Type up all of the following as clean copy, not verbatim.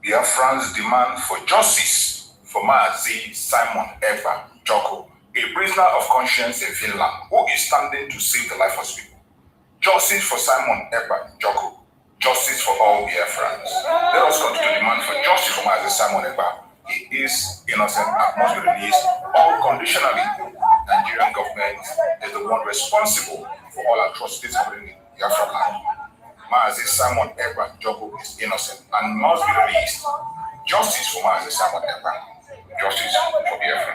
Biafra'S demand for justice for Mazi Simon Ekpa'S Joko, a prisoner of conscience in Finland, who is standing to save the life of his people. Justice for Simon Ekpa'S Joko. Justice for all Biafra'S. Let us come to demand for justice for Mazi Simon Ekpa'S. He is innocent and must be released unconditionally. Nigerian government is the one responsible for all atrocities happening in Biafra land. Mazi Simon Ekpa'S Joko is innocent and must be released. Justice for Mazi Simon Ekpa'S. Justice for Biafra.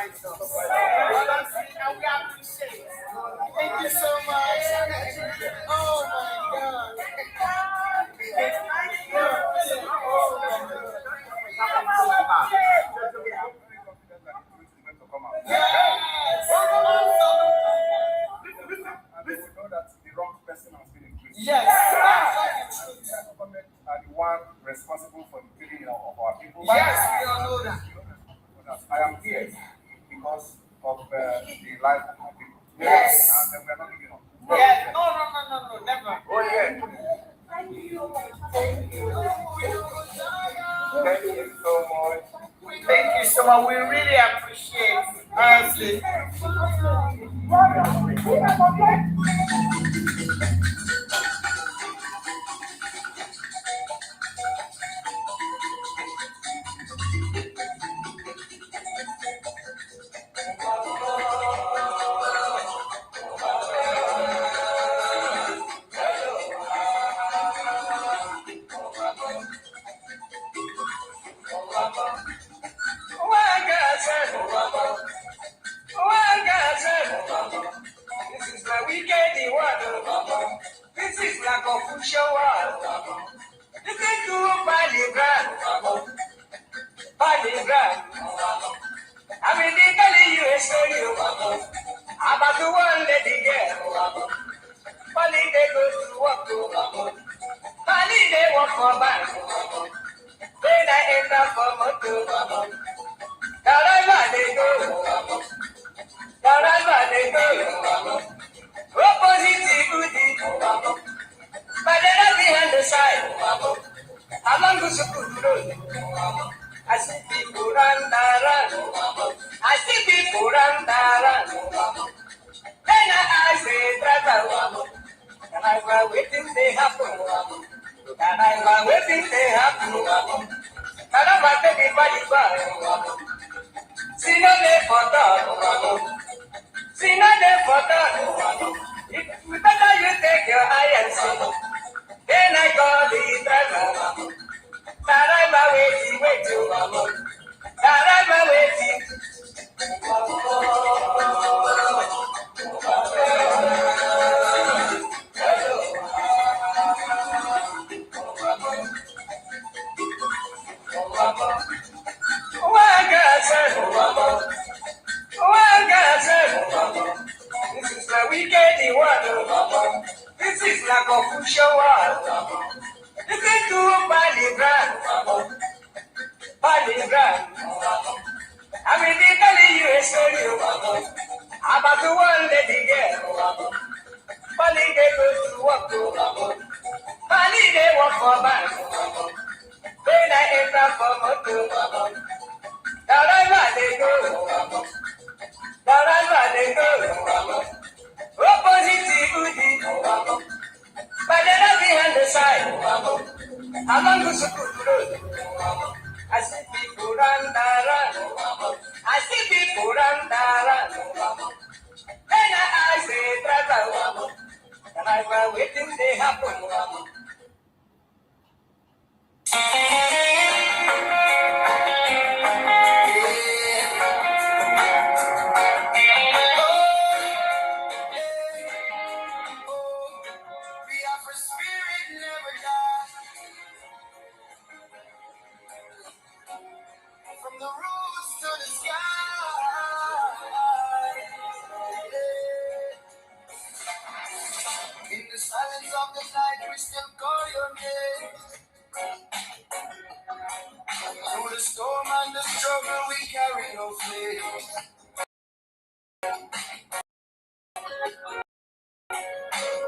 And we appreciate it. Thank you so much. Oh my God. Yes. The government are the one responsible for the killing of our people. Yes, we all know that. I am here because of the life of my people. Yes. And we are not giving up. Yes. No, never. Oh, yeah. Thank you. Thank you so much. Thank you so much. We really appreciate it. Honestly. This is the weekend world. This is like a future world. This is to Baligram. I'm in Italy, USA. About the one lady girl. Bali they go to work. Bali they work for bank. Then I end up for motor. Wherever they go. Wherever they go. Opposite goodie. But then I behind the side. Among the school. I see people run. I see people run. Then I say, brother, and I was waiting they happen. And I was waiting they happen. And I was taking body back. See no day for that. See no day for that. If better you take your eye and see. Then I call the brother. That I'm waiting. That I'm waiting. This is the weekend world. This is like a future world. This is to Baligram. I'm in Italy, USA. About the one lady girl. Bali they go to work. Bali they work for bank. Then I end up for motor. Wherever they go. Wherever they go. Opposite goodie. But then I behind the side. Among the school. I see people run. I see people run. Then I say, brother, and I was waiting they happen. Biafra'S spirit never dies. From the roots to the sky. In the silence of the night, we still call your name. Through the storm and the struggle, we carry your flame.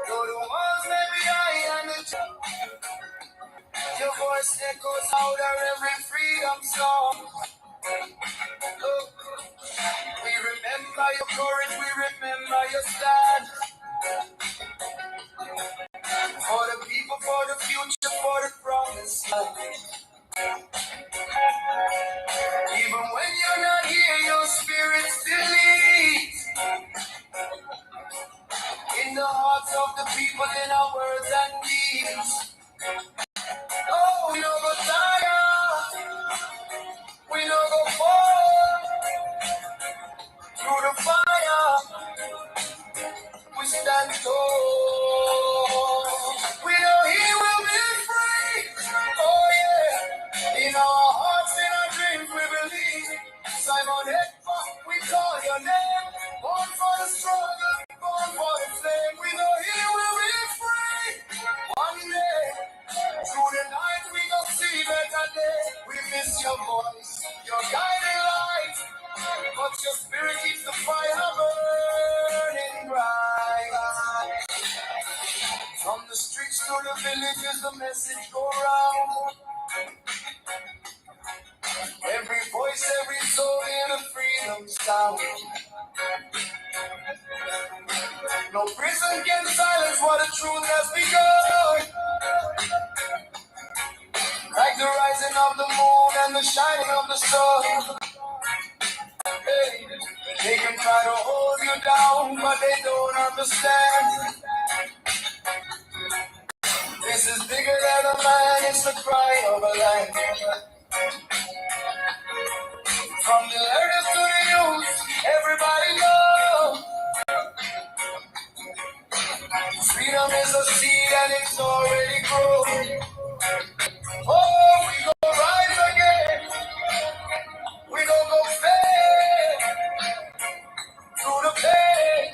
Though the walls may be high and the your voice echoes louder every freedom song. Oh, we remember your courage, we remember your stand. For the people, for the future, for the promise. Even when you're not here, your spirit still leads. In the hearts of the people, in our words and deeds. Oh, we no go tire, we no go fall. your name. Born for the struggle, born for the flame. We know He will be free. One day, through the night, we gon' see better day. We miss your voice, your guiding light. But your spirit keeps the fire burning bright. From the streets to the villages, the message go round. Every voice, every soul in a freedom sound. No prison can silence what the truth has begun. Like the rising of the moon and the shining of the sun. Hey, they can try to hold you down, but they don't understand. This is bigger than a man, it's the cry of a land. From the elders to the youth, everybody knows. Freedom is a seed and it's already grown. Oh, we gon' rise again. We gon' go fair through the pain.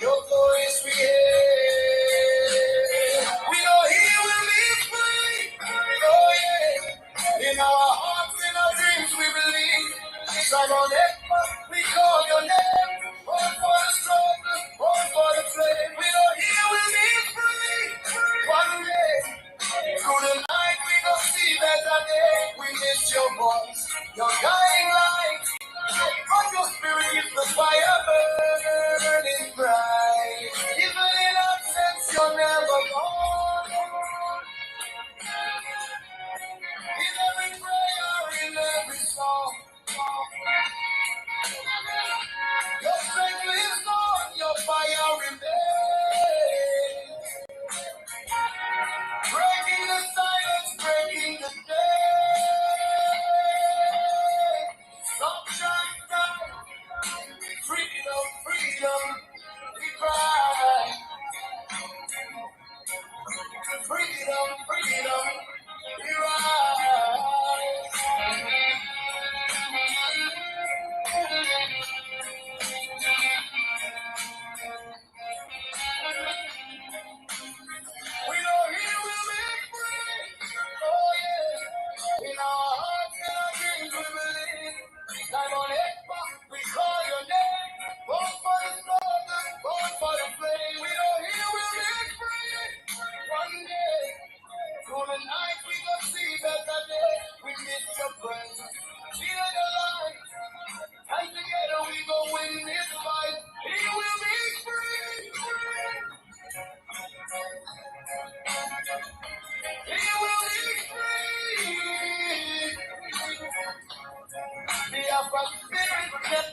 Your voice we hear. We know He will be free. Oh yeah. In our hearts, in our dreams, we believe. Simon Ekpa'S, we call your name. Born for the struggle, born for the flame. We know He will be free. One day, through the night, we gon' see better day. We miss your voice, your guiding light. From your spirit is the fire burning bright. Even in absence, you're never gone. In every prayer, in every song, your strength lives on, your fire remains. Breaking the silence, breaking the day. Sunshine, sun, freedom, freedom, we cry. Freedom, freedom, we rise. We know He will be free. Oh yeah. In our hearts and our dreams we believe. Simon Ekpa'S, we call your name. Born for the struggle, born for the flame. We know He will be free. One day, through the night we gon' see better day. We miss your presence, feel the light. And together we gon' win this fight. He will be free. He will be free. Biafra'S spirit.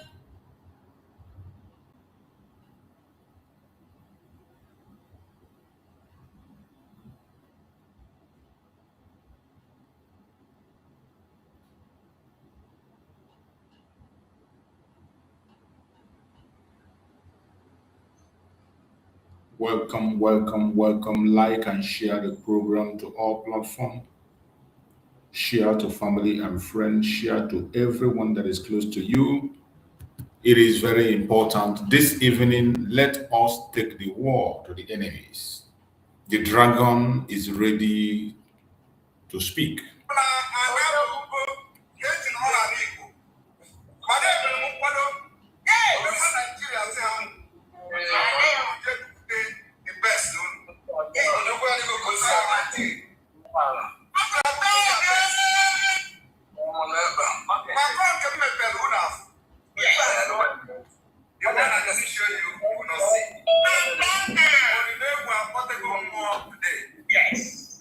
Welcome, welcome, welcome. Like and share the program to all platforms. Share to family and friends. Share to everyone that is close to you. It is very important. This evening, let us take the war to the enemies. The dragon is ready to speak. Yes.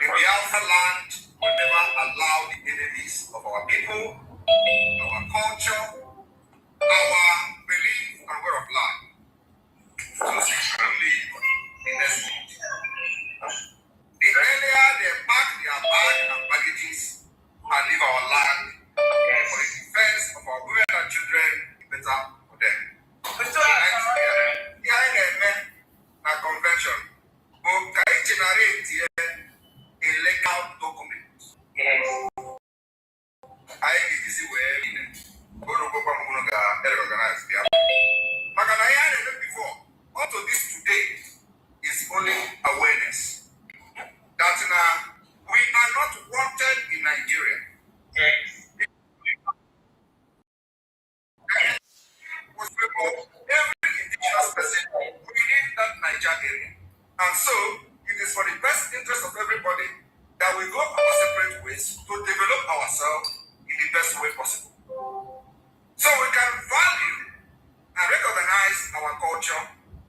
The Biafra land will never allow the enemies of our people, our culture, our belief and way of life to secretly live in this state. The earlier they pack their bag and baggages and leave our land for the defense of our women and children, better for them. A convention will generate a legal document. I this is where organize the before. Up to this today is only awareness that we are not wanted in Nigeria. Every indigenous person within that Nigeria area. And so, it is for the best interest of everybody that we go our separate ways to develop ourselves in the best way possible. So we can value and recognize our culture,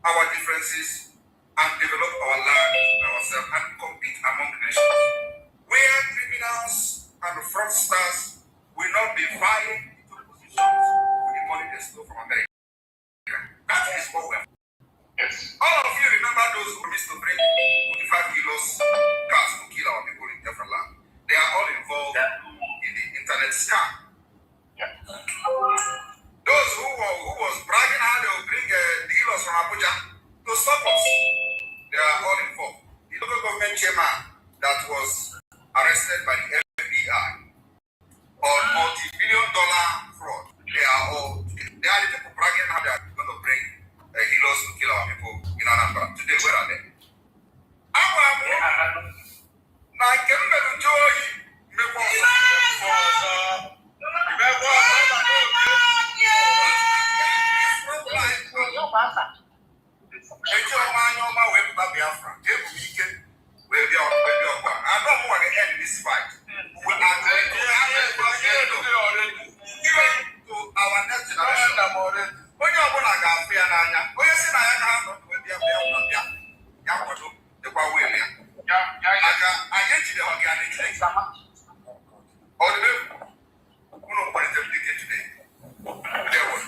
our differences, and develop our land and ourselves and compete among the nations. Where criminals and fraudsters will not be vying into the positions with the money they stole from America. That is what we have. Yes. All of you remember those who used to bring 45 kilos cars to kill our people in different land. They are all involved in the internet scam. Yeah. Those who was bragging how they will bring dealers from Abuja to stop us, they are all involved. The local government chairman that was arrested by the FBI on multi-billion-dollar fraud, they are the people bragging how they are going to bring healers to kill our people in Anambra. Today, where are they? Biafra, I don't want to end this fight. We are going to to our next generation. When you are going to go to Ghana, when you see I have not with the Biafra, you have to the William. I get you the organic things. All the way, who know what is the ticket today? There was.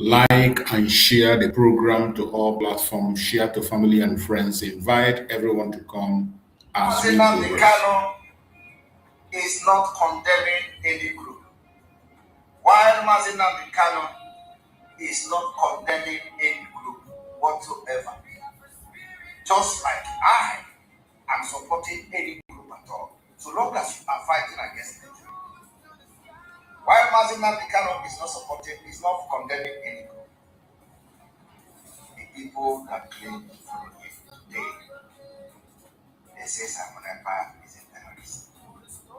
Like and share the program to all platforms. Share to family and friends. Invite everyone to come as we Nnamdi progress. Kanu is not condemning any group, while Mazi Nnamdi Kanu is not condemning any group whatsoever. Just like I am supporting any group at all, so long as you are fighting against it. While Mazi Nnamdi Kanu is not supporting, is not condemning any group. The people that claim to follow him today, they say Simon Ekpa is a terrorist.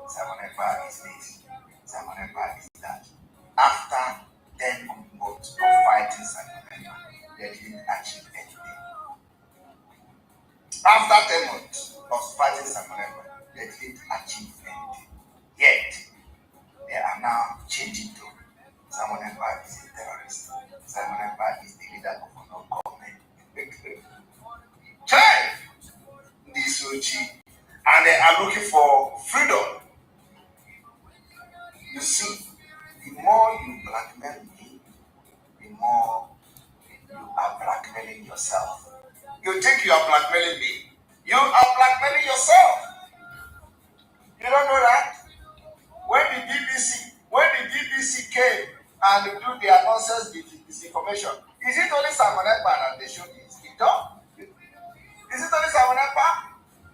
Simon Ekpa is this. Simon Ekpa is that. After 10 months of fighting Simon Ekpa, they didn't achieve anything. After 10 months of fighting Simon Ekpa, they didn't achieve anything. Yet, they are now changing to Simon Ekpa is a terrorist. Simon Ekpa is the leader of a non-government. Child, this and they are looking for freedom. You see, the more you blackmail me, the more you are blackmailing yourself. You think you are blackmailing me? You are blackmailing yourself. You don't know that? When the BBC came and do their nonsense disinformation, is it only Simon Ekpa that they showed this? Is it only Simon Ekpa?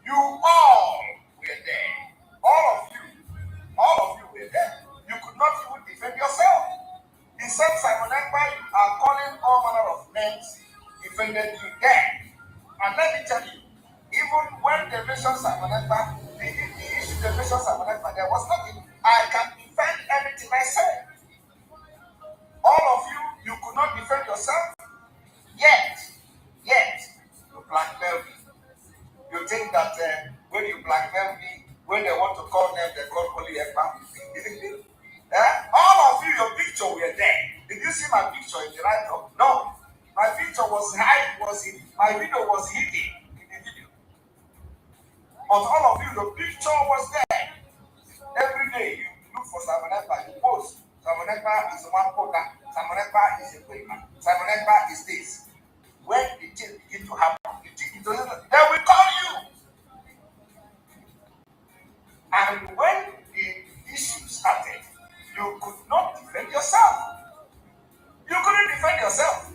You all were there. All of you were there. You could not even defend yourself. The same Simon Ekpa you are calling all manner of names defended you there. And let me tell you, even when they mentioned Simon Ekpa, the issue they mentioned Simon Ekpa, there was nothing. I can defend anything I say. All of you could not defend yourself. Yet, you blackmail me. You think that when you blackmail me, when they want to call them, they call only Ekpa. All of you, your picture were there. Did you see my picture in the write-up? No. My picture was my video was hidden in the video. But all of you, the picture was there. Every day you look for Simon Ekpa, you post. Simon Ekpa is one quota. Simon Ekpa is a Quaker. Simon Ekpa is this. When the thing begin to happen, you think it doesn't. They will call you. And when the issue started, you could not defend yourself. You couldn't defend yourself.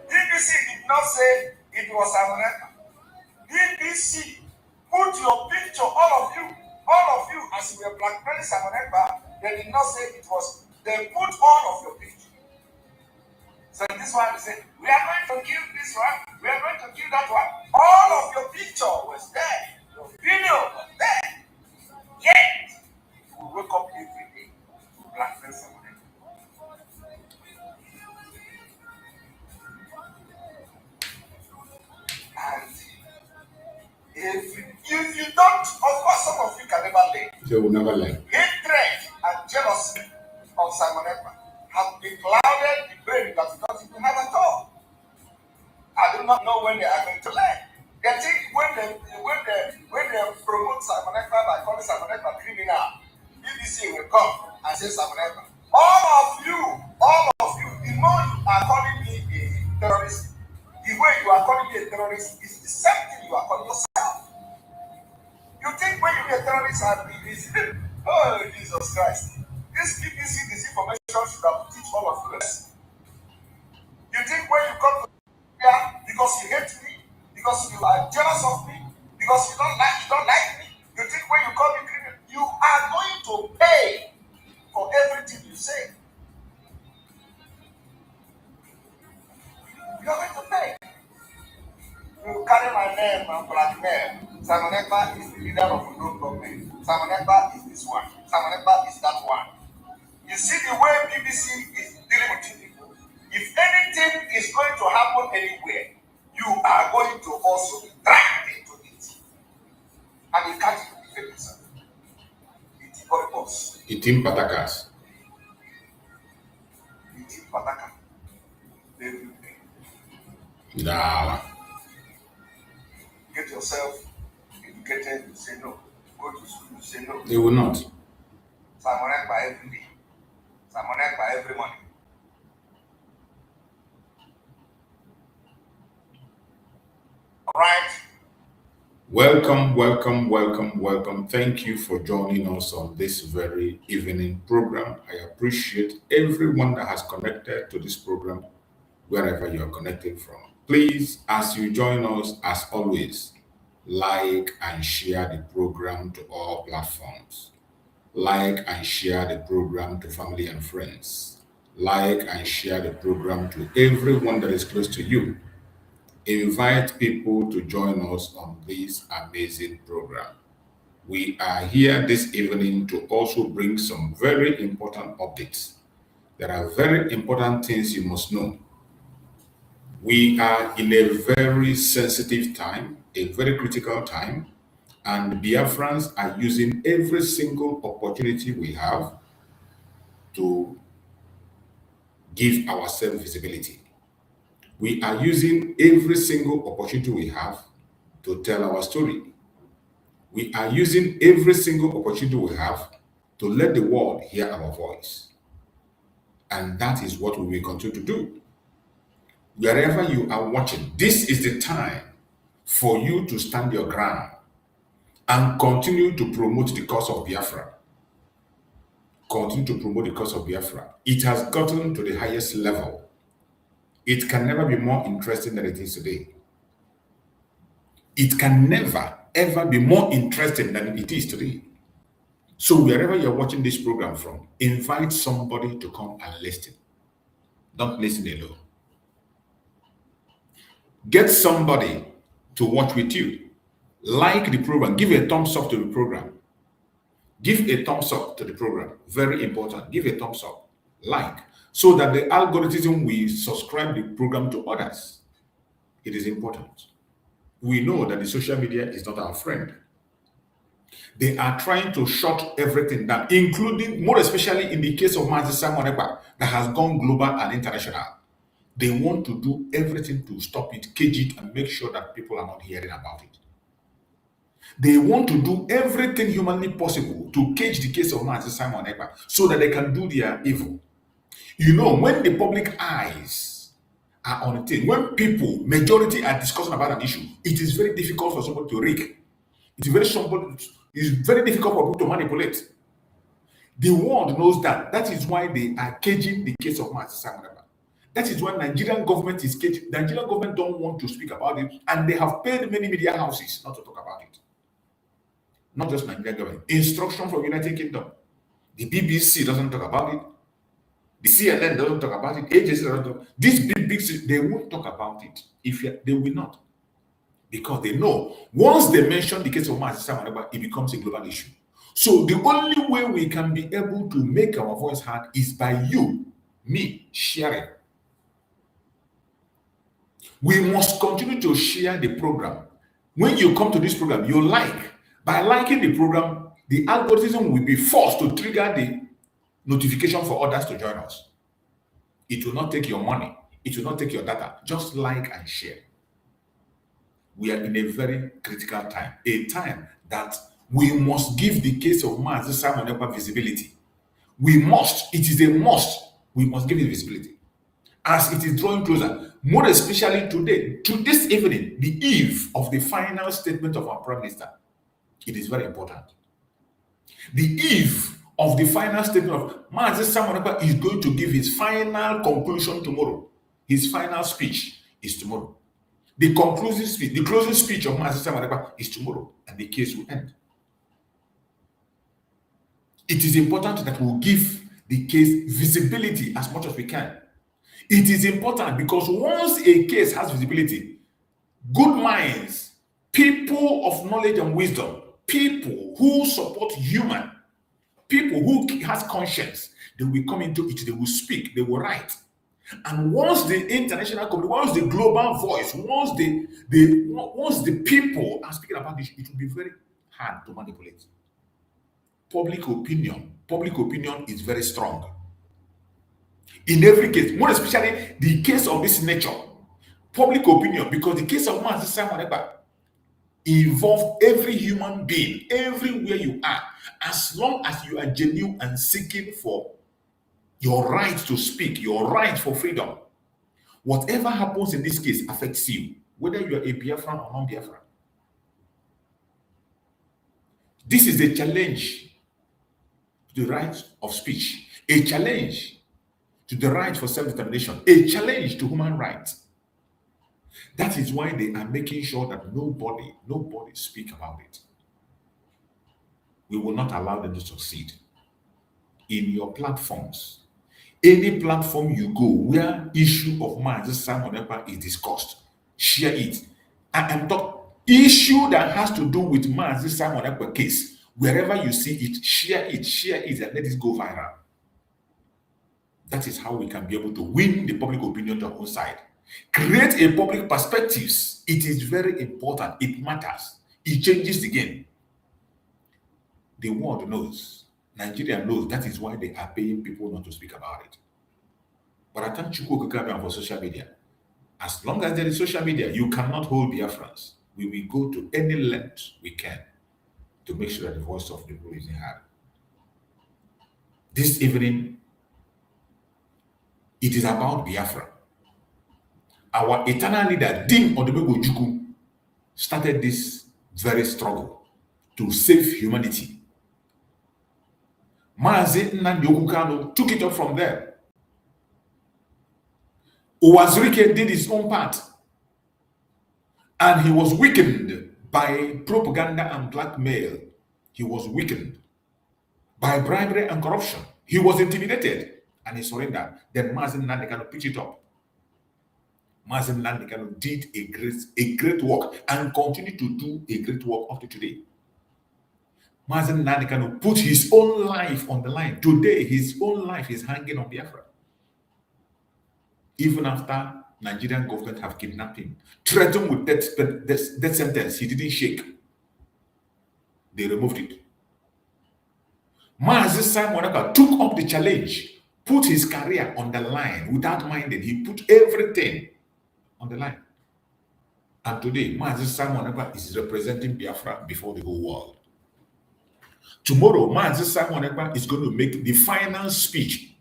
BBC did not say it was Simon Ekpa. BBC put your picture, all of you, as you were blackmailing Simon Ekpa, they did not say it was. They put all of your picture. So this this one and say, we are going to kill this one, we are going to kill that one. All of your picture was there, your video was there. Yet, we wake up every day to blaspheme someone. And if you don't, of course, some of you can never learn. They will never learn. Hatred and jealousy of Simon Ekpa have been clouded the brain that it doesn't even have at all. I do not know when they are going to learn. They think when they promote Simon Ekpa by calling Simon Ekpa criminal, BBC will come and say Simon Ekpa. All of you, the more you are calling me a terrorist, the way you are calling me a terrorist is the same thing you are calling yourself. You think when you be a terrorist and be this, oh Jesus Christ, this BBC disinformation should have teach all of you this. You think when you come to here because you hate me, because you are jealous of me, because you don't like me, you think when you call me criminal, you are going to pay for everything you say. You are going to pay. You carry my name and blackmail. Simon Ekpa is the leader of the government. Simon Ekpa is this one. Simon Ekpa is that one. You see the way BBC is dealing with people. If anything is going to happen anywhere, you are going to also be dragged into it. And you can't even defend yourself. It's purpose. Eating patakas. It's pataka. Every day. Nah. Get yourself educated, you say no. Go to school, you say no. They will not. Simon Ekpa every day. Simon Ekpa every morning. All right. Welcome. Thank you for joining us on this very evening program. I appreciate everyone that has connected to this program, wherever you are connected from. Please, as you join us, as always, like and share the program to all platforms. Like and share the program to family and friends. Like and share the program to everyone that is close to you. Invite people to join us on this amazing program. We are here this evening to also bring some very important updates. There are very important things you must know. We are in a very sensitive time, a very critical time, and Biafra'S are using every single opportunity we have to give ourselves visibility. We are using every single opportunity we have to tell our story. We are using every single opportunity we have to let the world hear our voice. And that is what we will continue to do. Wherever you are watching, this is the time for you to stand your ground and continue to promote the cause of Biafra. Continue to promote the cause of Biafra. It has gotten to the highest level. It can never be more interesting than it is today. It can never, ever be more interesting than it is today. So wherever you're watching this program from, invite somebody to come and listen. Don't listen alone. Get somebody to watch with you. Like the program. Give a thumbs up to the program. Give a thumbs up to the program. Very important. Give a thumbs up. Like. So that the algorithm will subscribe the program to others. It is important. We know that the social media is not our friend. They are trying to shut everything down, including, more especially in the case of Mazi that has gone global and international. They want to do everything to stop it, cage it, and make sure that people are not hearing about it. They want to do everything humanly possible to cage the case of Mazi so that they can do their evil. You know, when the public eyes are on a thing, when people, majority are discussing about an issue, it is very difficult for somebody to rig. It's very difficult for people to manipulate. The world knows that. That is why they are caging the case of Mazi. That is why Nigerian government is caging. The Nigerian government don't want to speak about it, and they have paid many media houses not to talk about it. Not just Nigerian government. Instruction from United Kingdom. The BBC doesn't talk about it. The CNN doesn't talk about it. Agencies don't talk. These big, they won't talk about it. They will not. Because they know once they mention the case of Mazi, it becomes a global issue. So the only way we can be able to make our voice heard is by you, me, sharing. We must continue to share the program. When you come to this program, you like. By liking the program, the algorithm will be forced to trigger the notification for others to join us. It will not take your money. It will not take your data. Just like and share. We are in a very critical time. A time that we must give the case of Mazi Simon Ekpa visibility. We must. It is a must. We must give it visibility. As it is drawing closer, more especially today, to this evening, the eve of the final statement of our Prime Minister. It is very important. The eve of the final statement of Mazi Simon Ekpa is going to give his final conclusion tomorrow. His final speech is tomorrow. The conclusive speech, the closing speech of Mazi Simon Ekpa is tomorrow, and the case will end. It is important that we give the case visibility as much as we can. It is important because once a case has visibility, good minds, people of knowledge and wisdom, people who support human, people who has conscience, they will come into it, they will speak, they will write. And once the international community, once the global voice, once the people are speaking about this, it will be very hard to manipulate. Public opinion is very strong. In every case, more especially the case of this nature, public opinion, because the case of Mazi Simon Ekpa involves every human being, everywhere you are, as long as you are genuine and seeking for your right to speak, your right for freedom. Whatever happens in this case affects you, whether you are a Biafran or non-Biafran. This is a challenge to the right of speech, a challenge to the right for self-determination, a challenge to human rights. That is why they are making sure that nobody speak about it. We will not allow them to succeed. In your platforms, any platform you go where issue of Mazi Simon Ekpa is discussed, share it. I am talking issue that has to do with Mazi Simon Ekpa case. Wherever you see it, share it, and let it go viral. That is how we can be able to win the public opinion to our own side. Create a public perspective. It is very important. It matters. It changes the game. The world knows. Nigeria knows. That is why they are paying people not to speak about it. But I thank Chukwu Okeke for social media. As long as there is social media, you cannot hold Biafra'S. We will go to any length we can to make sure that the voice of the people is heard. This evening, it is about Biafra. Our eternal leader, Dim Odumegwu Ojukwu, started this very struggle to save humanity. Mazi Nnamdi Kanu took it up from there. Uwazirike did his own part, and he was weakened by propaganda and blackmail. He was weakened by bribery and corruption. He was intimidated, and he surrendered. Then Mazi Nnamdi Kanu picked it up. Mazi Nnamdi Kanu did a great work and continued to do a great work up to today. Mazi Nnamdi Kanu put his own life on the line. Today, his own life is hanging on Biafra. Even after Nigerian government have kidnapped him, threatened with death sentence, he didn't shake. They removed it. Mazi Simon Ekpa took up the challenge, put his career on the line without minding. He put everything on the line. And today, Mazi Simon Ekpa is representing Biafra before the whole world. Tomorrow, Mazi Simon Ekpa is going to make the final speech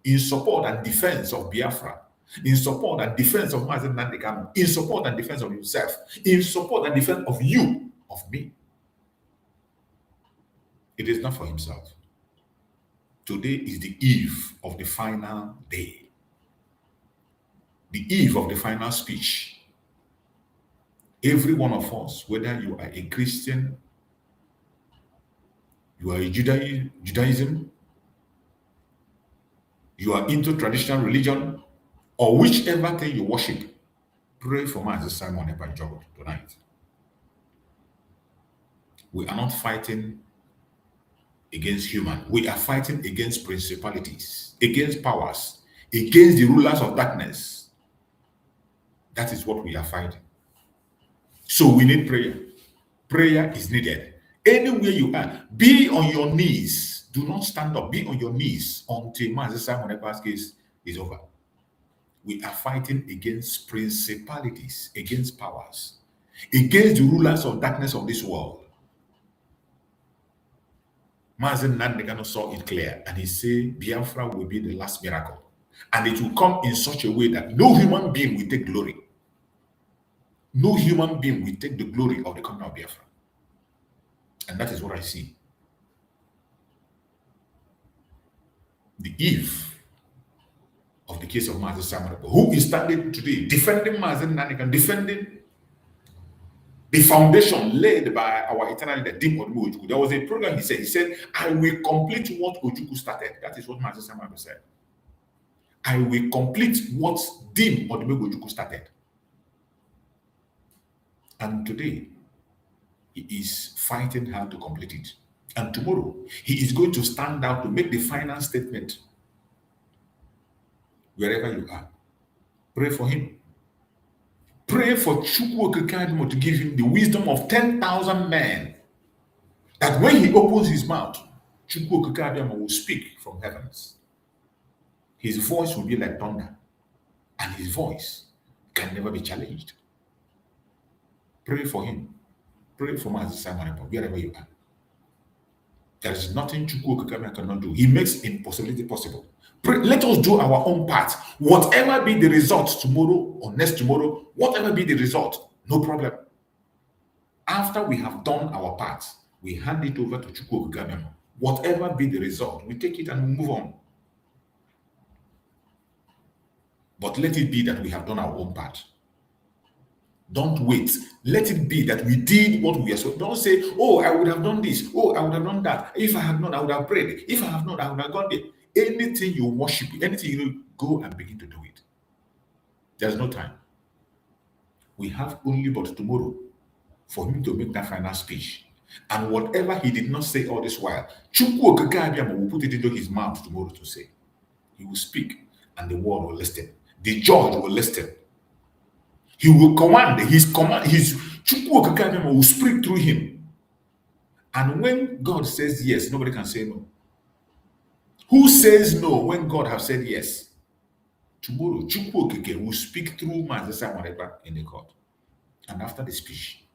in support and defense of Biafra, in support and defense of Mazi Nnamdi Kanu, in support and defense of himself, in support and defense of you, of me. It is not for himself. Today is the eve of the final day, the eve of the final speech. Every one of us, whether you are a Christian, you are a Judaism, you are into traditional religion, or whichever thing you worship, pray for Mazi Simon Ekpa Jogo tonight. We are not fighting against human. We are fighting against principalities, against powers, against the rulers of darkness. That is what we are fighting. So we need prayer. Prayer is needed. Anywhere you are, be on your knees. Do not stand up. Be on your knees until Mazi Simon Ekpa's case is over. We are fighting against principalities, against powers, against the rulers of darkness of this world. Mazi Nnamdi Kanu saw it clear, and he said Biafra will be the last miracle. And it will come in such a way that no human being will take glory. No human being will take the glory of the coming of Biafra. And that is what I see. The eve of the case of Mazi Simon Ekpa, who is standing today defending Mazi Nnamdi Kanu, defending the foundation laid by our eternal leader, Dim Odumegwu Ojukwu. There was a program he said, I will complete what Ojukwu started. That is what Mazi Simon Ekpa said. I will complete what Dim Odumegwu Ojukwu started. And today, he is fighting hard to complete it. And tomorrow, he is going to stand out to make the final statement. Wherever you are, pray for him. Pray for Chukwu Okike to give him the wisdom of 10,000 men. That when he opens his mouth, Chukwu Okike will speak from heavens. His voice will be like thunder, and his voice can never be challenged. Pray for him. Pray for Mazi Simon Ekpa, wherever you are. There is nothing Chukwu Okike cannot do. He makes impossibility possible. Pray, let us do our own part. Whatever be the result tomorrow or next tomorrow, whatever be the result, no problem. After we have done our part, we hand it over to Chukwu Okike. Whatever be the result, we take it and we move on. But let it be that we have done our own part. Don't wait. Let it be that we did what we are supposed to. Don't say, oh, I would have done this. Oh, I would have done that. If I had not, I would have prayed. If I have not, I would have gone there. Anything you worship, anything you go and begin to do it. There's no time. We have only but tomorrow for him to make that final speech. And whatever he did not say all this while, Chukwu Okike will put it into his mouth tomorrow to say. He will speak and the world will listen. The judge will listen. He will command. His Chukwu Okike will speak through him. And when God says yes, nobody can say no. Who says no when God has said yes? Tomorrow, Chukwu Okike will speak through Mazi Simon Ekpa in the court. And after the speech,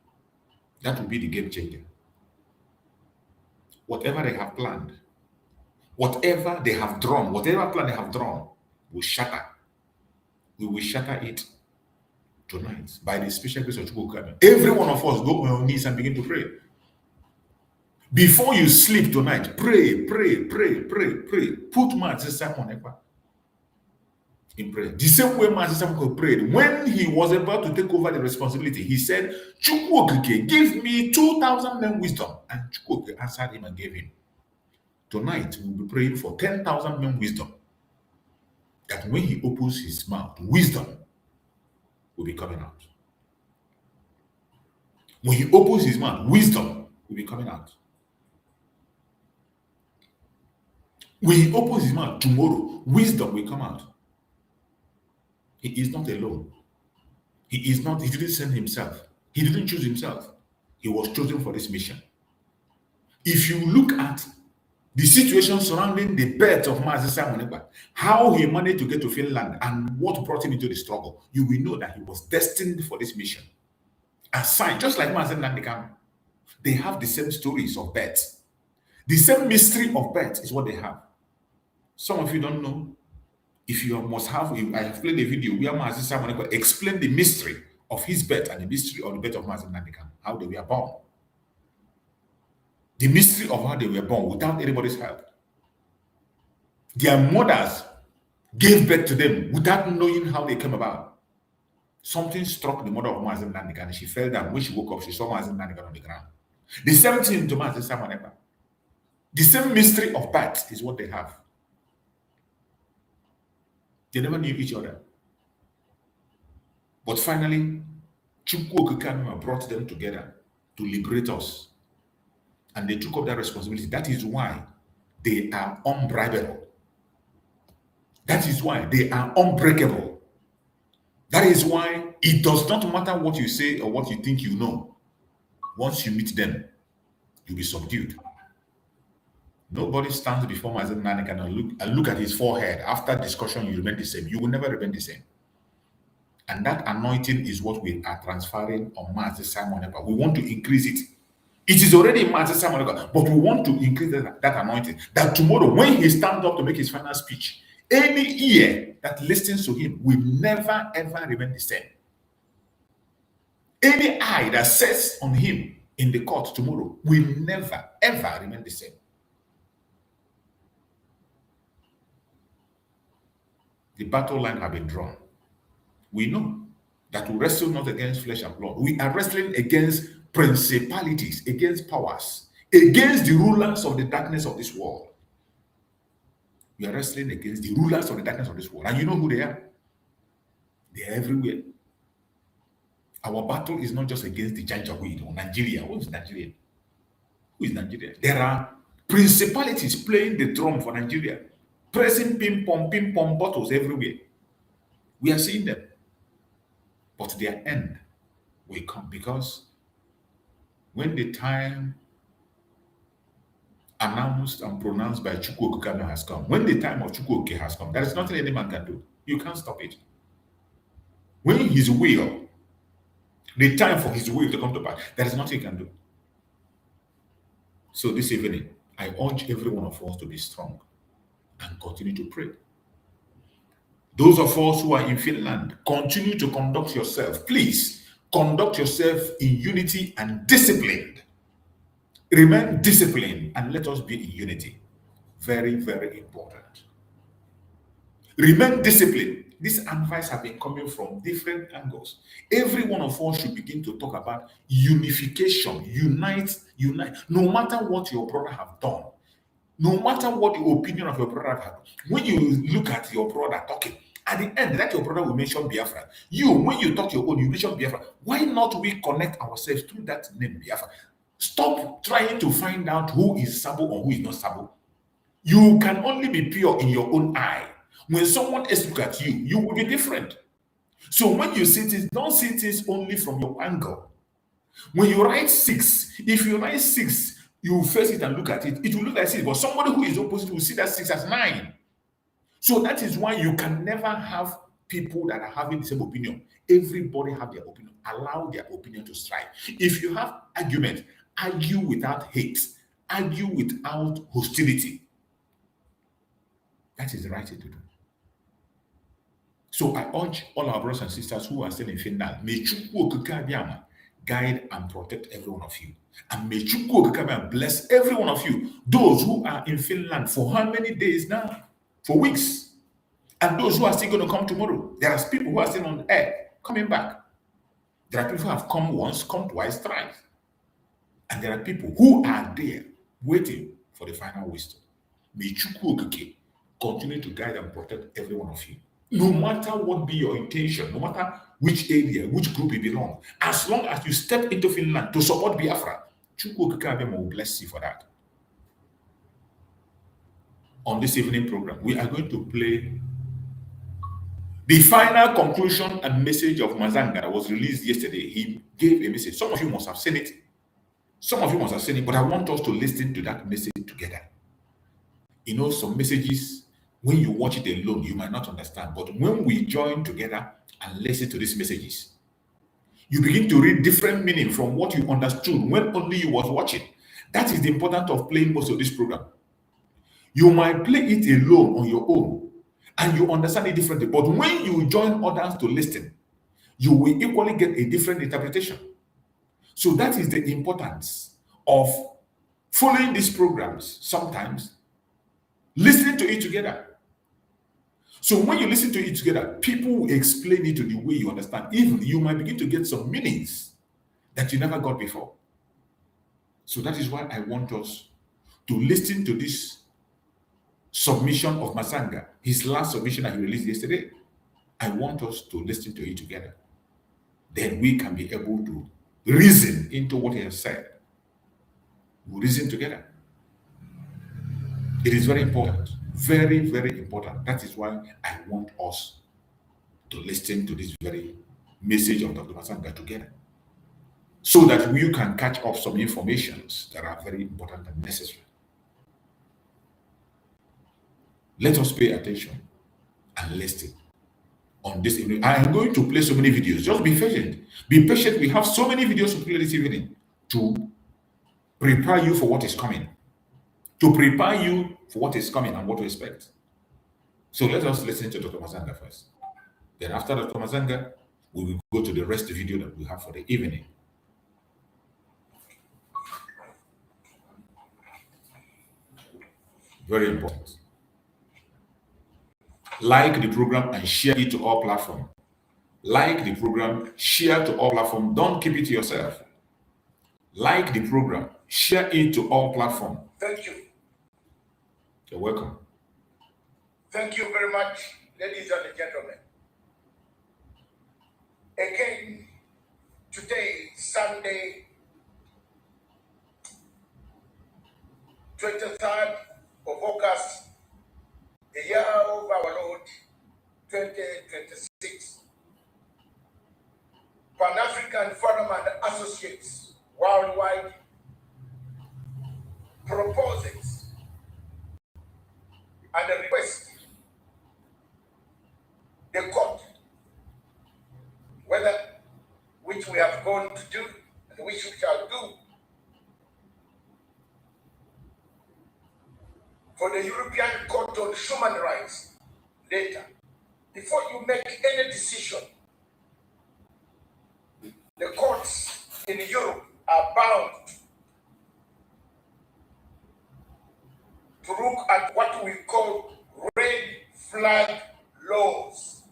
that will be the game changer. Whatever they have planned, whatever they have drawn, whatever plan they have drawn, will shatter. We will shatter it tonight by the special grace of Chukwu Okike. Every one of us go on your knees and begin to pray. Before you sleep tonight, pray. Put Mazi Simon Ekpa in prayer. The same way Mazi Simon Ekpa prayed when he was about to take over the responsibility. He said, Chukwu Okike, give me 2,000 men wisdom. And Chukwu Okike answered him and gave him. Tonight, we'll be praying for 10,000 men wisdom. That when he opens his mouth, wisdom will be coming out. When he opens his mouth, wisdom will be coming out. When he opens his mouth tomorrow, wisdom will come out. He is not alone. He didn't send himself. He didn't choose himself. He was chosen for this mission. If you look at the situation surrounding the birth of Mazi Simon Ekpa, how he managed to get to Finland and what brought him into the struggle, you will know that he was destined for this mission. Assigned, just like Mazi Nnamdi Kanu. They have the same stories of birth. The same mystery of birth is what they have. Some of you don't know. If you must have, I have played a video where Mazi Simon Ekpa explained the mystery of his birth and the mystery of the birth of Mazi Nnamdi Kanu, how they were born. The mystery of how they were born without anybody's help. Their mothers gave birth to them without knowing how they came about. Something struck the mother of Mazi Nnamdi Kanu. She fell down. When she woke up, she saw Mazi Nnamdi Kanu on the ground. The same thing to Mazi Simon Ekpa. The same mystery of birth is what they have. They never knew each other. But finally, Chukwu Kanu brought them together to liberate us. And they took up that responsibility. That is why they are unbribable. That is why they are unbreakable. That is why it does not matter what you say or what you think you know. Once you meet them, you'll be subdued. Nobody stands before Mazi Nnamdi Kanu and look at his forehead. After discussion, you remain the same. You will never remain the same. And that anointing is what we are transferring on Mazi Simon Ekpa. We want to increase it. It is already Mazi Simon Ekpa, but we want to increase that anointing. That tomorrow, when he stands up to make his final speech, any ear that listens to him will never ever remain the same. Any eye that sets on him in the court tomorrow will never ever remain the same. The battle line has been drawn. We know that we wrestle not against flesh and blood. We are wrestling against principalities, against powers, against the rulers of the darkness of this world. We are wrestling against the rulers of the darkness of this world. And you know who they are? They are everywhere. Our battle is not just against the Janjaweed or Nigeria. Who is Nigeria? Who is Nigeria? There are principalities playing the drum for Nigeria, pressing ping pong bottles everywhere. We are seeing them. But their end will come, because when the time announced and pronounced by Chukwu Kanu has come, when the time of Chukwu has come, there is nothing any man can do. You can't stop it. When his will, the time for his will to come to pass, there is nothing he can do. So this evening, I urge every one of us to be strong and continue to pray. Those of us who are in Finland, continue to conduct yourself. Please conduct yourself in unity and disciplined. Remain disciplined and let us be in unity. Very, very important. Remain disciplined. This advice has been coming from different angles. Every one of us should begin to talk about unification. Unite. No matter what your brother have done, no matter what the opinion of your brother have, when you look at your brother talking, at the end, that your brother will mention Biafra. You, when you talk your own, you mention Biafra. Why not we connect ourselves through that name, Biafra? Stop trying to find out who is Sabo or who is not Sabo. You can only be pure in your own eye. When someone else look at you, you will be different. So when you see things, don't see things only from your angle. When you write 6, if you write 6, you face it and look at it, it will look like 6, but somebody who is opposite will see that 6 as 9. So that is why you can never have people that are having the same opinion. Everybody have their opinion. Allow their opinion to strike. If you have argument, argue without hate. Argue without hostility. That is the right thing to do. So I urge all our brothers and sisters who are still in Finland, may Chukwu Okike guide and protect every one of you. And may Chukwu Okike bless every one of you. Those who are in Finland for how many days now? For weeks. And those who are still going to come tomorrow. There are people who are still on the air coming back. There are people who have come once, come twice, thrice. And there are people who are there waiting for the final wisdom. May Chukwu Okike continue to guide and protect every one of you. No matter what be your intention, no matter which area, which group you belong, as long as you step into Finland to support Biafra, Chukwu Okike will bless you for that. On this evening program, we are going to play the final conclusion and message of Mazanga that was released yesterday. He gave a message. Some of you must have seen it. But I want us to listen to that message together. You know, some messages, when you watch it alone, you might not understand. But when we join together and listen to these messages, you begin to read different meaning from what you understood when only you was watching. That is the importance of playing most of this program. You might play it alone on your own and you understand it differently. But when you join others to listen, you will equally get a different interpretation. So that is the importance of following these programs sometimes, listening to it together. So when you listen to it together, people will explain it to the way you understand. Even you might begin to get some meanings that you never got before. So that is why I want us to listen to this submission of Masanga, his last submission that he released yesterday. I want us to listen to it together. Then we can be able to reason into what he has said. We reason together. It is very important. Very, very important. That is why I want us to listen to this very message of Dr. Masanga together, so that you can catch up some informations that are very important and necessary. Let us pay attention and listen on this evening. I am going to play so many videos. Just be patient. Be patient. We have so many videos to play this evening to prepare you for what is coming. To prepare you for what is coming and what to expect. So let us listen to Dr. Masanga first. Then after Dr. Masanga, we will go to the rest of the video that we have for the evening. Very important. Like the program and share it to all platforms. Like the program, share to all platforms. Don't keep it to yourself. Like the program, share it to all platforms. Thank you. You're welcome. Thank you very much, ladies and gentlemen. Again, today, Sunday, 23rd of August, the year of our Lord, 2026. Pan-African Forum and Associates worldwide proposes and requests the court, whether which we have gone to do and which we shall do, for the European Court on Human Rights later. Before you make any decision, the courts in Europe are bound to look at what we call red flag laws.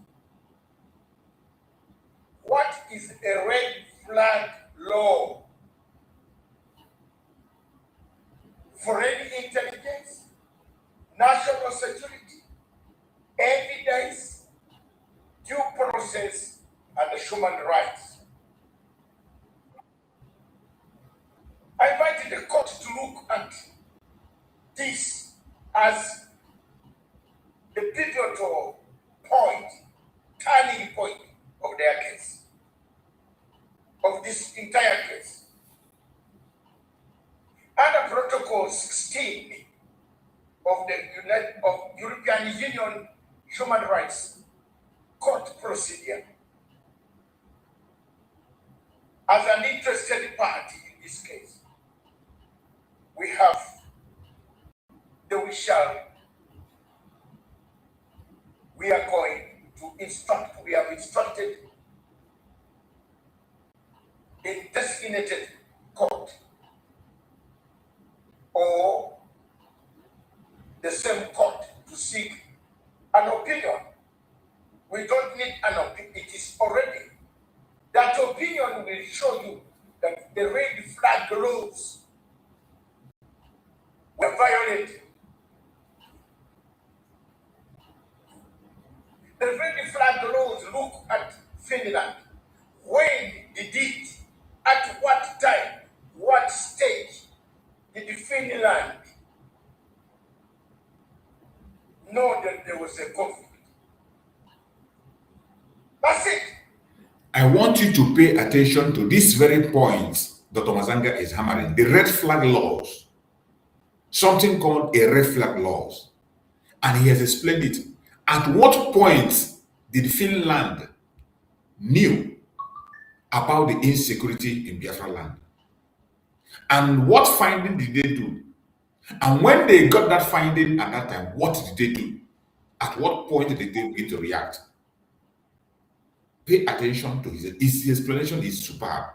What is a red flag law? Foreign intelligence, national security, evidence, due process, and human rights. I invited the court to look at this as the pivotal point, turning point of their case, of this entire case. Under Protocol 16 of the European Union Human Rights Court procedure, as an interested party in this case, we have we are going to instruct, we have instructed a designated court or the same court to seek an opinion. We don't need an opinion, it is already. That opinion will show you that the red flag laws were violated. The red flag laws look at Finland. When did it, at what time, what stage did Finland know that there was a conflict? That's it. I want you to pay attention to these very points Dr. Masanga is hammering. The red flag laws. Something called a red flag laws. And he has explained it. At what point did Finland knew about the insecurity in Biafra land? And what finding did they do? And when they got that finding at that time, what did they do? At what point did they begin to react? Pay attention to his explanation is superb.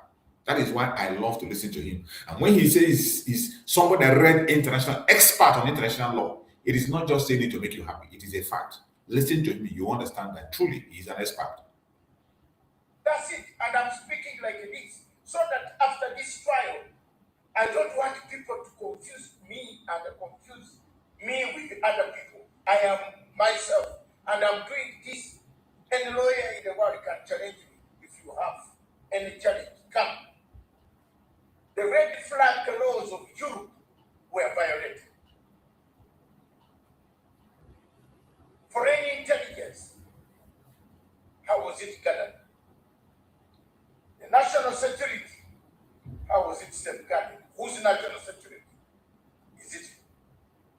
That is why I love to listen to him. And when he says he's somebody that read international, expert on international law, it is not just saying it to make you happy. It is a fact. Listen to him, you understand that truly he's an expert. That's it. And I'm speaking like this, so that after this trial, I don't want people to confuse me and confuse me with other people. I am myself, and I'm doing this. Any lawyer in the world can challenge me. If you have any challenge, come. The red flag laws of Europe were violated. Foreign intelligence, how was it gathered? The national security, how was it safeguarded? Whose national security? Is it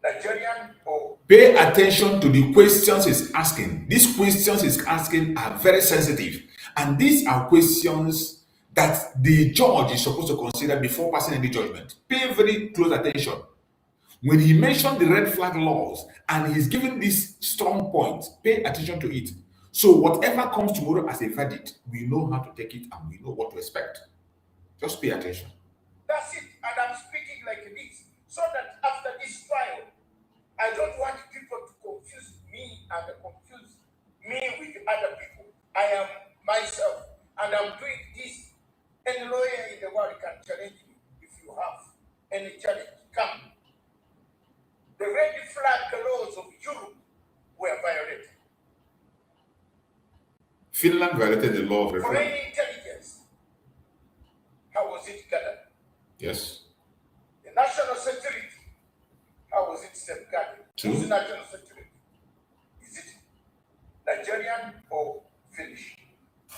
Nigerian or? Pay attention to the questions he's asking. These questions he's asking are very sensitive. And these are questions that the judge is supposed to consider before passing any judgment. Pay very close attention. When he mentioned the red flag laws and he's giving these strong points, pay attention to it. So whatever comes tomorrow as a verdict, we know how to take it and we know what to expect. Just pay attention. That's it. And I'm speaking like this so that after this trial, I don't want people to confuse me and confuse me with other people. I am myself, and I'm doing this. Any lawyer in the world can challenge me. If you have any challenge, come. The red flag laws of Europe were violated. Finland violated the law of red Foreign flag. intelligence, how was it gathered? Yes. The national security, how was it safeguarded? True. Whose national security? Is it Nigerian or Finnish?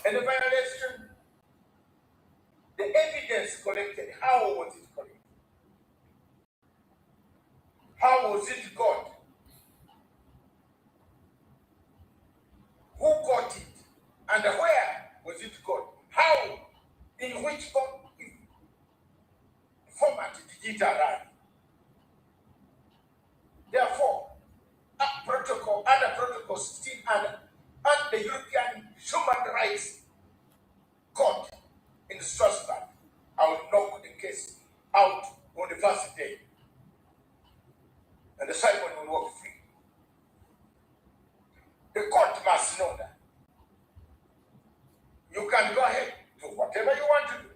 Any violation? The evidence collected, how was it collected? How was it got? Who got it? And where was it got? How? In which format did it arrive? Therefore, other protocols still and the European Human Rights Court in Strasbourg, I will knock the case out on the first day. And the Simon will walk free. The court must know that. You can go ahead, do whatever you want to do.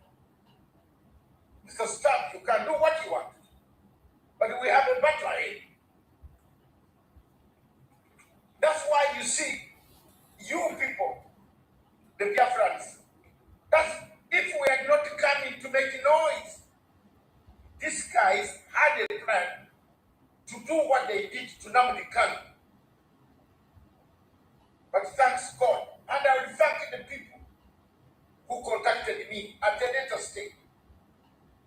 Mr. Staff, you can do what you want. But we have a battle ahead. That's why you see, you people, the Biafra'S, that's if we had not come in to make noise, these guys had a plan to do what they did to Nnamdi Kanu. But thanks God, and I will thank the people who contacted me at the later stage.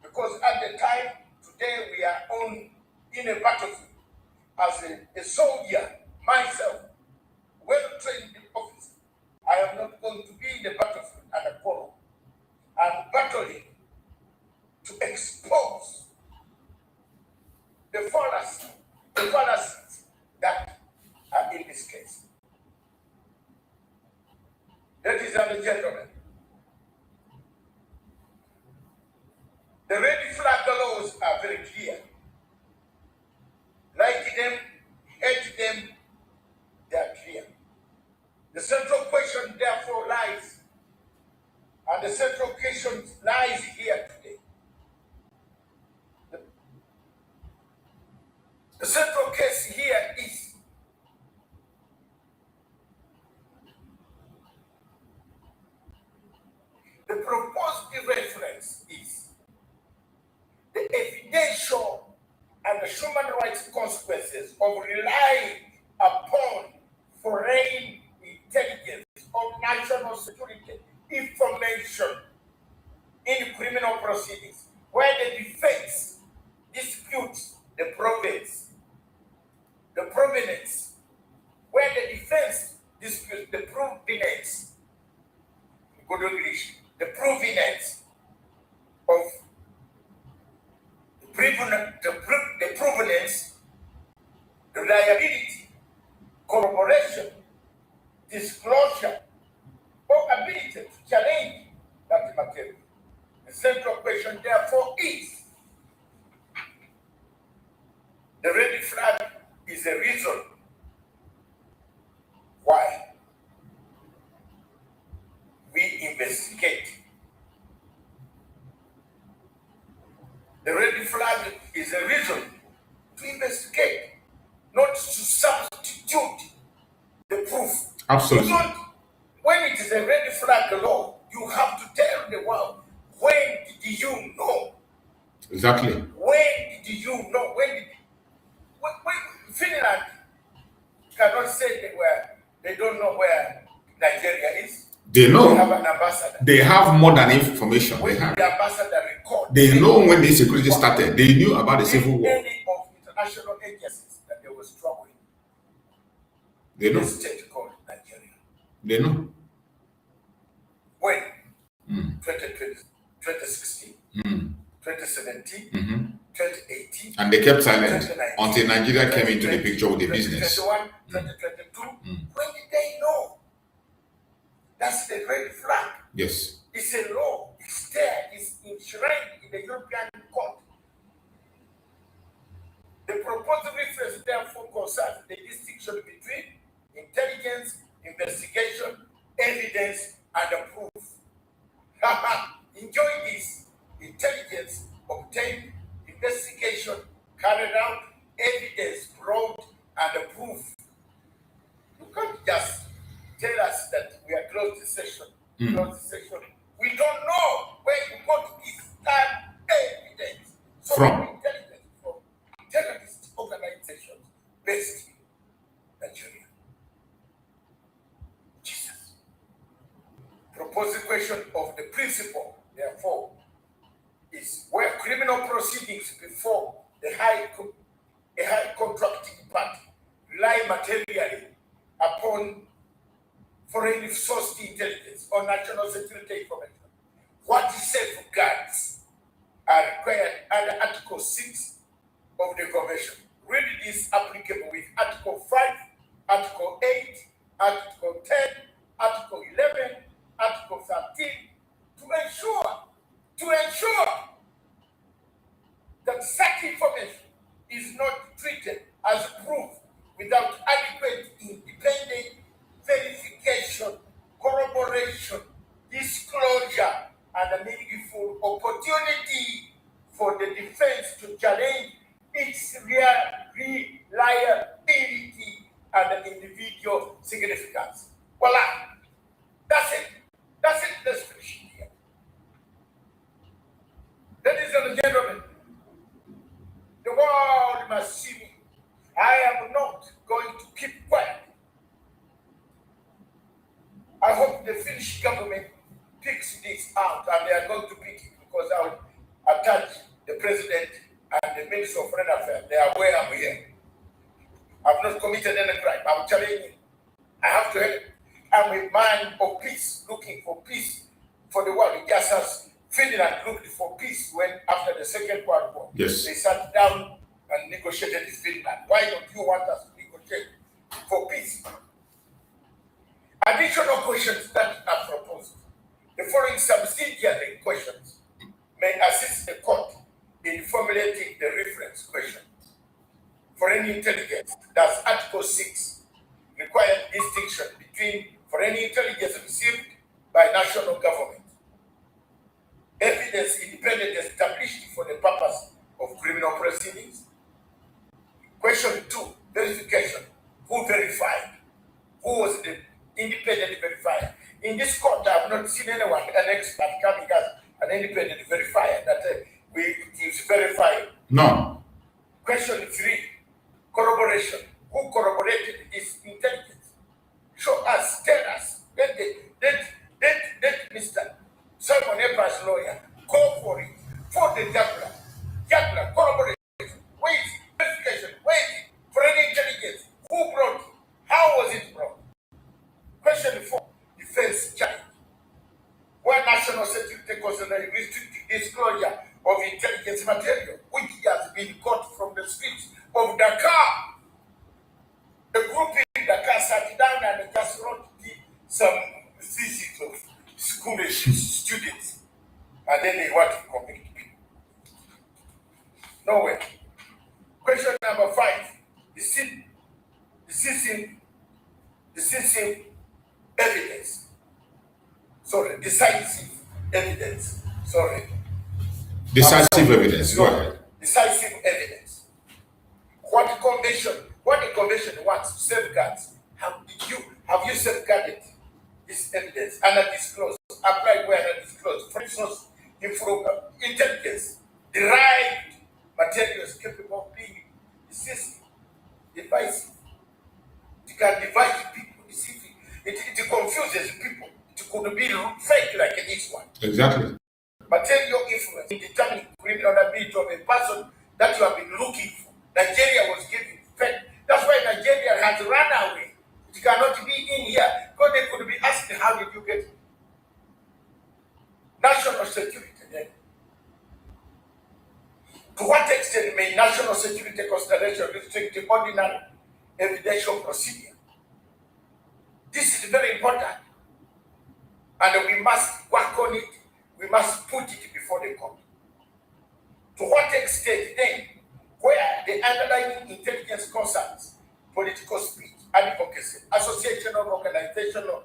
Because at the time, today we are in a battlefield as a soldier, myself, well-trained officer. I am not going to be in the battlefield at a quarrel. I'm battling to expose the fallacies that are in this case. Ladies and gentlemen, the red flag laws are very clear. Like them, hate them, they are clear. The central question therefore lies, and the central question lies here today. The central case here is the proposed reference is the evidential and the human rights consequences of relying upon foreign intelligence or national security information in criminal proceedings where the defense disputes the provenance, where the defense disputes the provenance, good English, the provenance of the provenance, the liability, corroboration, disclosure, or ability to challenge that material. The central question, therefore, is the red flag is a reason why we investigate. The red flag is a reason to investigate. Absolutely. You don't, when it is a red flag law, you have to tell the world, when did you know? Exactly. When did you know? When Finland cannot say they don't know where Nigeria is. They know. They have an ambassador. They have more than information. When they have. The ambassador record. They know when the insecurity started. They knew about the civil war. Any of international agencies that they were struggling. They know. The state called Nigeria. They know. When? 2020, 2016, 2017, 2018. And they kept silent until Nigeria came into the picture with the business. 2021, 2022. When did they know? That's the red flag. Yes. It's a law. It's there. It's enshrined in the European Court. The proposed reference therefore concerns the distinction between intelligence, investigation, evidence, and proof. Enjoy this. Intelligence obtained, investigation carried out, evidence brought, and proof. You can't just tell us that we are closed the session. Closed the session. We don't know where you got this time evidence. So From intelligence from terrorist organizations based in Nigeria. Jesus. Proposed question of the principle, therefore, is where criminal proceedings before a high contracting party rely materially upon foreign sourced intelligence or national security information. What safeguards are required under Article 6 of the Convention? Really, this applicable with Article 5, Article 8, Article 10, Article 11, Article 13, to ensure that such information is not treated as proof without adequate independent verification, corroboration, disclosure, and a meaningful opportunity for the defense to challenge its reliability and individual significance. Voila! That's it. That's it. Let's finish here. Ladies and gentlemen, the world must see me. I am not going to keep quiet. I hope the Finnish government picks this out, and they are going to pick it, because I will attach the president and the Minister of Foreign Affairs. They are aware I'm here. I've not committed any crime. I'm challenging. I have to help. I'm a man of peace, looking for peace for the world. Just as Finland looked for peace when, after the Second World War, Yes, they sat down and negotiated with Finland. Why don't you want us to negotiate for peace? Additional questions that are proposed. The following subsidiary questions may assist the court in formulating the reference question. Foreign intelligence. Does Article 6 require distinction between foreign intelligence received by national government, evidence independently established for the purpose of criminal proceedings? Question 2, verification. Who verified? Who was the independent verifier? In this court, I have not seen anyone, an expert coming as an independent verifier that is verified. no. Question 3, corroboration. Who corroborated this intelligence? Show us, tell us. Let Mr. Simon Ekpa'S lawyer call for it, for the juggler. Juggler, corroboration. Where is it? Verification. Where is it? Foreign intelligence. Who brought it? How was it brought? Question 4, defense challenge. Where national security concerns restricted disclosure of intelligence material, which has been got from the streets of Dakar. The group in Dakar sat down and just wrote some theses of school students, and then they want to convict people. No way. Question number 5, decisive evidence. Sorry, decisive evidence. Sorry. Decisive evidence. Go ahead. Decisive evidence. What the convention wants, safeguards. Have you safeguarded this evidence and undisclosed, applied where undisclosed? For instance, intelligence, derived materials capable of being deceiving, divisive. It can divide people, deceiving. It confuses people. It could be fake like this one. Exactly. Material influence in determining criminal ability of a person that you have been looking for. Nigeria was giving fake. That's why Nigeria has run away. It cannot be in here because they could be asking, how did you get it? National security then. To what extent may national security consideration restrict the ordinary evidential procedure? This is very important. And we must work on it. We must put it before the court. To what extent then, where the underlying intelligence concerns political speech, advocacy, associational, organizational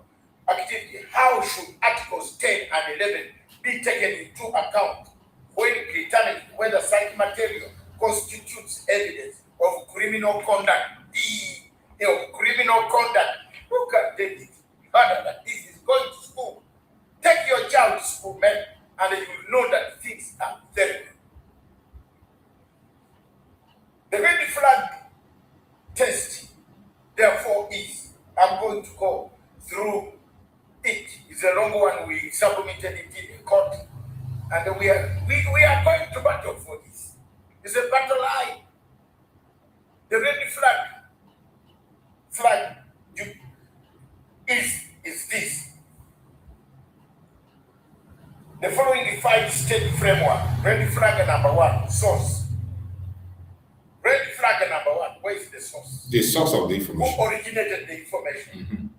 activity, how should Articles 10 and 11 be taken into account when determining whether such material constitutes evidence of criminal conduct? Of criminal conduct. Look at David. Father, that this is going to school. Take your child to school, man, and you will know that things are very. The red flag test, therefore, is, I'm going to go through it. It's a long one. We submitted it in the court, and we are going to battle for this. It's a battle line. The red flag is this. The following 5-stage framework. Red flag number 1, source. Red flag number 1, where is the source? The source of the information. Who originated the information?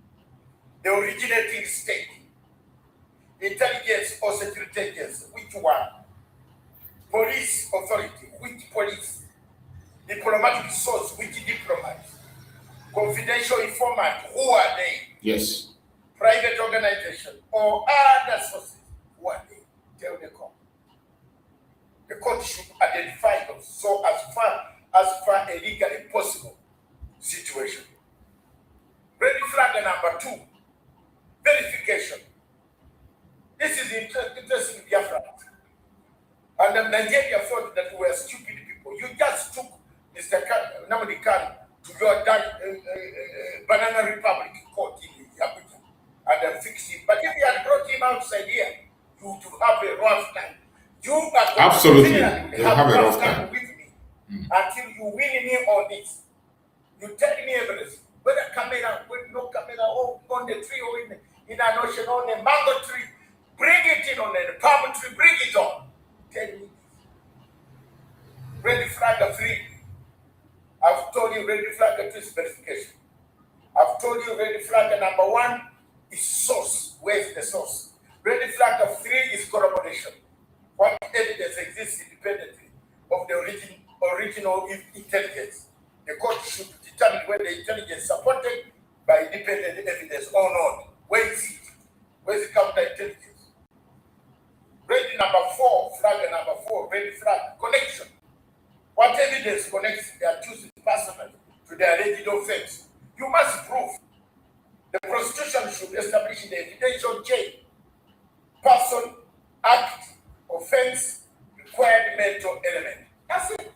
The originating state. Intelligence or security agency, which one? Police authority, which police? Diplomatic source, which diplomat? Confidential informant, who are they? Yes. Private organization or other sources, who are they? Tell the court. The court should identify them so as far a legally possible situation. Red flag number 2, verification. This is interesting Biafra'S. And Nigeria thought that we were stupid people. You just took Mr. Nnamdi Kanu to your Banana Republic court in Abuja and fixed him. But if you had brought him outside here, you would have a rough time. You are absolutely you have a rough time with me until you win me on this. You tell me everything. Whether camera, with no camera, or on the tree, or in an ocean, on a mango tree, bring it in on the palm tree, bring it on. Tell me. Ready flag 3. I've told you ready flag 2 is verification. I've told you ready flag number 1 is source. Where is the source? Ready flag 3 is corroboration. What evidence exists independently of the original intelligence? The court should determine whether the intelligence is supported by independent evidence or not. Where is it? Where is the counterintelligence? Ready number 4, flag number 4, ready flag, connection. What evidence connects the accused person to the alleged offense? You must prove. The prosecution should establish the evidential chain. Person, act, offense, required mental element. That's it.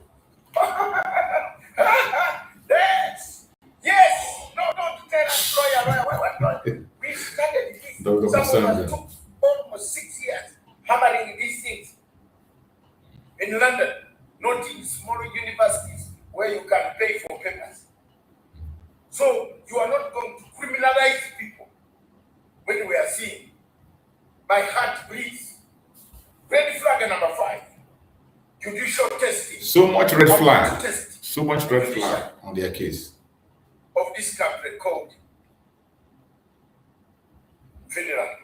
Yes. No, don't tell us, lawyer. We started this. Someone took almost 6 years hammering these things in London, not in small universities where you can pay for papers. So you are not going to criminalize people when we are seeing. My heart bleeds. Red flag number 5. Judicial testing. So much red flag. So much red flag on their case. Of this country called Finland.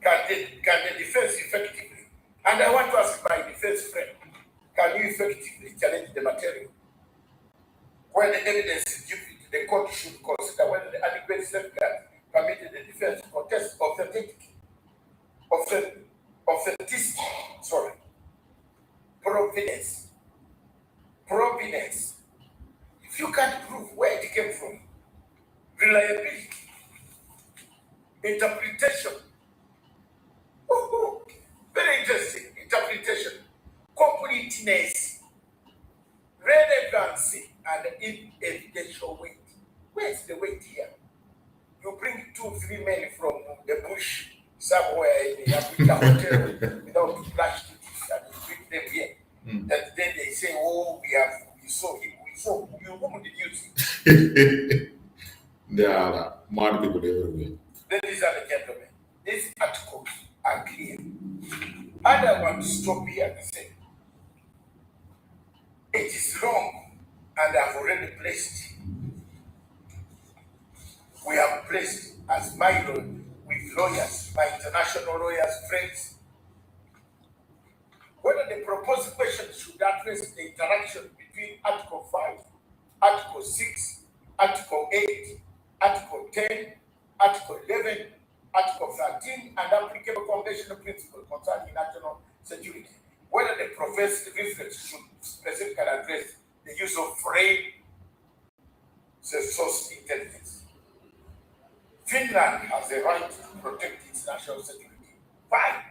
Can the defense effectively? And I want to ask my defense friend, can you effectively challenge the material? When the evidence is given, the court should consider whether the adequate safeguards permitted the defense to contest authenticity. Provenance. If you can't prove where it came from, reliability. interpretation. Very interesting. Interpretation. Completeness, relevancy, and evidential weight. Where's the weight here? You bring 2-3 men from the bush somewhere in the Africa hotel without flash tickets and you bring them here. And then they say, oh, we saw him, we saw you. Whom did you see? There are mad people everywhere. Ladies and gentlemen, these articles are clear. And I want to stop here and say, it is wrong, and I've already placed. We have placed as my lawyer, with lawyers, my international lawyers, friends, whether the proposed question should address the interaction between Article 5, Article 6, Article 8, Article 10, Article 11, Article 13, and applicable conventional principles concerning national security. Whether the proposed reference should specifically address the use of foreign source intelligence. Finland has a right to protect its national security. Fine.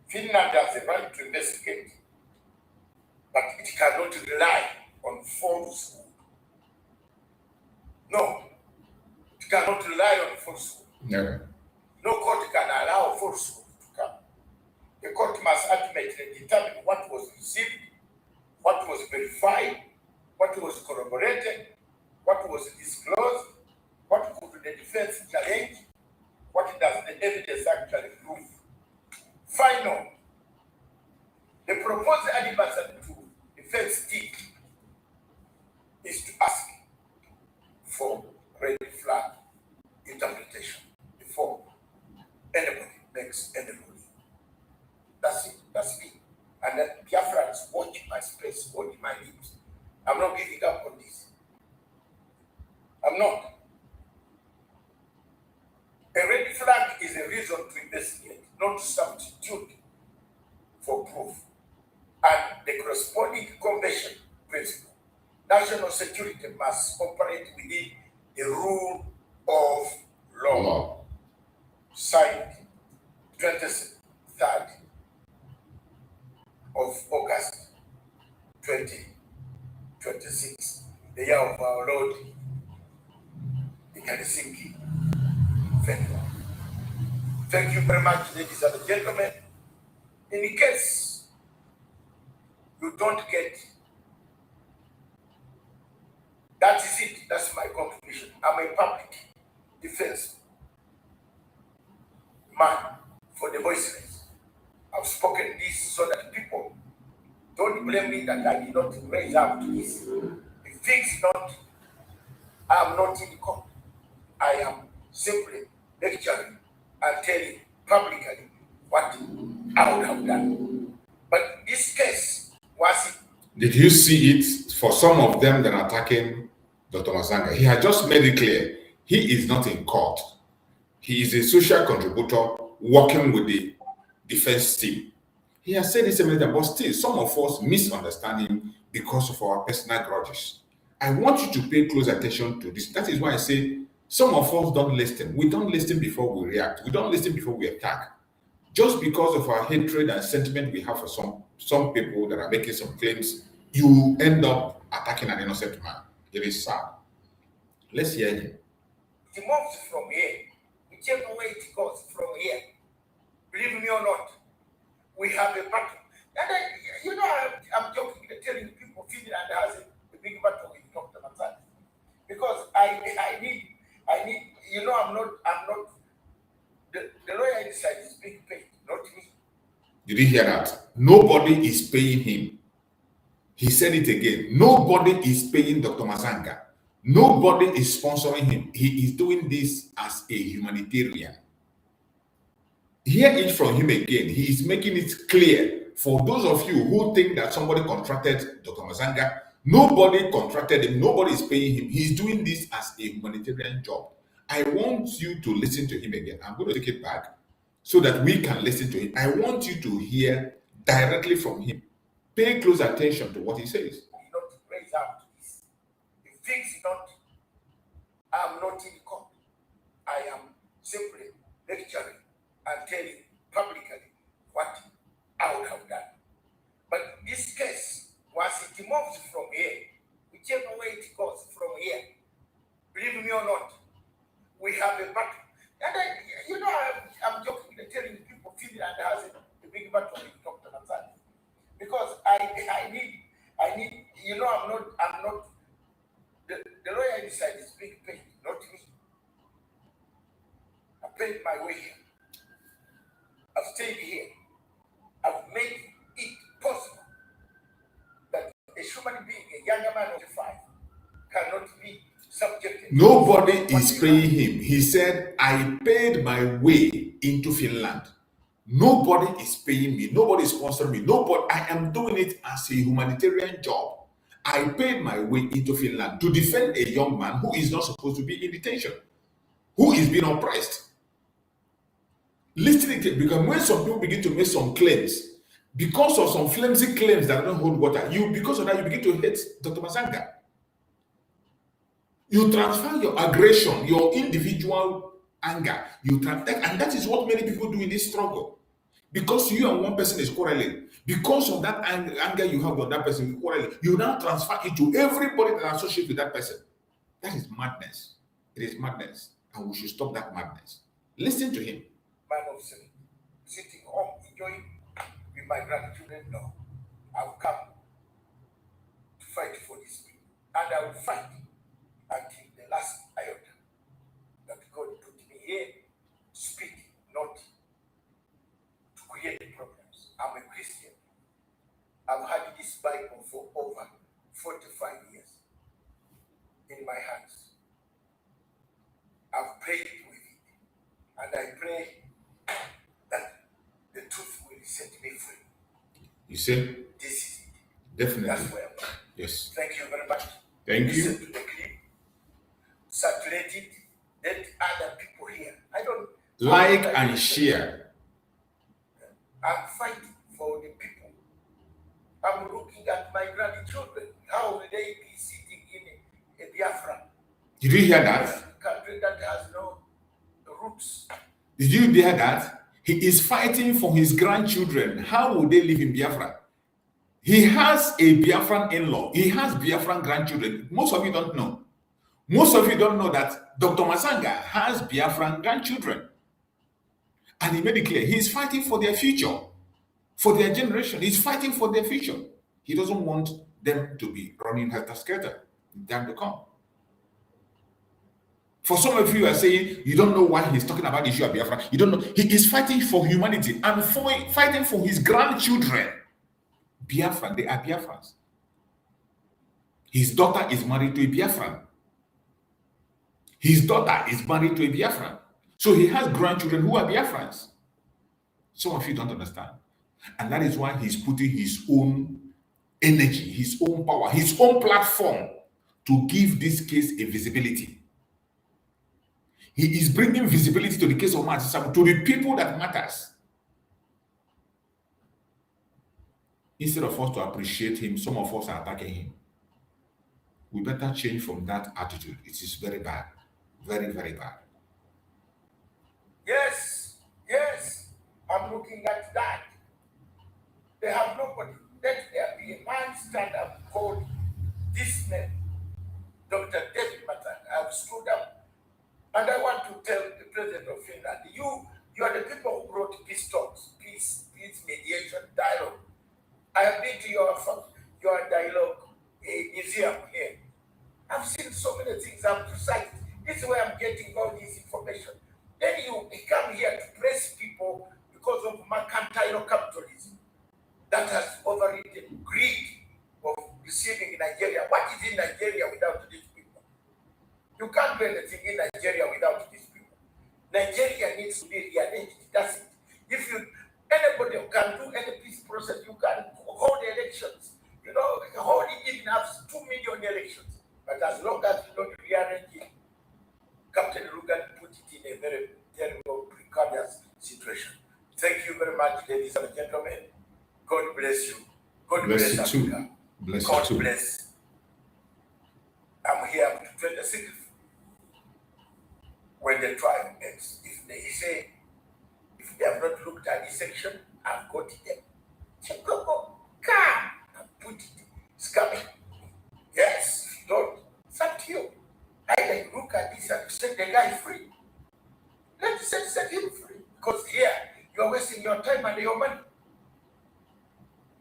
Finland has a right to investigate, but it cannot rely on falsehood. No, it cannot rely on falsehood. Yeah. No court can allow falsehood to come. The court must ultimately determine what was received, what was verified, what was corroborated, what was disclosed, what could the defense challenge, what does the evidence actually prove. Final, the proposed adversary to defense team is to ask for red flag interpretation before anybody makes any ruling. That's it. That's me. And then Biafra'S, watch my space, watch my lips. I'm not giving up on this. I'm not. A red flag is a reason to investigate, not to substitute for proof. And the corresponding convention principle, national security must operate within the rule of law. Signed 23rd of August 2026, the year of our Lord, the Helsinki. Thank you very much, ladies and gentlemen. In case you don't get, that is it. That's my conclusion. I'm a public defense man for the voiceless. I've spoken this so that people don't blame me that I did not raise up to this. If things not, I'm not in court. I am simply lecturing and telling publicly what I would have done. But this case was. Did you see it for some of them that are attacking Dr. Mazanga? He had just made it clear he is not in court. He is a social contributor working with the defense team. He has said this a minute, but still, some of us misunderstand him because of our personal grudges. I want you to pay close attention to this. That is why I say some of us don't listen. We don't listen before we react. We don't listen before we attack. Just because of our hatred and sentiment we have for some people that are making some claims, you end up attacking an innocent man. It is sad. Let's hear him. It moves from here. Whichever way it goes from here, believe me or not, we have a battle. And I'm joking, telling people Finland has a big battle with Dr. Mazi. Because I need, I'm not, the lawyer inside is being paid, not me. Did you hear that? Nobody is paying him. He said it again. Nobody is paying Dr. Mazanga. Nobody is sponsoring him. He is doing this as a humanitarian. Hear it from him again. He is making it clear for those of you who think that somebody contracted Dr. Mazanga. Nobody contracted him. Nobody is paying him. He is doing this as a humanitarian job. I want you to listen to him again. I'm going to take it back so that we can listen to him. I want you to hear directly from him. Pay close attention to what he says. Not raise up to this. If things not, I'm not in court. I am simply lecturing and telling publicly what I would have done. But this case, once it moves from here, whichever way it goes from here, believe me or not, we have a battle. And I'm joking, telling people Finland has a big battle with Dr. Mazi. Because I need, I'm not, the lawyer inside is being paid, not me. I paid my way here. I've stayed here. I've made it possible that a human being, a younger man of 5, cannot be subjected. Nobody is paying him. He said, I paid my way into Finland. Nobody is paying me. Nobody is sponsoring me. Nobody. I am doing it as a humanitarian job. I paid my way into Finland to defend a young man who is not supposed to be in detention, who is being oppressed. Listening to, because when some people begin to make some claims, because of some flimsy claims that don't hold water, because of that, you begin to hate Dr. Masanga. You transfer your aggression, your individual anger, and that is what many people do in this struggle. Because you and one person is quarreling, because of that anger you have on that person, you now transfer it to everybody that associates with that person. That is madness. It is madness, and we should stop that madness. Listen to him. Man of sitting home enjoying with my grandchildren. No, I've come to fight for this people, and I will fight until the last iota that God put me here to speak, not to create problems. I'm a Christian. I've had this Bible for over 45 years in my hands. I've prayed with it, and I pray that the truth will set me free. You see? This is it. Definitely. That's where I'm at. Yes. Thank you very much. Thank Listen you. to the clip, circulate it, let other people hear. I don't Like and share. I'm fighting for the people. I'm looking at my grandchildren. How will they be sitting in a Biafra? Did you hear that? A country that has no roots. Did you hear that? He is fighting for his grandchildren. How will they live in Biafra? He has a Biafran in-law. He has Biafran grandchildren. Most of you don't know. Most of you don't know that Dr. Masanga has Biafran grandchildren. And he made it clear, he's fighting for their future, for their generation. He's fighting for their future. He doesn't want them to be running helter-skelter in time to come. For some of you are saying, you don't know why he's talking about the issue of Biafra. You don't know. He is fighting for humanity and fighting for his grandchildren. Biafran, they are Biafrans. His daughter is married to a Biafran. His daughter is married to a Biafran. So he has grandchildren who are Biafrans. Some of you don't understand. And that is why he's putting his own energy, his own power, his own platform to give this case a visibility. He is bringing visibility to the case of Mazi, to the people that matters. Instead of us to appreciate him, some of us are attacking him. We better change from that attitude. It is very bad. Very, very bad. Yes, I'm looking at that. They have nobody. Let there be a man stand up called this name, Dr. David Matan. I've stood up, and I want to tell the president of Finland, you are the people who brought peace talks, peace mediation, dialogue. I have been to your dialogue museum here. I've seen so many things. I'm precise. This is where I'm getting all this information. Then you come here to press people because of mercantile capitalism that has overridden greed of receiving Nigeria. What is in Nigeria without these people? You can't do anything in Nigeria without these people. Nigeria needs to be rearranged. That's it. If anybody can do any peace process, you can hold elections. Hold it even up 2 million elections. But as long as you don't rearrange it, Captain Rugan put it in a very terrible, precarious situation. Thank you very much, ladies and gentlemen. God bless you. God bless you Africa. too. Bless God you too. bless. I'm here up to 26th when the trial ends. If They say, if they have not looked at this section, I've got them. Go, come and put it. It's coming. Yes, if you don't, it's up to you. Either you look at this and set the guy free. Let's set him free. Because here, you're wasting your time and your money.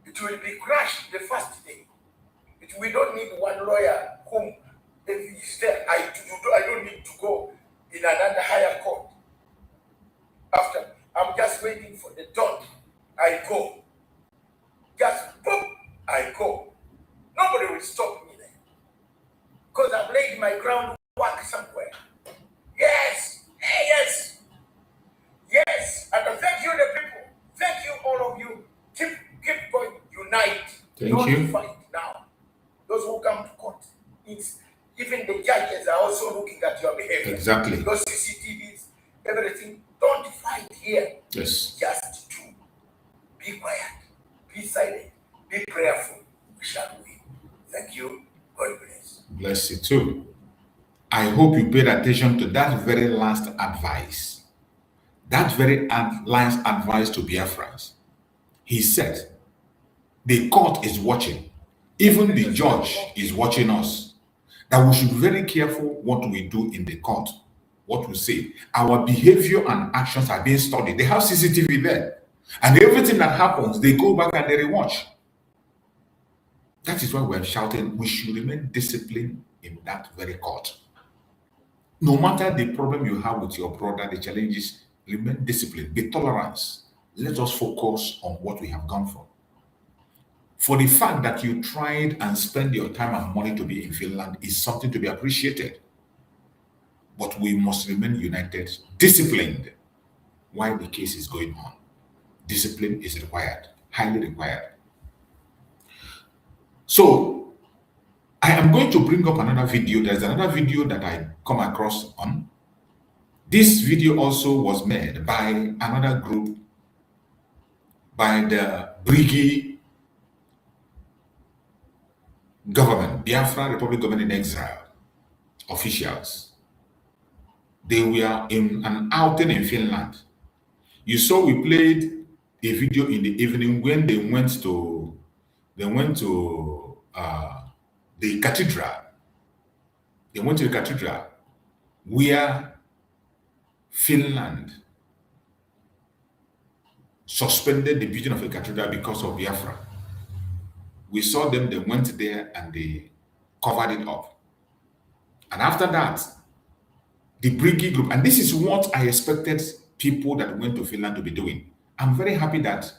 It will be crushed the first day. We don't need one lawyer whom if he's there. I don't need to go in another higher court. After, I'm just waiting for the dot. I go. Just boom, I go. Nobody will stop me there. Because I've laid my groundwork somewhere. Yes, yes, yes. And thank you, the people. Thank you, all of you. Keep going. Unite. Thank you. Don't fight now. Those who come to court. Even the judges are also looking at your behavior. Exactly. Those CCTVs, everything. Don't fight here. Yes. Just to be quiet, be silent, be prayerful. We shall win. Thank you. God bless. Bless you too. I hope you paid attention to that very last advice. That very last advice to Biafra'S. He said, the court is watching. Even the judge is watching us. That we should be very careful what we do in the court, what we say. Our behavior and actions are being studied. They have CCTV there. And everything that happens, they go back and they rewatch. That is why we're shouting, we should remain disciplined in that very court. No matter the problem you have with your brother, the challenges, remain disciplined, be tolerant. Let us focus on what we have gone for. For the fact that you tried and spent your time and money to be in Finland is something to be appreciated. But we must remain united, disciplined while the case is going on. Discipline is required, highly required. So, I am going to bring up another video. There's another video that I come across on. This video also was made by another group, by the Brigi government, Biafra Republic Government in Exile officials. They were in an outing in Finland. You saw we played a video in the evening when they went to the cathedral. They went to the cathedral where Finland suspended the building of a cathedral because of Biafra. We saw them, they went there and they covered it up. And after that, the Brigi group, and this is what I expected people that went to Finland to be doing. I'm very happy that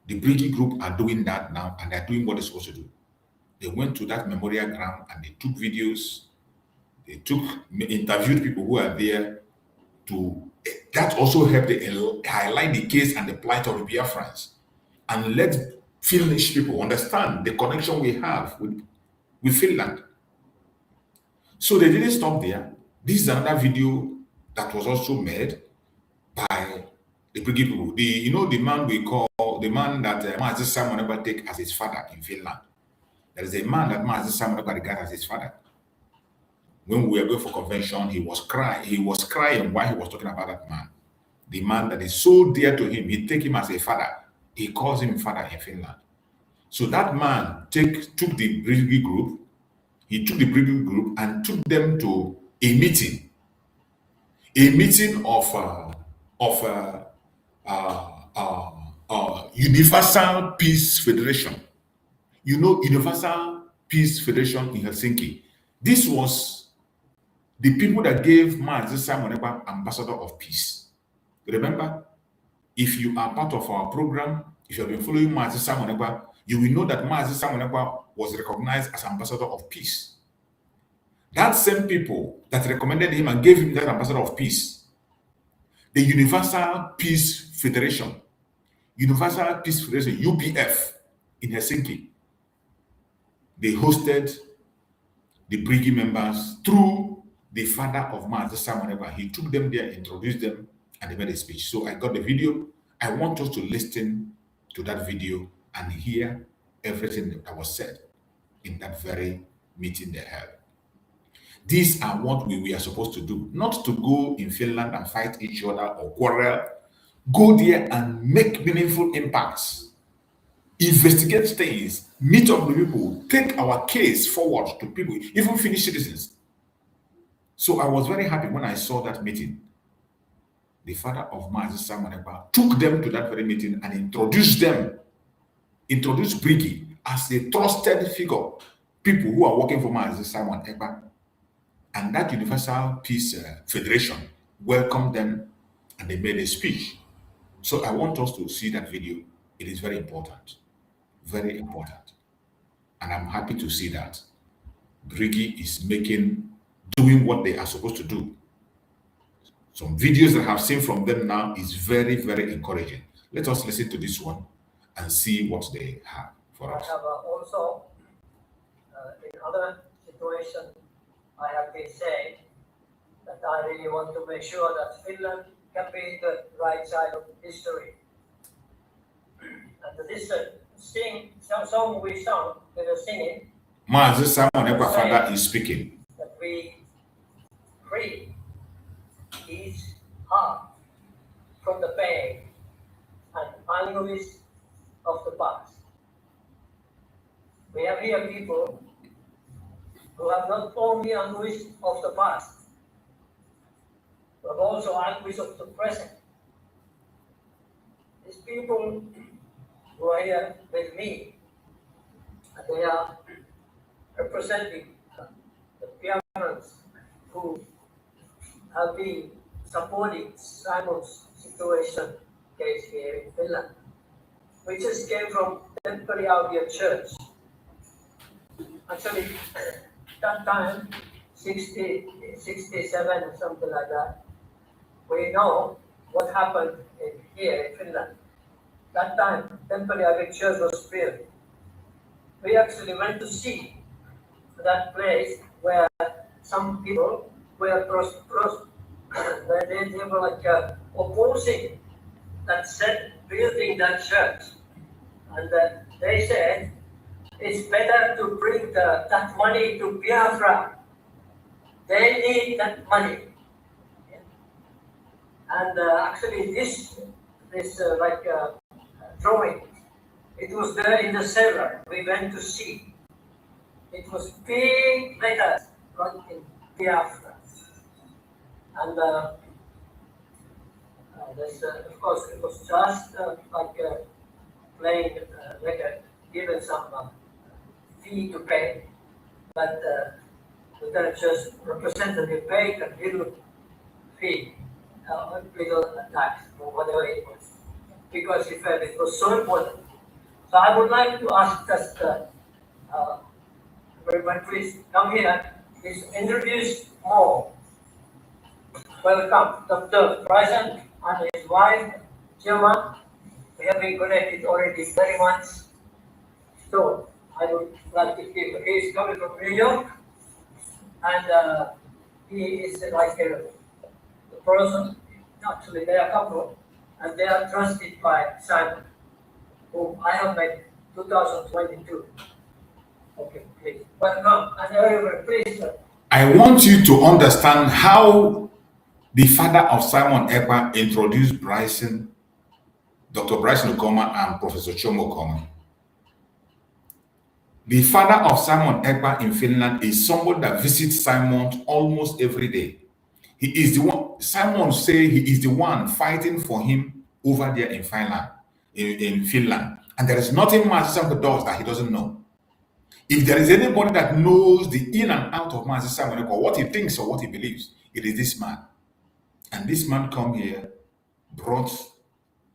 the Brigi group are doing that now and they're doing what they're supposed to do. They went to that memorial ground and they took videos, they interviewed people who are there that also helped highlight the case and the plight of the Biafra'S and let Finnish people understand the connection we have with Finland. So they didn't stop there. This is another video that was also made by the Brigi people. The man we call, the man that Mazi Simon never take as his father in Finland. There is a man that Mazi Simon never regard as his father. When we were going for convention, he was crying while he was talking about that man. The man that is so dear to him, he take him as a father. He calls him father in Finland. So that man took the Brigi group. He took the Brigi group and took them to a meeting of Universal Peace Federation. You know, Universal Peace Federation in Helsinki. This was the people that gave Mazi Simon Ambassador of Peace. Remember, if you are part of our program, if you have been following Mazi Simon, you will know that Mazi Simon was recognized as Ambassador of Peace. That same people that recommended him and gave him that Ambassador of Peace, the Universal Peace Federation, UPF in Helsinki, they hosted the Brigi members through the father of Mazi Simon. He took them there, introduced them, and they made a speech. So I got the video. I want us to listen to that video and hear everything that was said in that very meeting they held. These are what we are supposed to do, not to go in Finland and fight each other or quarrel. Go there and make meaningful impacts. Investigate things, meet up with people, take our case forward to people, even Finnish citizens. So I was very happy when I saw that meeting. The father of Mazi Simon Ekpa took them to that very meeting and introduced Briggy as a trusted figure, people who are working for Mazi Simon Ekpa. And that Universal Peace Federation welcomed them and they made a speech. So I want us to see that video. It is very important. Very important. And I'm happy to see that Briggy is doing what they are supposed to do. Some videos that I've seen from them now is very, very encouraging. Let us listen to this one and see what they have for us. I have also, in other situations, I have been saying that I really want to make sure that Finland can be the right side of history. And this song we sung, we were singing. Mazi Simon Ekpa father is speaking. That we free his heart from the pain and anguish of the past. We have here people who have not only anguish of the past, but also anguish of the present. These people who are here with me, and they are representing the Biafra'S who have been supporting Simon's situation case here in Finland. We just came from temporary Audience Church. Actually, that time, 60, 67 or something like that, we know what happened here in Finland. That time, temporary Audience Church was built. We actually went to see that place where some people were they were like opposing that building that church, and they said it's better to bring that money to Biafra. They need that money, and actually this drawing, it was there in the cellar. We went to see. It was big letters right in Biafra. And of course, it was just playing record, given some fee to pay, but the church representative paid a little fee, little tax, or whatever it was, because he felt it was so important. So I would like to ask just everyone, please come here, please introduce more. Welcome, Dr. Bryson and his wife, Gemma. We have been connected already very much. So I would like to give, he is coming from New York, and he is like the person, actually they are a couple, and they are trusted by Simon, whom I have met 2022. Okay, please. Welcome, and everyone, please. I want you to understand how the father of Simon Ekpa introduced Dr. Bryson Okoma and Professor Chomo Okoma. The father of Simon Ekpa in Finland is someone that visits Simon almost every day. He is the one, Simon say he is the one fighting for him over there in Finland, And there is nothing Mazi Simon does that he doesn't know. If there is anybody that knows the in and out of Mazi Simon Ekpa, what he thinks or what he believes, it is this man. And this man come here, brought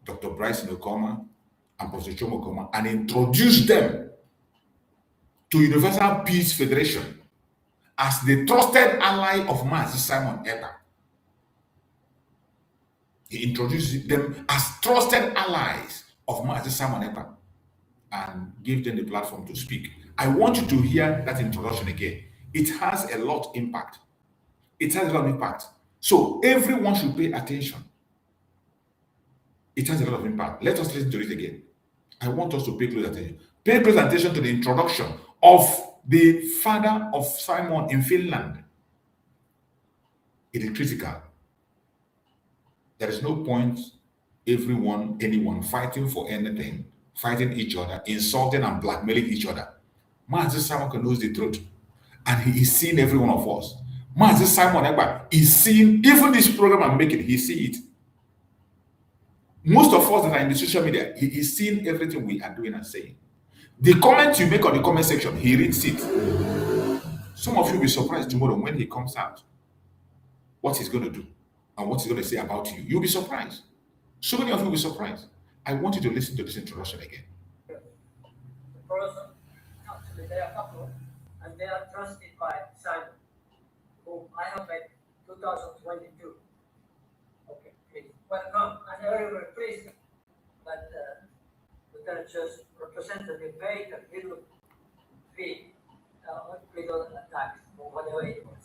Dr. Bryson Okoma and Professor Chomo Okoma and introduced them to Universal Peace Federation as the trusted ally of Mazi Simon Ekpa. He introduced them as trusted allies of Mazi Simon Ekpa and gave them the platform to speak. I want you to hear that introduction again. It has a lot of impact. It has a lot of impact. So everyone should pay attention. It has a lot of impact. Let us listen to it again. I want us to pay close attention. Pay close attention to the introduction of the father of Simon in Finland. It is critical. There is no point anyone fighting for anything, fighting each other, insulting and blackmailing each other. Mazi Simon knows the truth, and he is seeing every one of us. Mazi Simon Ekpa is seeing even this program I'm making. He see it. Most of us that are in the social media, he is seeing everything we are doing and saying. The comment you make on the comment section, he reads it. Some of you will be surprised tomorrow when he comes out, what he's going to do and what he's going to say about you. You'll be surprised. So many of you will be surprised. I want you to listen to this introduction again. The person, actually, they are couple, and they are trusted by Simon, whom I have met 2022. Okay, please welcome, and very pleased that the church representative made a little fee, little tax or whatever it was,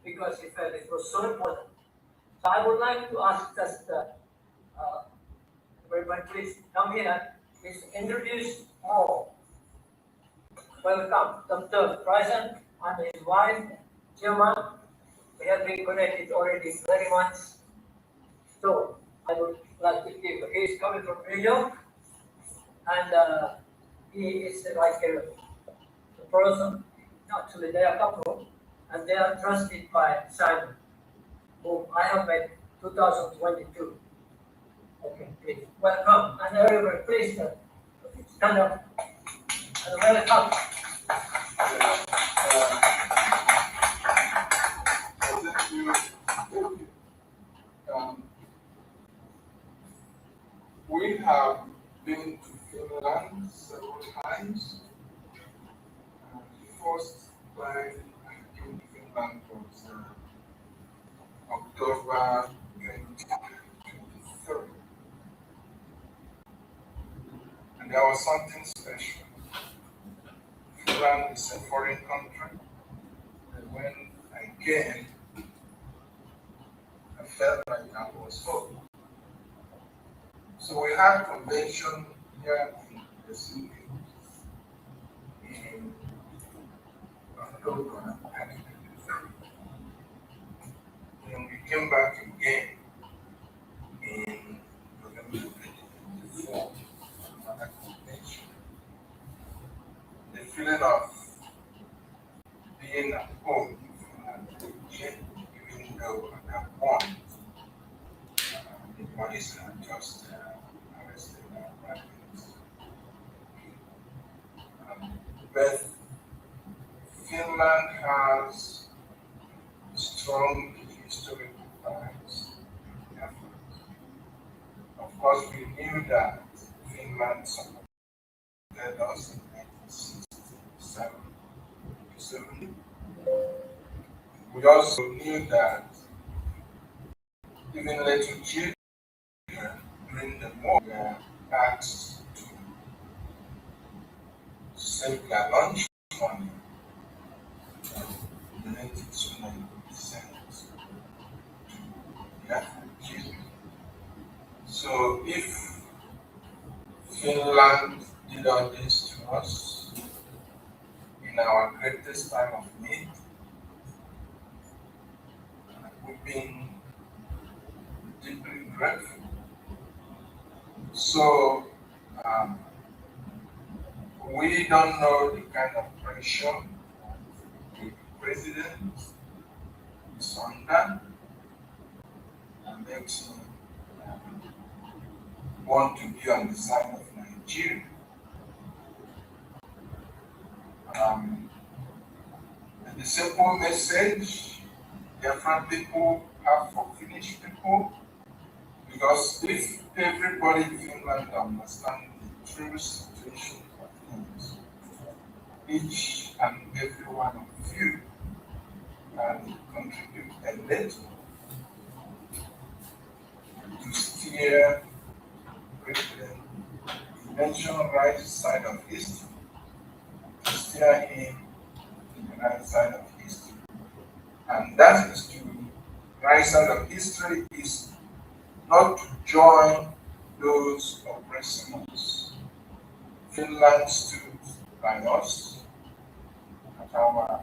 because he felt it was so important. So I would like to ask just everybody, please come here. Please introduce more. Welcome, Dr. Bryson and his wife, Gemma. We have been connected already very much. So I would like to give. He is coming from New York, and he is like a person. Actually, they are a couple, and they are trusted by Simon, whom I have met 2022. Okay, please welcome, and everybody, please stand up and welcome. We have been to Finland several times. The first time I came to Finland was October 2023. And there was something special. Finland is a foreign country. And when I came, I felt like I was home. So we had a convention here in the city in October 2023. And we came back again in November 2024 for another convention. The feeling of being at home again, even though at that point the police had just arrested our parents. But Finland has strong historical ties. Of course, we knew that Finland supported us in 1967. We also knew that even little children during the war were asked to save their lunch money and donate it to 90% to Biafra children. So if Finland did all this to us in our greatest time of need, we've been deeply grateful. So we don't know the kind of pressure the president is under and makes him want to be on the side of Nigeria. And the simple message Biafran people have for Finnish people, because if everybody in Finland understands the true situation of things, each and every one of you can contribute a little to steer President mentioned right side of history, to steer him in the right side of history. And that is to right side of history is not to join those oppressing us. Finland stood by us at our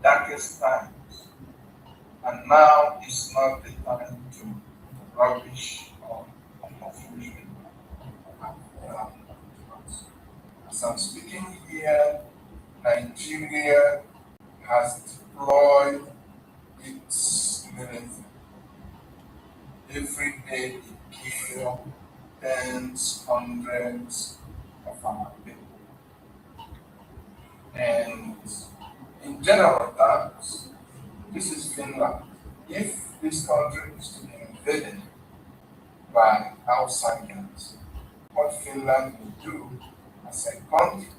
darkest times And now is not the time to rubbish or confusion. Um, as I'm speaking here, Nigeria has deployed its military. Every day it kills tens, hundreds of our people. And in general terms, this is Finland. If this country is to be invaded by outsiders, what Finland will do as a country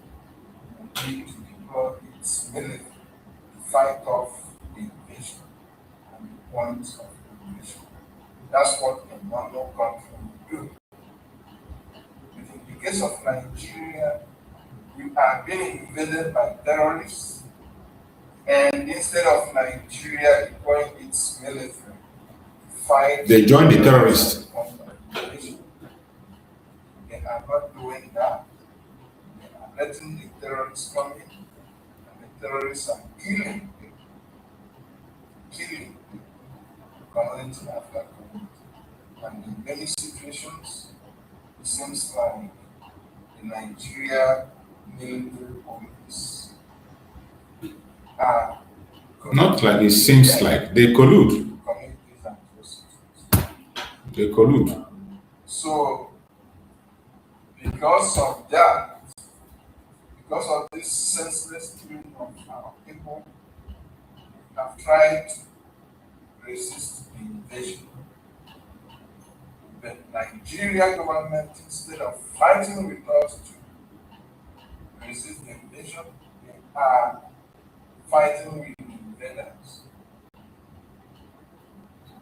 will be to deploy its military to fight off the invasion and the points of the invasion. That's what a normal country will do. But in the case of Nigeria, we are being invaded by terrorists, and instead of Nigeria deploying its military to fight, They join the terrorists. They are not doing that. They are letting the terrorists come in, and the terrorists are killing community after community. And in many situations, it seems like the Nigeria military police are Not like it seems like they collude. communities and atrocities. They collude. So, because of that, because of this senseless killing of our people, we have tried to resist the invasion. The Nigerian government, instead of fighting with us to resist the invasion, they are fighting with the invaders.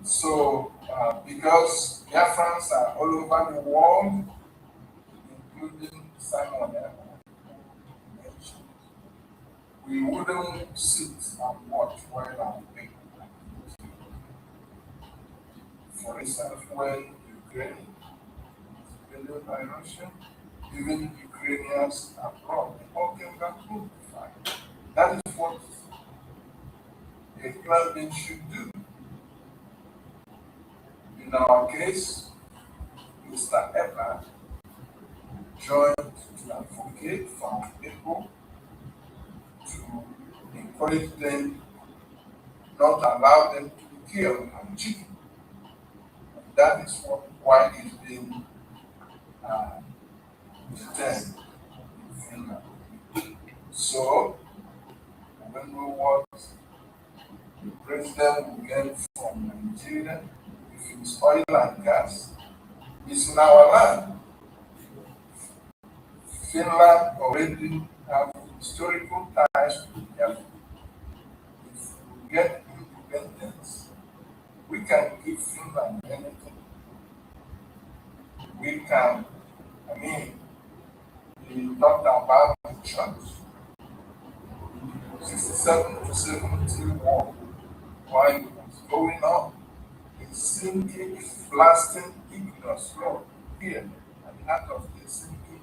So, because Biafra'S are all over the world, including Simon mentioned, we wouldn't sit and watch while our people are being killed. For instance, when Ukraine is invaded by Russia, even Ukrainians abroad, they all came back home to fight. That is what a human being should do. In our case, Mr. Ekpa'S joined to advocate for our people, to encourage them, not allow them to be killed and cheated. That is why he's been detained in Finland. So, I don't know what the president will get from Nigeria if it's oil and gas. It's in our land. Finland already have historical ties to Biafra. If we get independence, we can give Finland anything. We can, we talked about the church. 67 to 70 war, while it was going on, Helsinki is blasting ignorance law here at the heart of Helsinki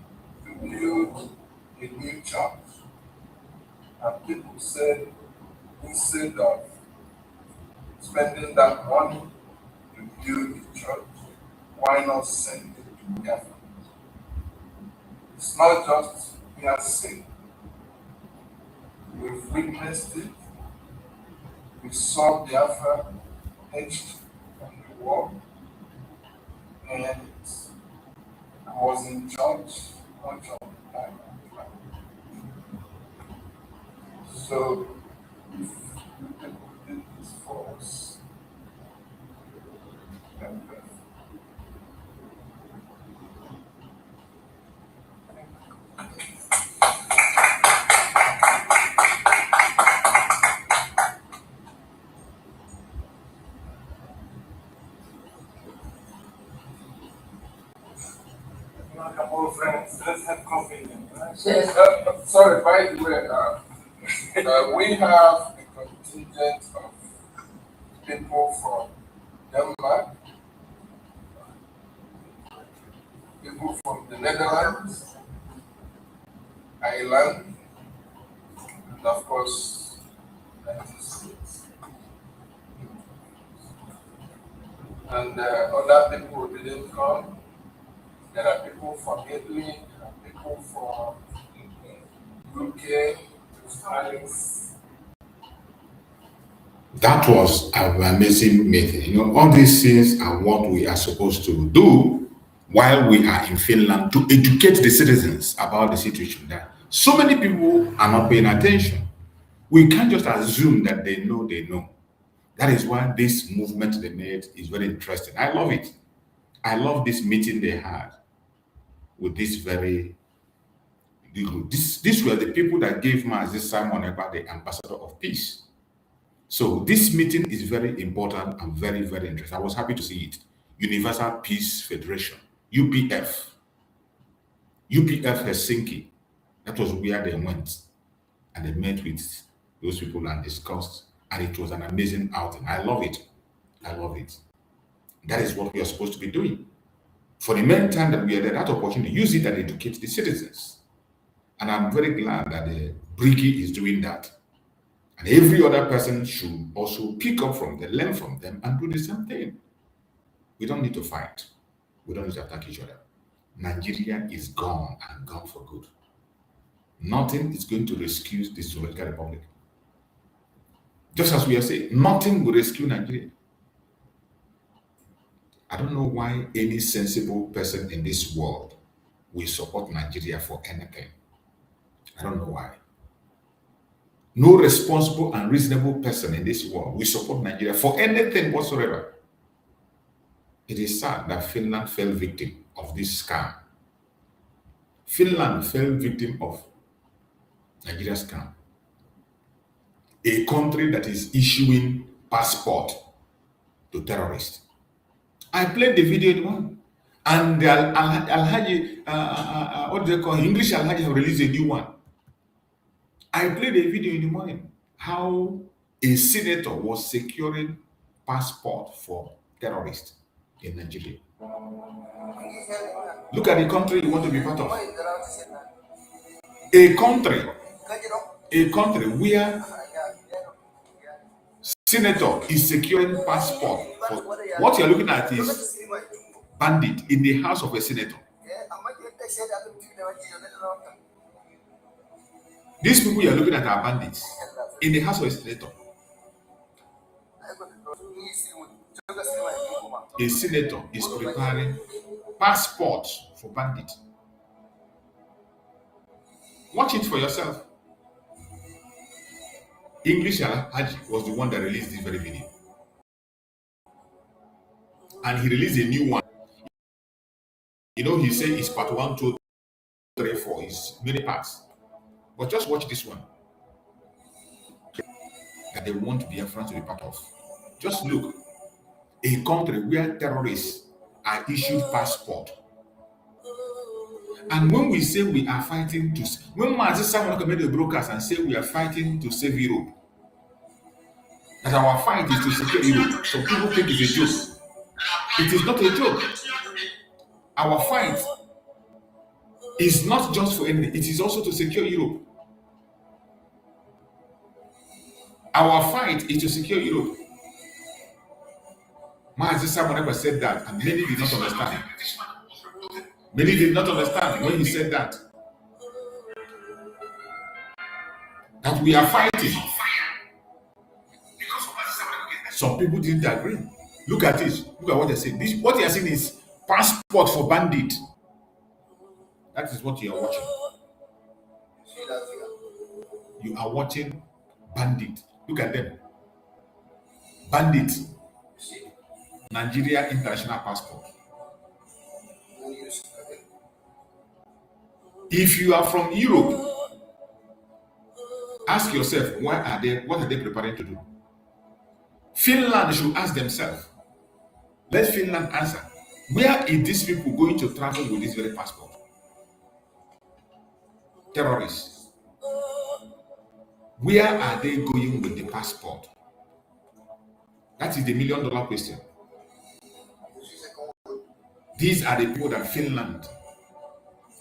to build a new church. And people said, instead of spending that money to build the church, why not send it to Biafra? It's not just we are sick. We've witnessed it. We saw Biafra etched on the wall. And I was in church much of the time. So if you people did this for us, then a couple of friends. Let's have coffee then, right? yes. Sorry, by the way, we have a contingent of people from Denmark, people from the Netherlands, Ireland, and of course, United States. and other people didn't come. There are people from Italy, people from UK, France. That was an amazing meeting. You know, all these things are what we are supposed to do while we are in Finland to educate the citizens about the situation there. So many people are not paying attention. We can't just assume that they know they know. That is why this movement they made is very interesting. I love it. I love this meeting they had with this very group. These were the people that gave Mazi Simon Ekpa the ambassador of peace. So this meeting is very important and very, very interesting. I was happy to see it. Universal Peace Federation, UPF. UPF Helsinki. That was where they went. And they met with those people and discussed. And it was an amazing outing. I love it. I love it. That is what we are supposed to be doing. For the main time that we are there, that opportunity, use it and educate the citizens. And I'm very glad that the Briggy is doing that. And every other person should also pick up from them, learn from them, and do the same thing. We don't need to fight. We don't need to attack each other. Nigeria is gone and gone for good. Nothing is going to rescue the Zoological Republic. Just as we are saying, nothing will rescue Nigeria. I don't know why any sensible person in this world will support Nigeria for anything. I don't know why. No responsible and reasonable person in this world will support Nigeria for anything whatsoever. It is sad that Finland fell victim of this scam. Finland fell victim of Nigeria's scam. A country that is issuing passport to terrorists. I played the video in one, and the Alhaji, what do they call English Alhaji have released a new one. I played a video in the morning how a senator was securing passport for terrorists in Nigeria. Look at the country you want to be part of. A country where senator is securing passport for what you're looking at is bandit in the house of a senator. These people you're looking at are bandits in the house of a senator. A senator is preparing passports for bandits. Watch it for yourself. English Alhaji was the one that released this very video. And he released a new one. You know, he said it's part 1, 2, 3, 4. It's many parts. But just watch this one. That they want Biafra'S to be part of. Just look. A country where terrorists are issued passport. And when we say we are fighting to, when Mazi someone come the brokers and say we are fighting to save Europe, that our fight is to secure Europe, so people think it's a joke. It is not a joke. Our fight is not just for anything, it is also to secure Europe. Our fight is to secure Europe. Mazi someone ever said that, and many did not understand. Many did not understand when he said that. That we are fighting. Some people didn't agree. Look at this. Look at what they're saying. This, what they are saying is passport for bandit. That is what you are watching. You are watching bandit. Look at them. Bandit. Nigeria international passport. If you are from Europe, ask yourself, what are they preparing to do? Finland should ask themselves. Let Finland answer. Where are these people going to travel with this very passport? Terrorists. Where are they going with the passport? That is the $1 million question. These are the people that Finland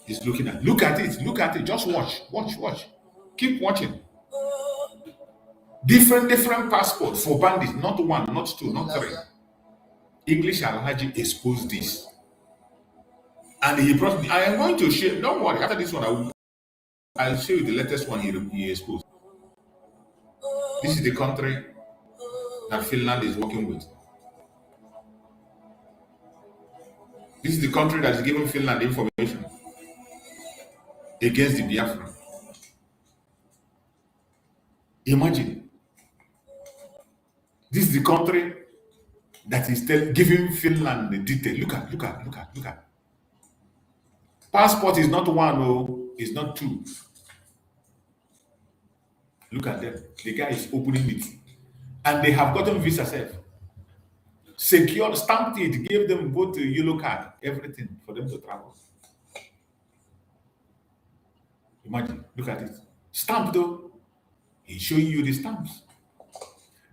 is looking at. Look at it. Look at it. Just watch. Watch. Keep watching. Different passports for bandits. Not 1, not 2, not 3. English Alhaji exposed this. And he brought me. I am going to share. Don't worry. After this one, I'll show you the latest one he exposed. This is the country that Finland is working with. This is the country that is giving Finland information against the Biafra. Imagine. This is the country that is giving Finland the detail. Look at. Passport is not one, oh, it's not two. Look at them. The guy is opening it. And they have gotten visa safe. Secured, stamped it, gave them both a yellow card, everything for them to travel. Imagine, look at it. Stamped though. He's showing you the stamps.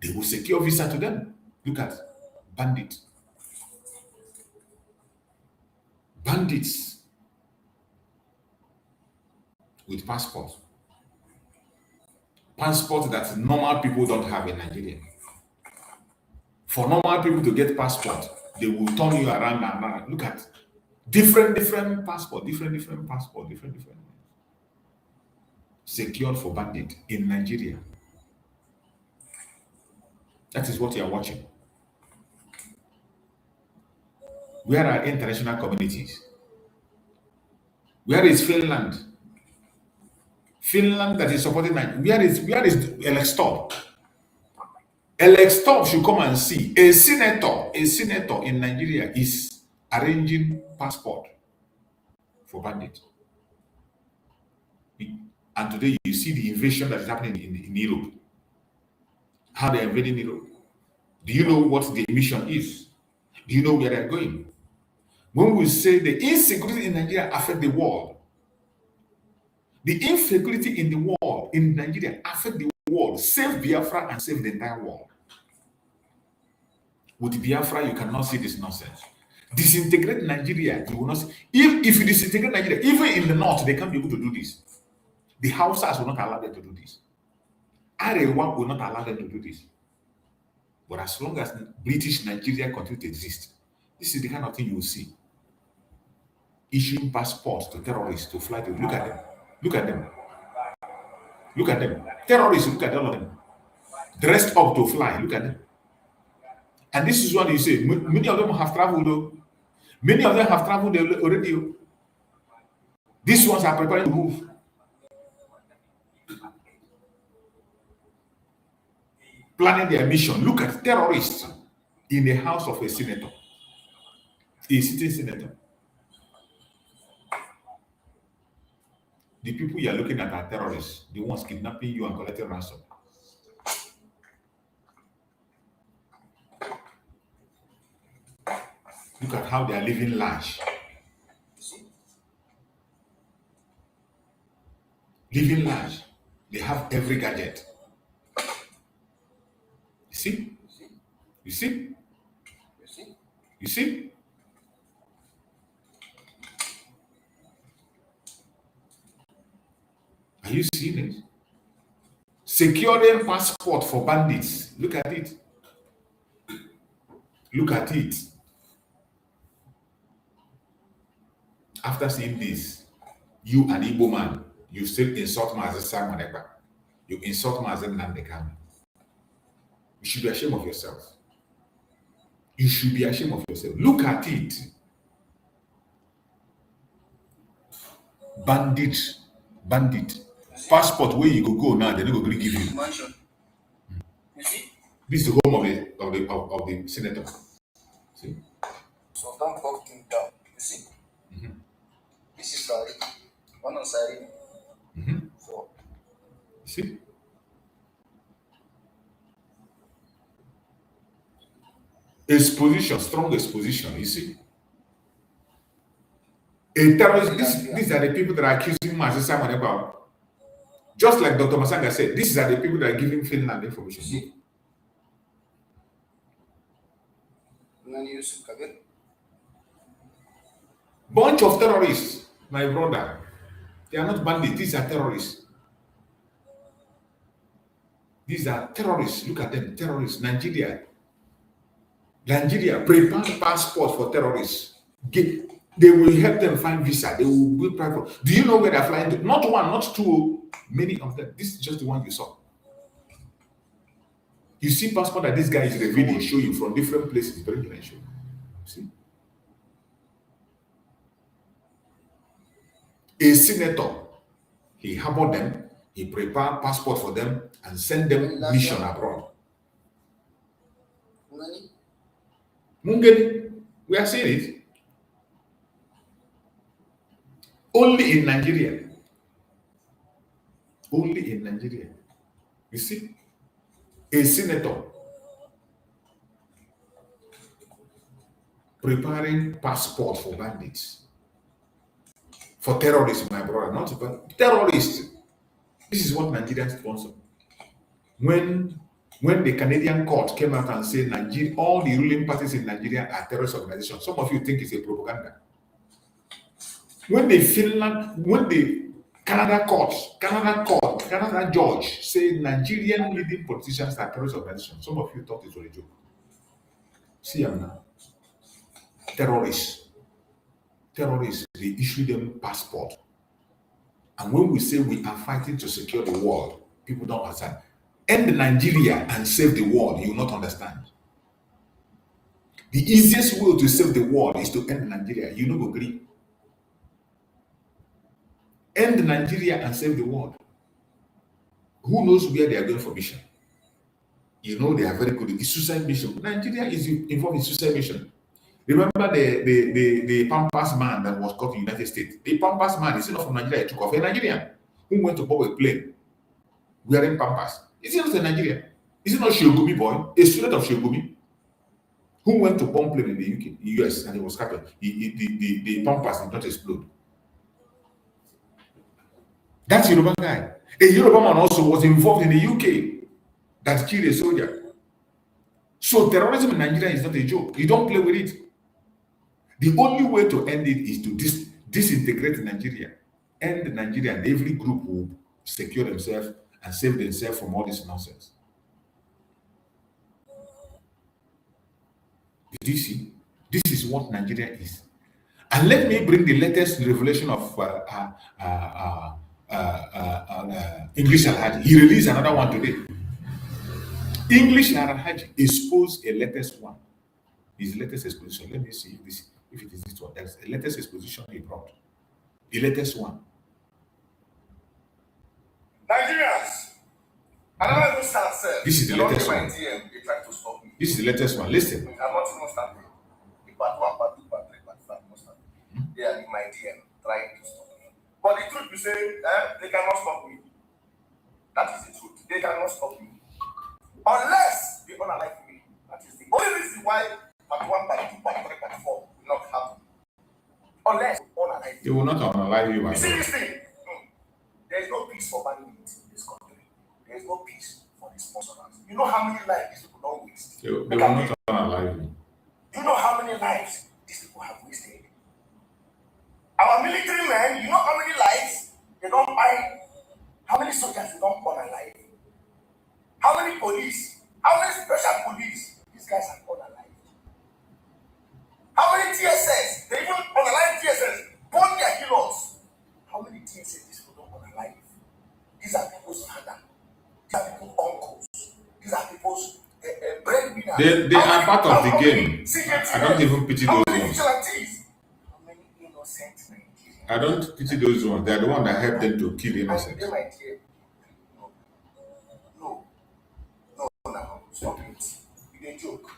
They will secure visa to them. Look at bandits. Bandits with passport. Passport that normal people don't have in Nigeria. For normal people to get passport, they will turn you around and around. Look at different passport, different passport, different. Secured for bandit in Nigeria. That is what you are watching. Where are international communities? Where is Finland? Finland that is supporting Nigeria. Where is Ekpa'S? Ekpa'S should come and see. A senator in Nigeria is arranging passport for bandits. And today you see the invasion that is happening in Europe. How they are invading Europe. Do you know what the mission is? Do you know where they're going? When we say the insecurity in Nigeria affect the world, the insecurity in the world, in Nigeria, affect the world. Save Biafra and save the entire world. With Biafra, you cannot see this nonsense. Disintegrate Nigeria, you will not see. If you disintegrate Nigeria, even in the north, they can't be able to do this. The Hausas will not allow them to do this. Arewa will not allow them to do this. But as long as British Nigeria continue to exist, this is the kind of thing you will see. Issuing passports to terrorists to fly to. Look at them. Look at them. Look at them. Terrorists, look at all of them. Dressed up to fly. Look at them. And this is what you say. Many of them have traveled, though. Many of them have traveled already. These ones are preparing to move. Planning their mission. Look at terrorists in the house of a senator. A sitting senator. The people you are looking at are terrorists, the ones kidnapping you and collecting ransom. Look at how they are living large. Living large. They have every gadget. You see? You see? You see? Are you seeing it? Securing passport for bandits. Look at it. Look at it. After seeing this, you an Igbo man, you still insult Mazi Simon Ekpa. You insult Mazi Nnamdi Kanu. You should be ashamed of yourself. You should be ashamed of yourself. Look at it. Bandit. Passport where you go now, they're not going to give you. You see? This is the home of the senator. See? So don't walk him down. You see? Mm-hmm. This is Sari. One on Sari. Mm-hmm. So See? Exposition, strong exposition, you see? A terrorist, these are the people that are accusing Mazi Simon about. Just like Dr. Masanga said, these are the people that are giving Finland information. see? Yusuf Kabir. Bunch of terrorists, my brother. They are not bandits, these are terrorists. These are terrorists. Look at them, terrorists. Nigeria. Nigeria prepare passport for terrorists. They will help them find visa. They will be private. Do you know where they're flying to? Not one, not two, many of them. This is just the one you saw. You see passport that this guy is revealing, show you from different places, very show. See? A senator, he harbored them, he prepared passport for them and send them mission abroad. Mungeni, we are seeing it. Only in Nigeria. Only in Nigeria. You see, a senator preparing passport for bandits, for terrorists, my brother, not for terrorists. This is what Nigerians sponsor. When the Canadian court came out and said Nigeria, all the ruling parties in Nigeria are terrorist organizations, some of you think it's a propaganda. When the Canada judge said Nigerian leading politicians are terrorist organizations, some of you thought it was a joke. See them now. Terrorists, they issue them passport. And when we say we are fighting to secure the world, people don't understand. End Nigeria and save the world, you will not understand. The easiest way to save the world is to end Nigeria. You know, agree. End Nigeria and save the world. Who knows where they are going for mission? You know they are very good. It's suicide mission. Nigeria is involved in suicide mission. Remember the Pampas man that was caught in the United States? The Pampas man is not from Nigeria, he took off. A Nigerian who went to board a plane wearing Pampas. Is he not a Nigerian? Is he not Shiogumi boy? A student of Shiogumi who went to bomb plane in the UK, US, and he was captured. The Pampas did not explode. That's Yoruba guy. A Yoruba man also was involved in the UK that killed a soldier. So terrorism in Nigeria is not a joke. You don't play with it. The only way to end it is to disintegrate Nigeria. End Nigeria, and every group will secure themselves and save themselves from all this nonsense. Did you see? This is what Nigeria is. And let me bring the latest revelation of English Alhaji. He released another one today. English Alhaji exposed a latest one. His latest exposition. Let me see if it is this one. That's the latest exposition he brought. The latest one. Nigerians, I don't even start saying. This is the latest one. They try to stop me. This is the latest one. Listen. I'm not even starting. The part 1, part 2, part 3, part 5, not starting. They are in my DM trying to stop me. But the truth, you say, they cannot stop me. That is the truth. They cannot stop me. Unless they don't like me. That is the only reason why part 1, part 2, part 3, part 4 will not happen. Unless they don't like me. They will not unalive you. You see this thing? There is no peace for bandits in this country. There is no peace for the sponsors. You know how many lives these people don't waste? They will not unalive you. You know how many lives these people have wasted? Our military men, you know how many lives they don't buy? How many soldiers they don't burn alive? How many police? How many special police these guys have burn alive? How many TSS? They even unalive TSS, burn their heroes. How many TSS these people don't burn alive? These are people's father. These are people's uncles. These are people's breadwinners. They are part of the game. I don't even pity those ones. How many innocent Nigerians? I don't pity those ones. They are the ones that help them to kill innocents. No, stop it. You dey joke.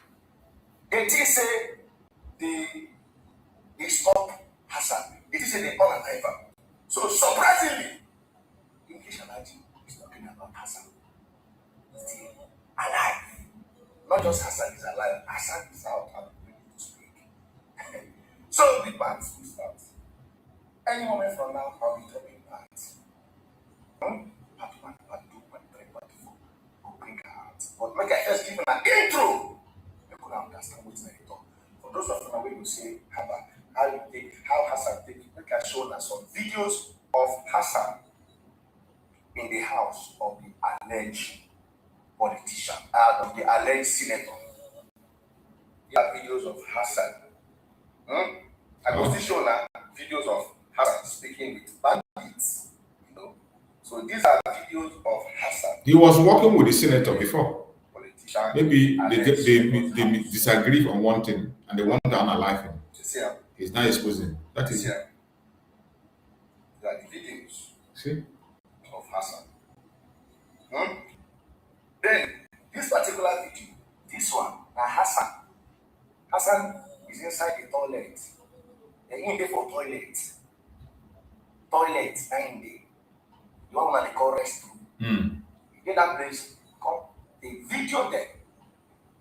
They say they stop Hassan. They say they all alive. So surprisingly, English Alhaji is talking about Hassan. Still alive. Not just Hassan is alive. Hassan is out and ready to speak. So the parts will start. Any moment from now, I'll be dropping parts. Part 1, part 2, part 3, part 4. Go bring her out. But make I first give an intro. You could understand what's I talk. For those of you who say how Hassan take, make I show us some videos of Hassan in the house of the alleged politician, of the alleged senator. Here are videos of Hassan. I Oh. was shown videos of Hassan speaking with bandits. So these are videos of Hassan. He was working with the senator before. Politician. Maybe they disagree on one thing and they want to unalive him. He's not exposing. That is it. These are the videos. See? Of Hassan. Then this particular video, this one, Hassan. Hassan is inside the toilet. They're in there for toilet. Toilet, in there. You want to call restroom. You get that place, come. They video them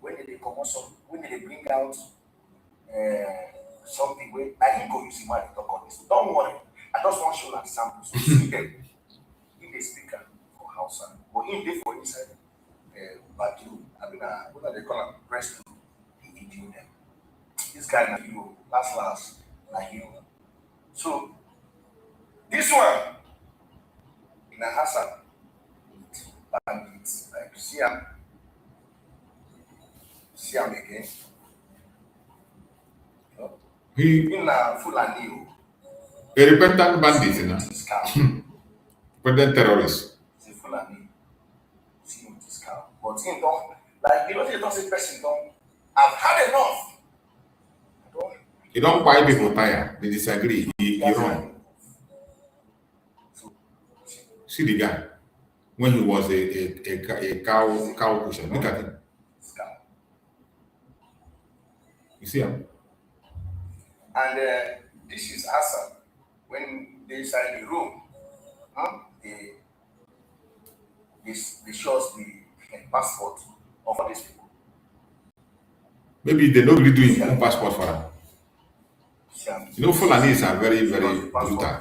when they come also, when they bring out something where I didn't go use him when they talk on this. Don't worry. I just want to show an example. So see them in the speaker for house but in there for inside bathroom. I mean what they call it restroom. He video them. This guy na hero. Last na hero. So this one in a Hassan with bandits. Like see him again. He In a Fulani. a repentant bandit, you know. Repentant terrorist. He's a Fulani. See him this cow. But him don't like they don't say person don't. I've had enough. He don't buy people tire. They disagree. He run. See the guy when he was a cow pusher. Look at him. You see him? And this is Hassan when they inside the room. They show us the passport of all these people. Maybe they don't really do his own passport for them. You know, Fulanis are very, very brutal.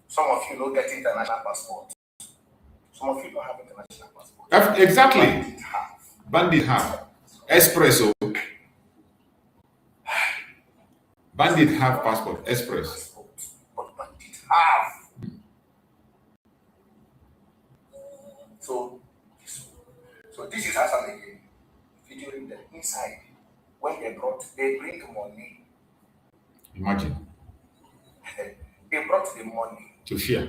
Some of you don't get international passport. Some of you don't have international passport. Exactly. Bandit have. Espresso. Bandit have passport. Express. But bandit have. So this is Hassan again. Videoing them inside. When they bring money. Imagine. They brought the money. To share.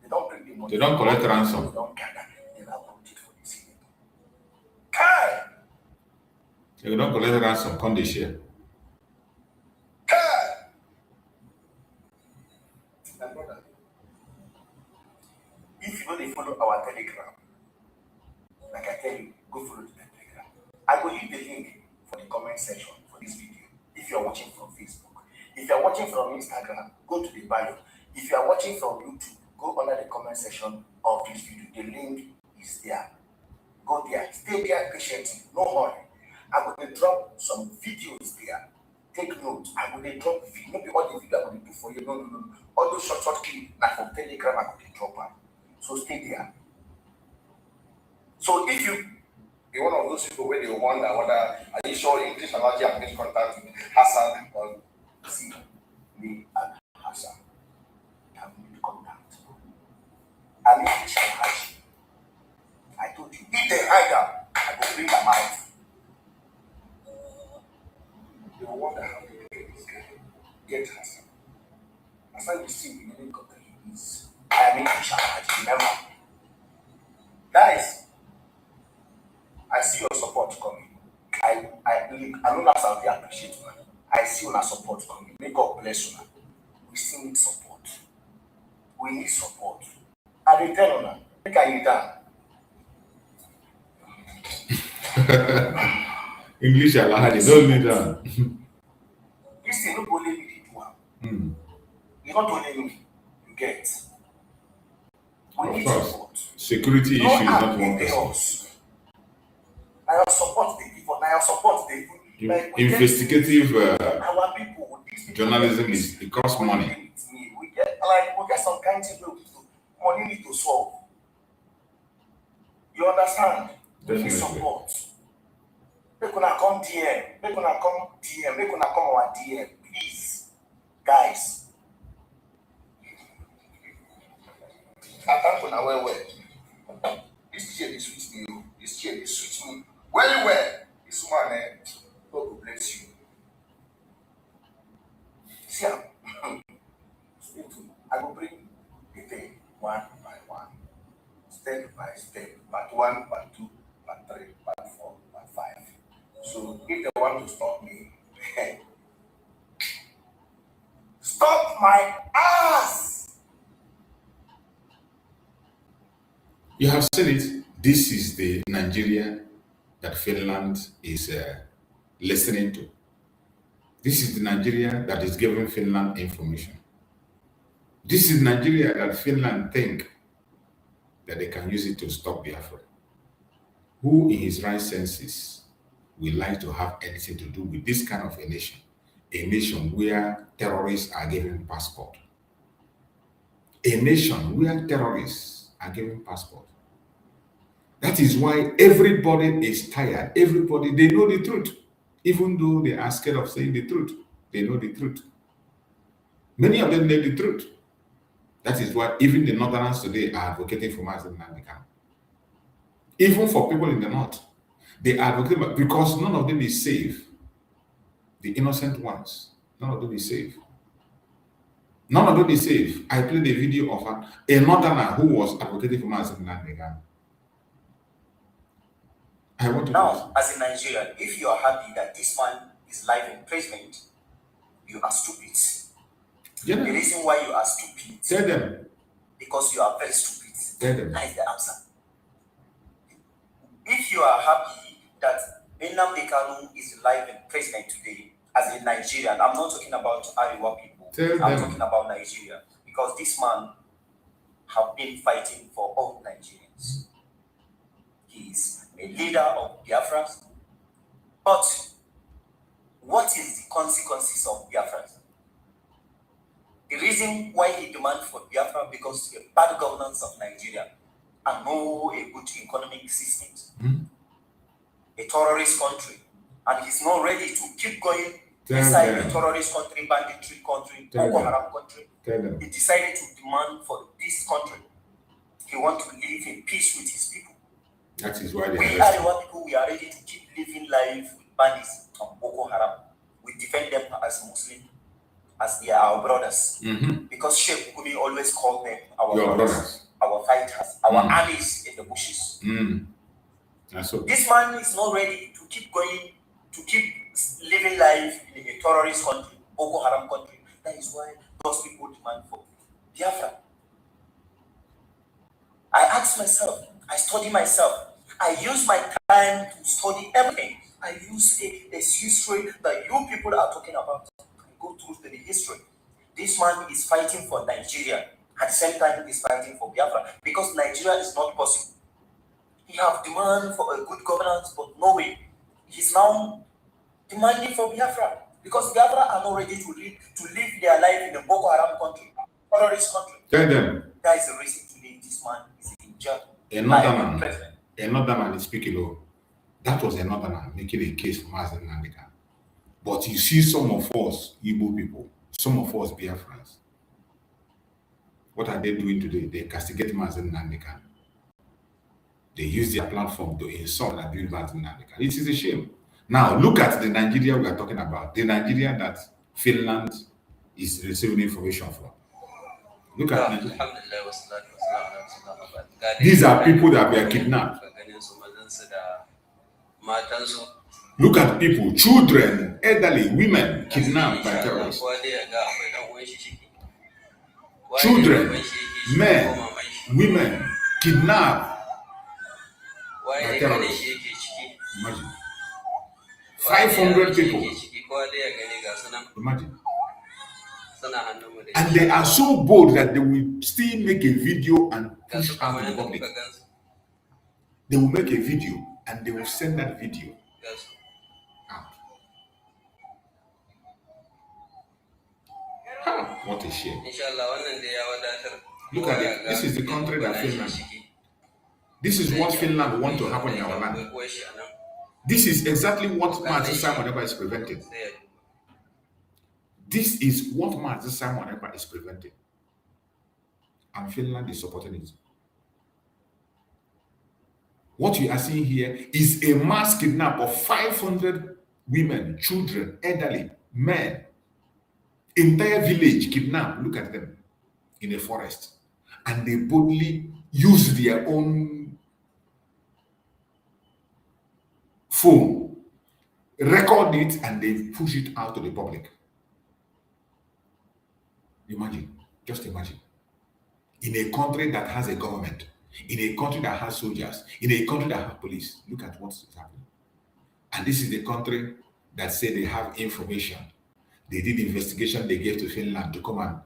They don't bring the money. They don't collect ransom. They don't gather. They now put it for the city. Kai! They don't collect ransom. Come they share. Kai! My brother, if you know they follow our Telegram, like I tell you, go follow the Telegram. I will leave the link for the comment section for this video. If you are watching from Facebook. If you are watching from Instagram, go to the bio. If you are watching from YouTube, go under the comment section of this video. The link is there. Go there. Stay there patiently. No hurry. I will drop some videos there. Take note. I will drop video. Not be all the video I will do for you. No. All those short clips like from Telegram I will drop them. So stay there. So if you be one of those people where they wonder whether are you sure English analogy have made contact with Hassan or see me and Hassan have made contact. And if they shall hide you, I told you, if they hide them, I will bring them out. They will wonder how they get this guy. Get Hassan. Hassan, you see, we didn't got the is. I mean, you shall hide you. Remember, guys. I see your support coming. I know that's how they appreciate you. I see your support coming. May God bless you. We still need support. We need support. I will tell you, make I need that. English alahadi, don't need that. This thing not only me do. It's not only me. You get. We need support. Security issue is not one person. I support the people. I support the people. Like, investigative our people, journalism it costs money. We get some kind of money need to solve. You understand? We need support. Make una come DM. Make una come DM. Make una come our DM, please, guys. I thank you now. Well. This chair is sweet me. This chair is sweet me. Well. This man, 1, part 2, part 3, part 4, part 5. So if they want to stop me, stop my ass! You have seen it. This is the Nigeria that Finland is listening to. This is the Nigeria that is giving Finland information. This is Nigeria that Finland think that they can use it to stop Biafra. Who in his right senses will like to have anything to do with this kind of a nation where terrorists are given passport, a nation where terrorists are given passport. That is why everybody is tired. Everybody, they know the truth. Even though they are scared of saying the truth, they know the truth. Many of them know the truth. That is why even the Northerners today are advocating for Mazi Nnamdi Kanu. Even for people in the North, they advocate because none of them is safe. The innocent ones, none of them is safe. None of them is safe. I played a video of a Northerner who was advocating for Mazi Nnamdi Kanu. I want to Now, as a Nigerian, if you are happy that this man is live in imprisonment, you are stupid. Yeah. The reason why you are stupid, Tell them. because you are very stupid. Tell them. That is the answer. If you are happy that Nnamdi Kanu is live in imprisonment today, as a Nigerian, I'm not talking about Ariwa people. I'm talking about Nigeria, because this man have been fighting for all Nigerians. He is a leader of Biafra'S. But what is the consequences of Biafra'S? The reason why he demands for Biafra because the bad governance of Nigeria and no a good economic system, a terrorist country, and he's not ready to keep going inside the terrorist country, banditry country, Boko Haram country. He decided to demand for this country. He wants to live in peace with his people. That is why we are the one people, we are ready to keep living life with bandits from Boko Haram. We defend them as Muslims, as they are our brothers. Because Sheikh Gumi always called them our brothers, our fighters, our armies in the bushes. This man is not ready to keep going, to keep living life in a terrorist country, Boko Haram country. That is why those people demand for Biafra. I ask myself, I study myself, I use my time to study everything. I use a history that you people are talking about. I go through the history. This man is fighting for Nigeria. At the same time, he is fighting for Biafra. Because Nigeria is not possible. He have demand for a good governance, but no way. He's now demanding for Biafra. Because Biafra are not ready to live their life in a Boko Haram country, terrorist country. Tell them. That is the reason today this man is in jail. Another man is speaking. Oh, that was another man making a case for Mazi Nnamdi Kanu. But you see some of us Igbo people, some of us Biafra'S, what are they doing today? They castigate Mazi Nnamdi Kanu. They use their platform to insult and abuse Mazi Nnamdi Kanu. It is a shame. Now, look at the Nigeria we are talking about, the Nigeria that Finland is receiving information from. Look at Nigeria. These are people that were kidnapped. Look at people, children, elderly, women kidnapped by terrorists. Children, men, women kidnapped by terrorists. Imagine. 500 people. Imagine. And they are so bold that they will still make a video and push out to the public. They will make a video and they will send that video out. What a shame. Look at it. This is the country that Finland. This is what Finland wants to happen in our land. This is exactly what Mazi Simon Ekpa is preventing. This is what Mazi Simon Ekpa is preventing. And Finland is supporting it. What you are seeing here is a mass kidnap of 500 women, children, elderly, men. Entire village kidnapped. Look at them in a forest. And they boldly use their own phone, record it, and they push it out to the public. Imagine, just imagine. In a country that has a government, in a country that has soldiers, in a country that has police, look at what's happening. And this is the country that said they have information. They did investigation, they gave to Finland to come and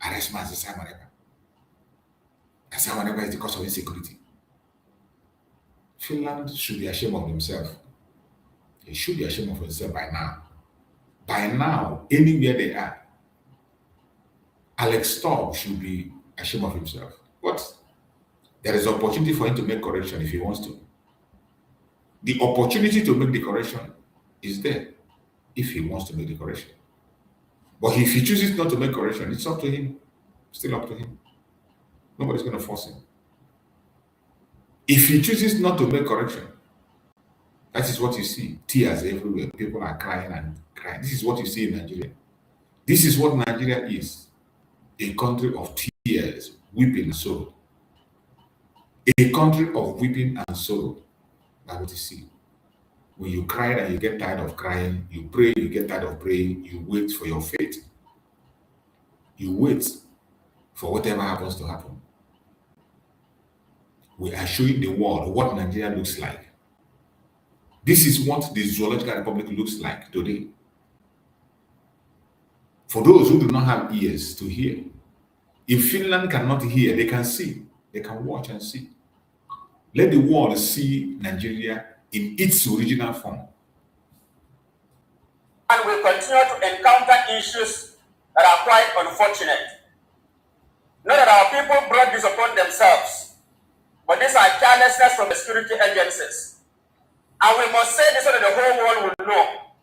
arrest Mazi Simon Ekpa. And Simon Ekpa is the cause of insecurity. Finland should be ashamed of himself. He should be ashamed of himself by now. By now, anywhere they are, Alex Storm should be ashamed of himself. But there is opportunity for him to make correction if he wants to. The opportunity to make the correction is there if he wants to make the correction. But if he chooses not to make correction, it's up to him. Still up to him. Nobody's going to force him. If he chooses not to make correction, that is what you see. Tears everywhere. People are crying and crying. This is what you see in Nigeria. This is what Nigeria is. A country of tears, weeping and sorrow. A country of weeping and sorrow. That's what you see. When you cry and you get tired of crying, you pray, you get tired of praying, you wait for your fate. You wait for whatever happens to happen. We are showing the world what Nigeria looks like. This is what the Zoological Republic looks like today. For those who do not have ears to hear, if Finland cannot hear, they can see, they can watch and see. Let the world see Nigeria in its original form. And we continue to encounter issues that are quite unfortunate. Not that our people brought this upon themselves, but these are carelessness from the security agencies. And we must say this so that the whole world will know.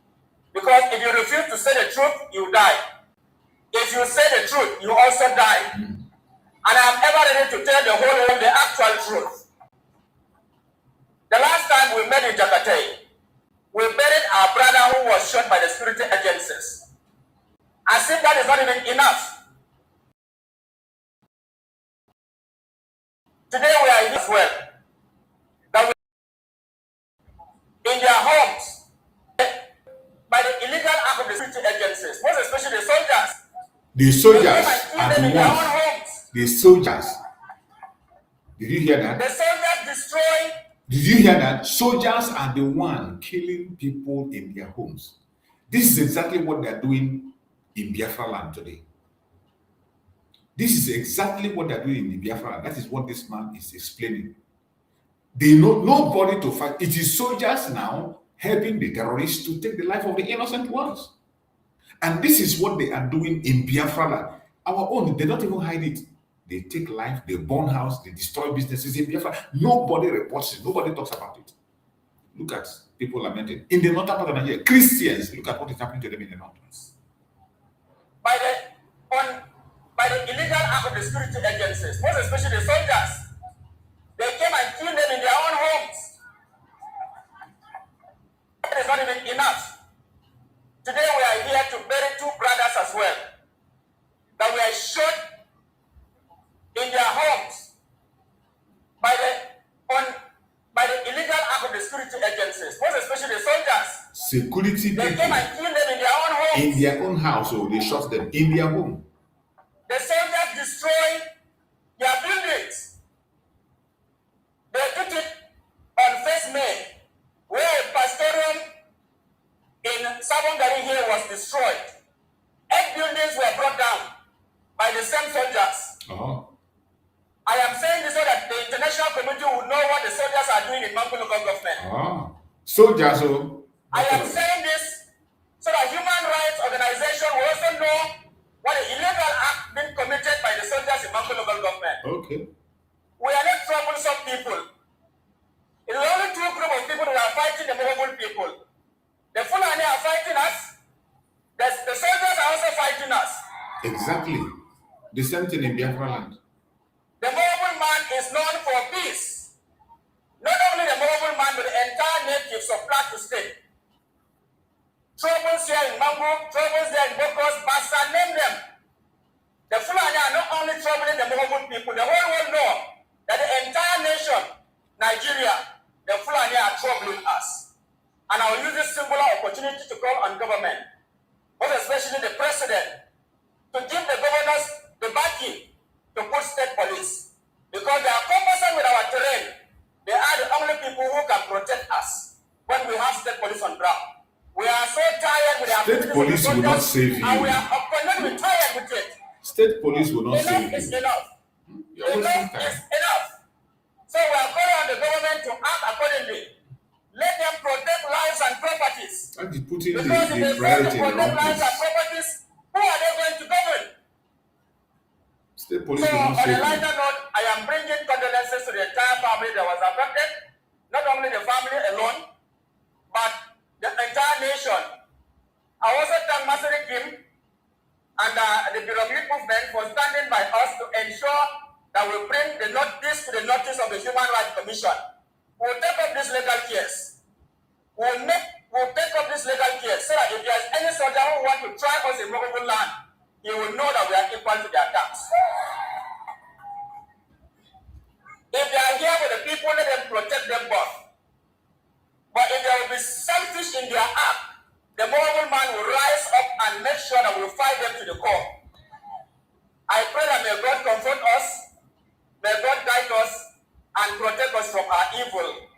Because if you refuse to say the truth, you die. If you say the truth, you also die. And I am ever ready to tell the whole world the actual truth. The last time we met in Jakarta, we buried our brother who was shot by the security agencies. As if that is not even enough. Today we are here as well. That we, in their homes, by the illegal act of the security agencies, most especially the soldiers. The soldiers are the ones. The soldiers. Did you hear that? The soldiers destroy. Did you hear that? Soldiers are the one killing people in their homes. This is exactly what they're doing in Biafra land today. This is exactly what they're doing in the Biafra land. That is what this man is explaining. They know nobody to fight. It is soldiers now helping the terrorists to take the life of the innocent ones. And this is what they are doing in Biafra land. Our own, they don't even hide it. They take life, they burn house, they destroy businesses in Biafra. Nobody reports it. Nobody talks about it. Look at people lamenting. In the northern part of Nigeria, Christians, look at what is happening to them in the mountains. By the illegal act of the security agencies, most especially the soldiers, they came and killed them in their own homes. That is not even enough. Today we are here to bury two brothers as well that were shot in their homes by the illegal act of the security agencies, most especially the soldiers. Security they people came and killed them in their own homes. In their own household, they shot them in their home. The soldiers destroyed their buildings. They did it on 1st May, where a pastorium in Sabongari here was destroyed. 8 buildings were brought down by the same soldiers. I am saying this so that the international community will know what the soldiers are doing in Mangu local government. Soldiers. I am saying this so that human rights organizations will also know what the illegal act being committed by the soldiers in Mangu local government. Okay. We are not troublesome people. It is only 2 groups of people who are fighting the movable people. The Fulani are fighting us. The soldiers are also fighting us. Exactly. The same thing in Biafra land. The movable man is known for peace. Not only the movable man, but the entire natives of Plateau State. Troubles here in Mangu, troubles there in Bokos, Bassa, name them. The Fulani are not only troubling the movable people, the whole world know that the entire nation, Nigeria, the Fulani are troubling us. And I will use this singular opportunity to call on government, most especially the president, to give the governors the backing to put state police. Because they are cumbersome with our terrain. They are the only people who can protect us when we have state police on ground. We are so tired with our State police will not save you. And we are abundantly tired with it. State police will not save Enough is you. enough. You're Enough wasting time. is enough. So we are calling on the government to act accordingly. Let them protect lives and properties. That is putting Because if the they fail priority to in the protect wrong lives and place. properties, who are they going to govern? State police So will not on a save you. lighter note, I am bringing condolences to the entire family that was affected. Not only the family alone, but the entire nation. I also thank Mazi Kim and the Biafra'S movement for standing by us to ensure that we bring this to the notice of the Human Rights Commission. We will take up this legal case. We will take up this legal case so that if there is any soldier who wants to try us in movable land, he will know that we are equal to their attacks. If they are here with the people, let them protect them both. But if there will be selfish in their act, the movable man will rise up and make sure that we will fight them to the core. I pray that may God comfort us, may God guide us, and protect us from our evil.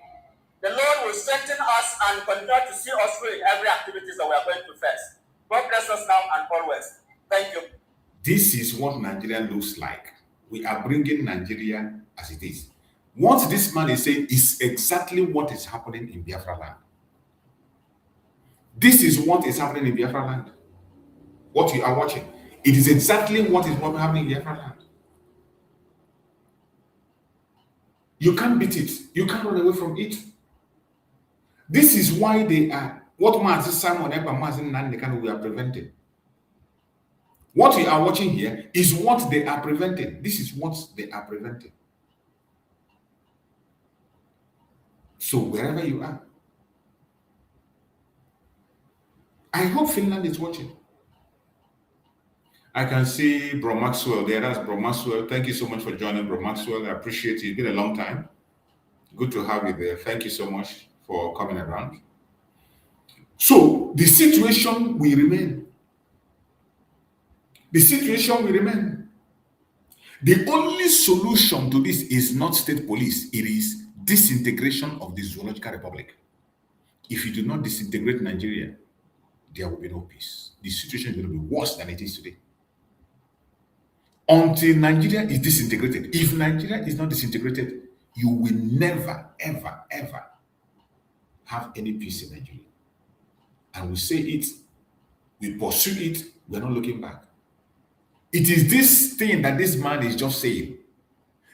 The Lord will strengthen us and continue to see us through in every activities that we are going to face. God bless us now and always. Thank you. This is what Nigeria looks like. We are bringing Nigeria as it is. What this man is saying is exactly what is happening in Biafra land. This is what is happening in Biafra land. What you are watching. It is exactly what is happening in Biafra land. You can't beat it. You can't run away from it. This is why they are. What Mazi Simon Ekpa'S, Mazi Nnamdi Kanu we are preventing. What we are watching here is what they are preventing. This is what they are preventing. So wherever you are, I hope Finland is watching. I can see Bro Maxwell there. That's Bro Maxwell. Thank you so much for joining, Bro Maxwell. I appreciate it. It's been a long time. Good to have you there. Thank you so much for coming around. So the situation will remain. The situation will remain. The only solution to this is not state police. It is disintegration of the Zoological Republic. If you do not disintegrate Nigeria, there will be no peace. The situation is going to be worse than it is today. Until Nigeria is disintegrated. If Nigeria is not disintegrated, you will never, ever, ever have any peace in Nigeria. And we say it, we pursue it, we're not looking back. It is this thing that this man is just saying.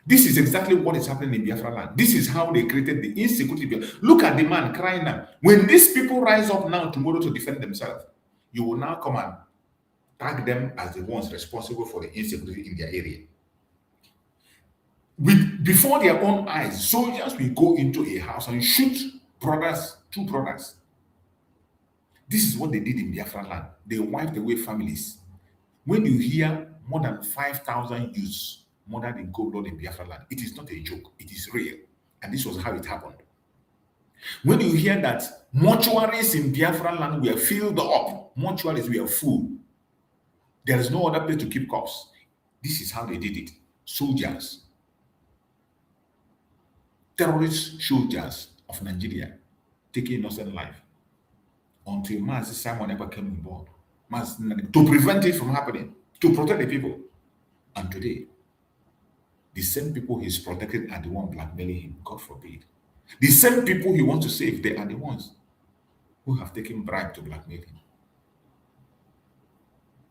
This is exactly what is happening in Biafra land. This is how they created the insecurity. Look at the man crying now. When these people rise up now tomorrow to defend themselves, you will now come and tag them as the ones responsible for the insecurity in their area. Before their own eyes, soldiers will go into a house and shoot brothers, two brothers. This is what they did in Biafra land. They wiped away families. When you hear more than 5,000 youths murdered in cold blood in Biafra land, it is not a joke. It is real. And this was how it happened. When you hear that mortuaries in Biafra land were filled up, mortuaries were full, there is no other place to keep corpses. This is how they did it. Soldiers, terrorist soldiers of Nigeria taking innocent life until Mazi Simon Ekpa'S came on board to prevent it from happening, to protect the people. And today, the same people he's protecting are the ones blackmailing him, God forbid. The same people he wants to save, they are the ones who have taken bribe to blackmail him.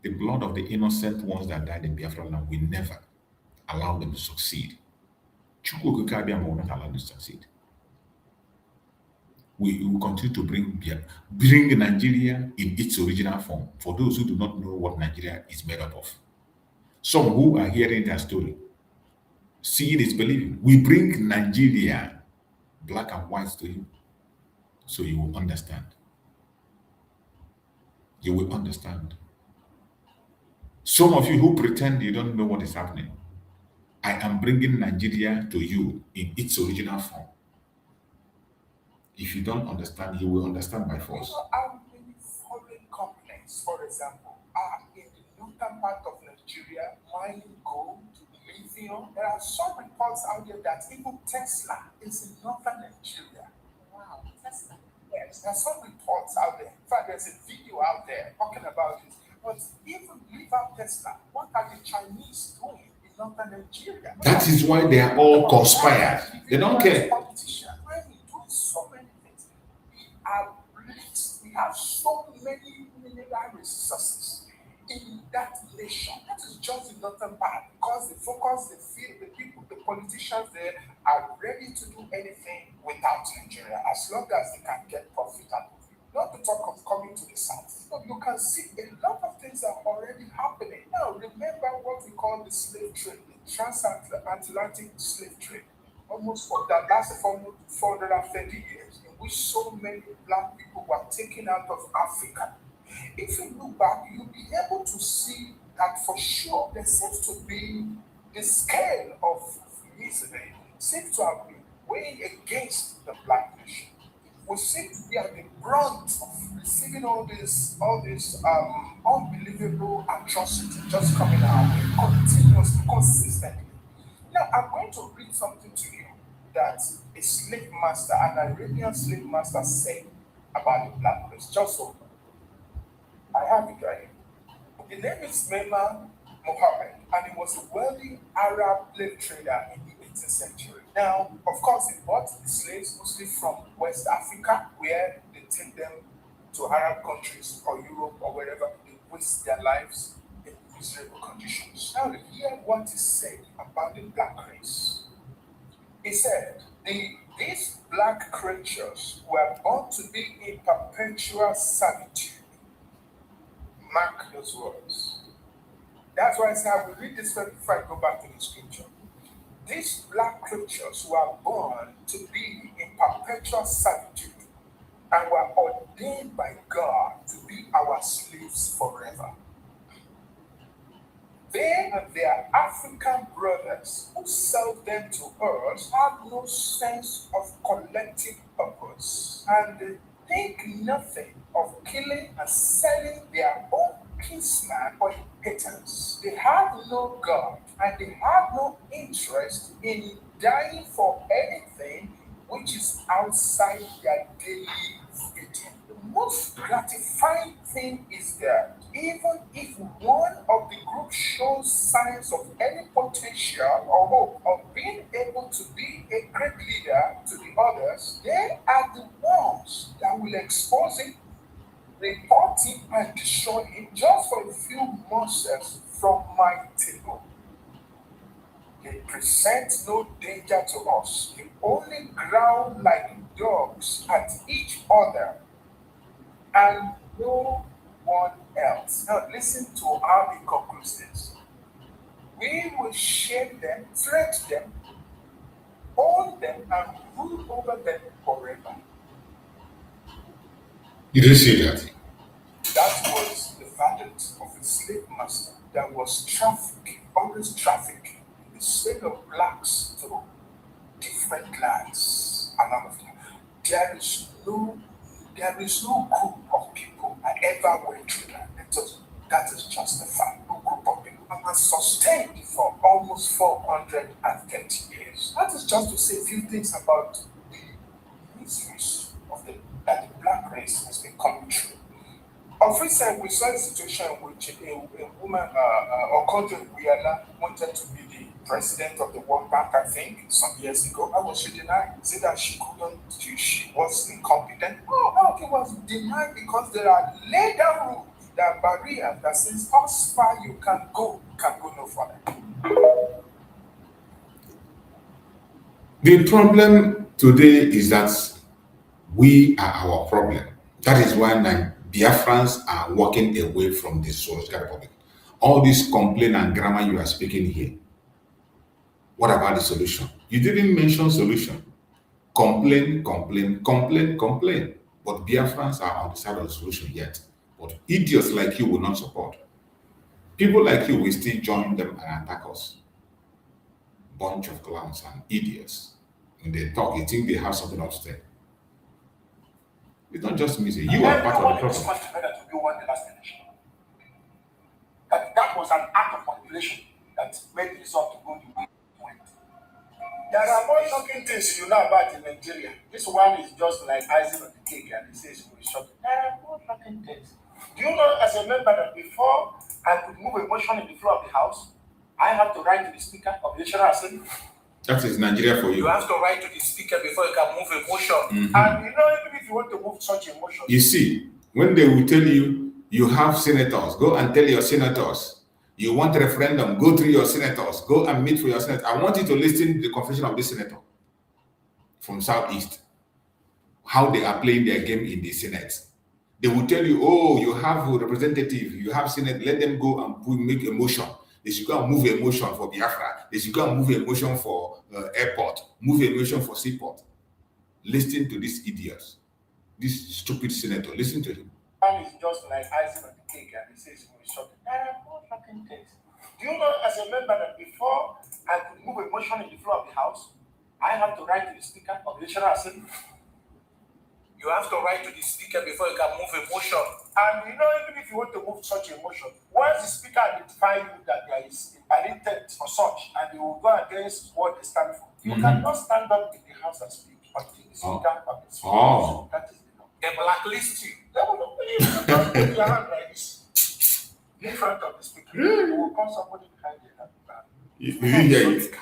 The blood of the innocent ones that died in Biafra land will never allow them to succeed. Chukwu will not allow them to succeed. We will continue to bring Nigeria in its original form for those who do not know what Nigeria is made up of. Some who are hearing that story, seeing is believing. We bring Nigeria black and white to you so you will understand. You will understand. Some of you who pretend you don't know what is happening, I am bringing Nigeria to you in its original form. If you don't understand, you will understand by You force. know how many foreign companies, for example, are in the northern part of Nigeria mining gold, lithium? There are some reports out there that even Tesla is in northern Nigeria. Wow, Tesla. Yes, there are some reports out there. In fact, there's a video out there talking about it. But even leave out Tesla, what are the Chinese doing in northern Nigeria? That is why they are all conspired. They don't care. Politicians, why we do so many things? We are blessed. We have so many mineral resources in that nation. That is just the northern part because the focus, the feel, the people, the politicians there are ready to do anything without Nigeria as long as they can get profit out of it. Not to talk of coming to the south. So you can see a lot of things are already happening. Now, remember what we call the slave trade, the transatlantic slave trade. Almost for that lasted for almost 430 years, in which so many black people were taken out of Africa. If you look back, you'll be able to see that for sure there seems to be the scale of misery seems to have been weighing against the black nation. We seem to be at the brunt of receiving all this unbelievable atrocity just coming our way continuously, consistently. Now, I'm going to read something to you that a slave master, an Arabian slave master, said about the black race. Just so I have it right here. The name is Mema Mohammed, and he was a wealthy Arab slave trader in the 18th century. Now, of course, he bought the slaves mostly from West Africa, where they take them to Arab countries or Europe or wherever they waste their lives in miserable conditions. Now, hear what he said about the black race. He said, these black creatures were born to be in perpetual servitude. Mark those words. That's why I say I will read this verse before I go back to the scripture. These black creatures were born to be in perpetual servitude and were ordained by God to be our slaves forever. They and their African brothers who sell them to us have no sense of collective purpose, and they think nothing of killing and selling their own kinsman or inheritance. They have no God, and they have no interest in dying for anything which is outside their daily feeding. The most gratifying thing is that even if one of the group shows signs of any potential or hope of being able to be a great leader to the others, they are the ones that will expose him, report him, and destroy him just for a few morsels from my table. They present no danger to us. They only growl like dogs at each other and no one else. Now listen to how he concludes this. We will shame them, threat them, own them, and rule over them forever. You didn't see that? That was the verdict of a slave master that was trafficking, always trafficking the sale of blacks to different lands and all of that. There is no group of people I ever went through that. That is just a fact. No group of people. And was sustained for almost 430 years. That is just to say a few things about the miseries of that the black race has been coming through. Of recent, we saw a situation in which a woman, Okonjo Iweala, wanted to be the president of the World Bank, I think, some years ago. How was she denied? Is it that she was incompetent? No, it was denied because there are laid down rules, there are barriers that says how far you can go no further. The problem today is that we are our problem. That is why Biafra'S are walking away from the Social Republic. All this complaint and grammar you are speaking here. What about the solution? You didn't mention solution. Complain. But Biafra'S are on the side of the solution yet. But idiots like you will not support. People like you will still join them and attack us. Bunch of clowns and idiots. When they talk, you think they have something else to say. It's not just music. You are part of the problem. Everyone together to do one the last election. That was an act of manipulation that made the result to go the way it went. There are more shocking things you know about in Nigeria. This one is just like icing on the cake, and it says it will be shocking. There are more shocking things. Do you know, as a member, that before I could move a motion in the floor of the House, I have to write to the Speaker of the National Assembly? That is Nigeria for you. You have to write to the Speaker before you can move a motion. And you know, even if you want to move such a motion, You see, when they will tell you, you have senators, go and tell your senators. You want a referendum, go through your senators, go and meet for your senator. I want you to listen to the confession of this senator from Southeast, how they are playing their game in the Senate. They will tell you, oh, you have a representative, you have Senate, let them go and make a motion. They should go and move a motion for Biafra. They should go and move a motion for airport, move a motion for seaport. Listen to these idiots, this stupid senator. Listen to him. one is just like icing on the cake, and it says it will be shocking. There are more shocking things. Do you know, as a member, that before I could move a motion in the floor of the House, I have to write to the Speaker of the National Assembly? You have to write to the Speaker before you can move a motion. And you know, even if you want to move such a motion, once the Speaker identifies you that there is an intent for such, and you will go against what they stand for, you cannot stand up in the House and speak until the Speaker permits you. That is the law. They blacklist you. They will not believe you. Don't put your hand like this in front of the Speaker. You will call somebody behind you and Yeah.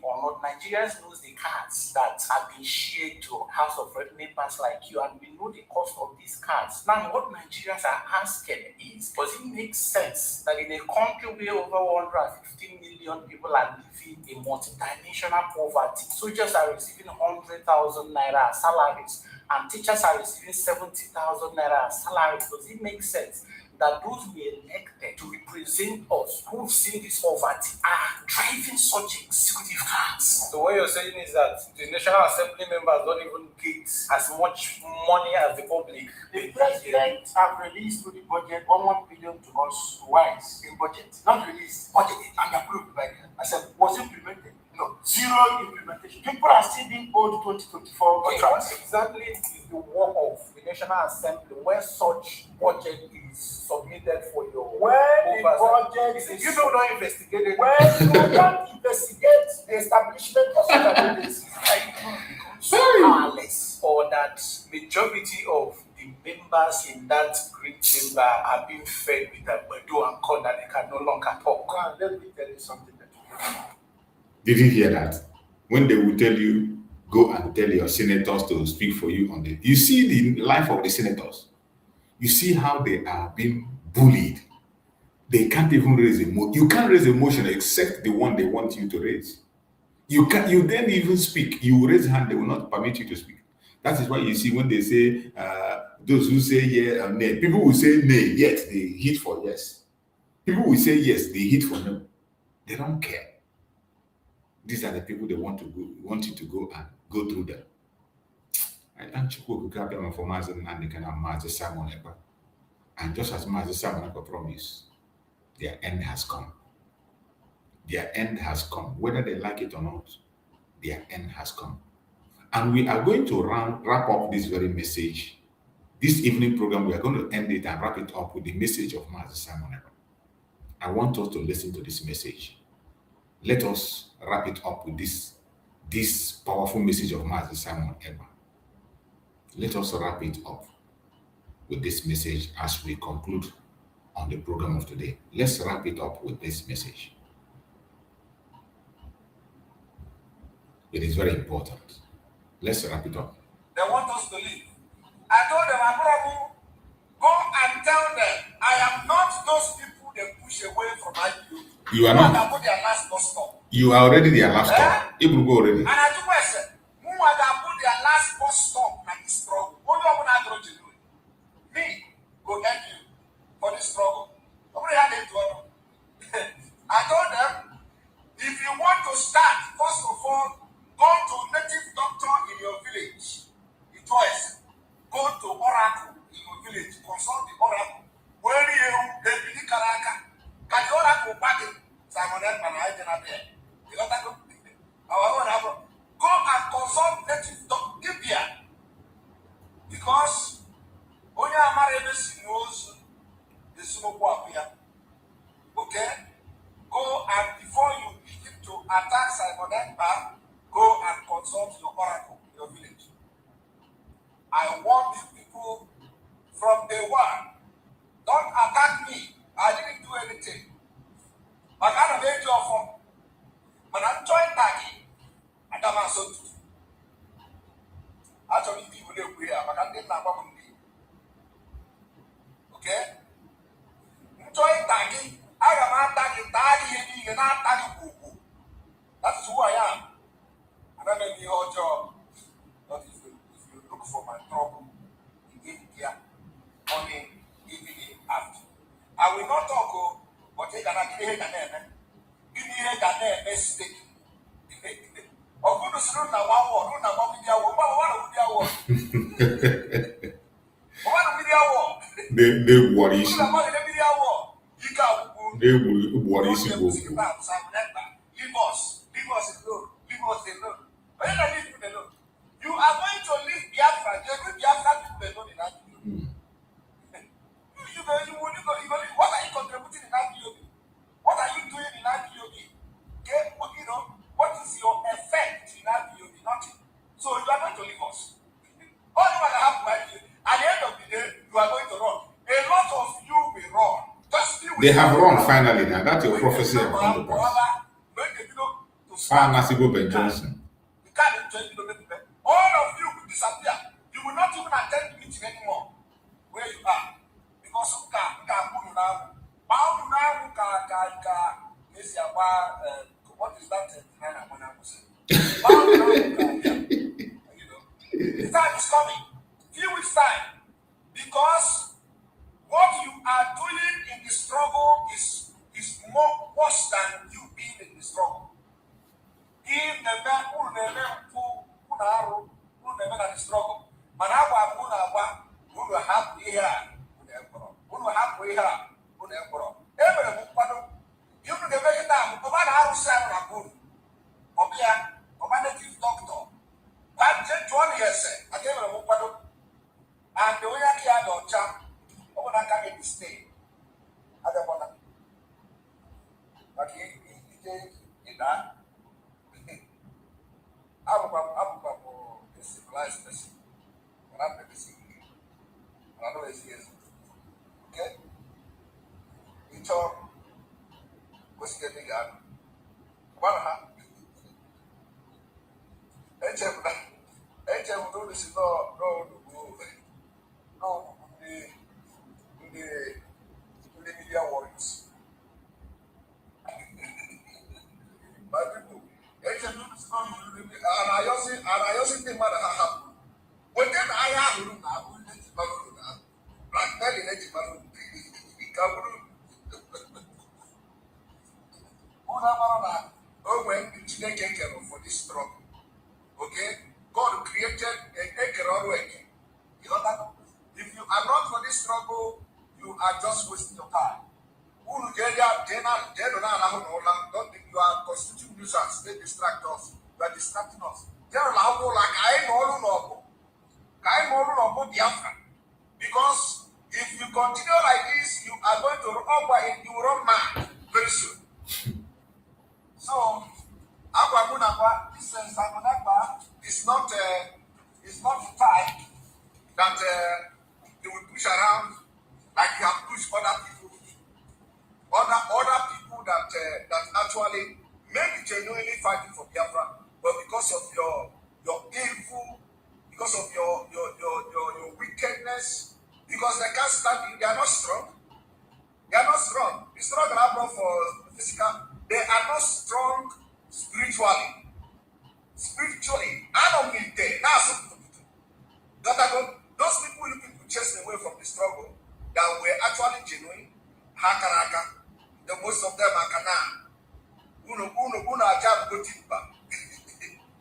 or not, Nigerians knows the cards that have been shared to House of Rep members like you, and we know the cost of these cards. Now, what Nigerians are asking is, does it make sense that in a country where over 115 million people are living in multidimensional poverty, soldiers are receiving 100,000 naira salaries, and teachers are receiving 70,000 naira salaries, does it make sense that those we elected to represent us, who've seen this poverty, are driving such executive cars? So what you're saying is that the National Assembly members don't even get as much money as the public. The president have released to the budget 1 billion to us twice in budget. Not released, budgeted and approved by them. I said, was implemented? No, zero implementation. People are still being owed 2024 contracts. What exactly is the work of the National Assembly when such budget is submitted for your when the budget is you don't investigate it. When you don't investigate the establishment of such an agency, so powerless, or that majority of the members in that great chamber are being fed with a bedu and corn that they can no longer talk. Let me tell you something that you know. Did you hear that? When they will tell you, go and tell your senators to speak for you on the... You see the life of the senators. You see how they are being bullied. They can't even raise a motion. You can't raise a motion except the one they want you to raise. You then even speak. You raise a hand, they will not permit you to speak. That is why you see when they say, those who say yeah or nay, people will say nay, yet they hit for yes. People will say yes, they hit for no. They don't care. These are the people they want you to go and go through them. I thank you for Mazi Nnamdi Kanu and Mazi Simon Ekpa. And just as Mazi Simon Ekpa promised, their end has come. Their end has come. Whether they like it or not, their end has come. And we are going to wrap up this very message. This evening program, we are going to end it and wrap it up with the message of Mazi Simon Ekpa. I want us to listen to this message. Let us wrap it up with this powerful message of Mazi Simon Ekpa. Let us wrap it up with this message as we conclude on the program of today. Let's wrap it up with this message. It is very important. Let's wrap it up. They want us to leave. I told them, Abraham, go and tell them, I am not those people they push away from my view. You are not. Their last bus stop. You are already their last stop. You will go already. And I told myself, who are they put their last bus stop like this struggle? What do I want to do? Me, go help you for the struggle. I told them, if you want to start, first of all, go to native doctor in your village. Twice. Go to Oracle in your village. Consult the Oracle. Where you they be Karaka. Can the Oracle party? Simon and I did not there. You got that? Our Oracle. Go Okay? Go and before you begin to attack Simon Ekpa, go and consult your oracle in your village. I warn you people from day one. Don't attack me. I didn't do anything. I can't make you off. But I'm trying Taki. I don't want to. Actually, people live here, but I didn't have one. Okay? I'm trying Taki. I am not Taki. Taki, you're not Taki. That's who I am. And I may be your job. But if you look for my trouble, you give it here. Morning, evening, after. I will not talk, but take an accurate name. Give me a mistake. Or go to school now, one word, not one video, one video. One video. They worry. They worry. Leave us alone. Leave us alone. But then I leave you alone. You are going to leave Biafra. You will Biafra people alone in that video. What are you contributing in that video? What are you doing in that video? Okay, you know, what is your effect in that video? Nothing. So you are going to leave us. All you want to have right here, at the end of the day, you are going to run. A lot of you will run. Just be with They have run finally now. That's your prophecy have come to pass. Nasibo Ben Johnson. You can't enjoy the all of you will disappear. You will not even attend the meeting anymore where you are. Because what is that? The time is coming. Few weeks time. Because what you are doing in the struggle is more worse than you being in the struggle. If the man who never struggle, but who will have here, who will have here, you can get it down, but I have said, or native doctor. But just 20 years, I gave a whoopado, and the way I can't or jump, over that can be stay. I don't want to. But he that. I'm a civilized person. And I'm the same. And I know it's here. Okay? It's all what's getting out. One hand. HM do this no the media warriors. My people, HM do this no and I also think what happened. When then I have room, I will let you know. Black belly let you know. When the Chineke came for this struggle, okay, God created a again. You know that if you are not for this struggle, you are just wasting your time. Don't think you are constituting nuisance, they distract us, you are distracting us. Because if you continue like this, you are going to run mad very soon. So, this is not the time that they will push around like you have pushed other people, other people that actually may be genuinely fighting for Biafra, but because of your evil, because of your wickedness, because they can't stand you, they are not strong. They are not strong. The strong are not for physical. They are not strong spiritually. I don't mean they. Those people you people chased away from the struggle that were actually genuine, hakaraka. The most of them are kana. Uno ajab go timba.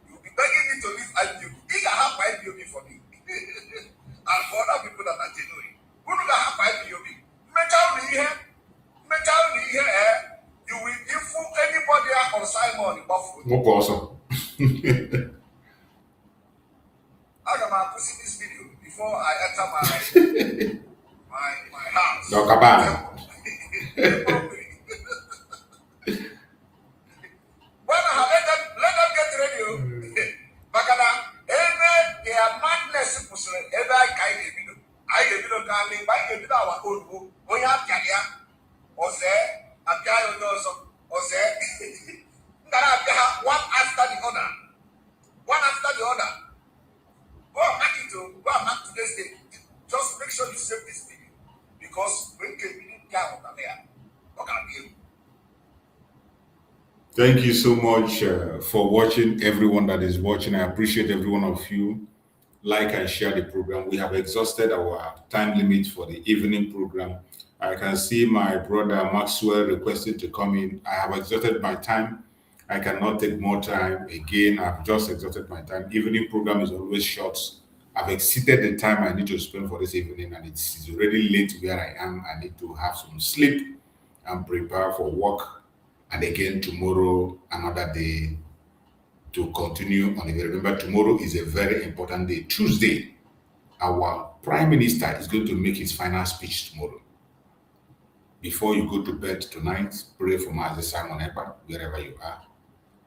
You'll be begging me to leave IPOB. You can have IPOB for me. And for other people that are genuine. Who do have IPOB? You will infool anybody on Simon in Buffalo. No person. I'm going to see this video before I enter my Dokaban. Well, let them get ready. Bakana, every their madness, every I gave you our own. We have Kalia, or say, a guy who knows, or say, one after the other. One after the other. Go back to this day. Just make sure you save this video. Because when you get over there, what can you? Thank you so much for watching, everyone that is watching. I appreciate every one of you. Like and share the program. We have exhausted our time limit for the evening program. I can see my brother Maxwell requested to come in. I have exhausted my time. I cannot take more time. Again, I've just exhausted my time. Evening program is always short. I've exceeded the time I need to spend for this evening, and it's already late where I am. I need to have some sleep and prepare for work. And again, tomorrow, another day to continue on the day. Remember, tomorrow is a very important day. Tuesday, our Prime Minister is going to make his final speech tomorrow. Before you go to bed tonight, pray for Mazi Simon Ekpa, wherever you are.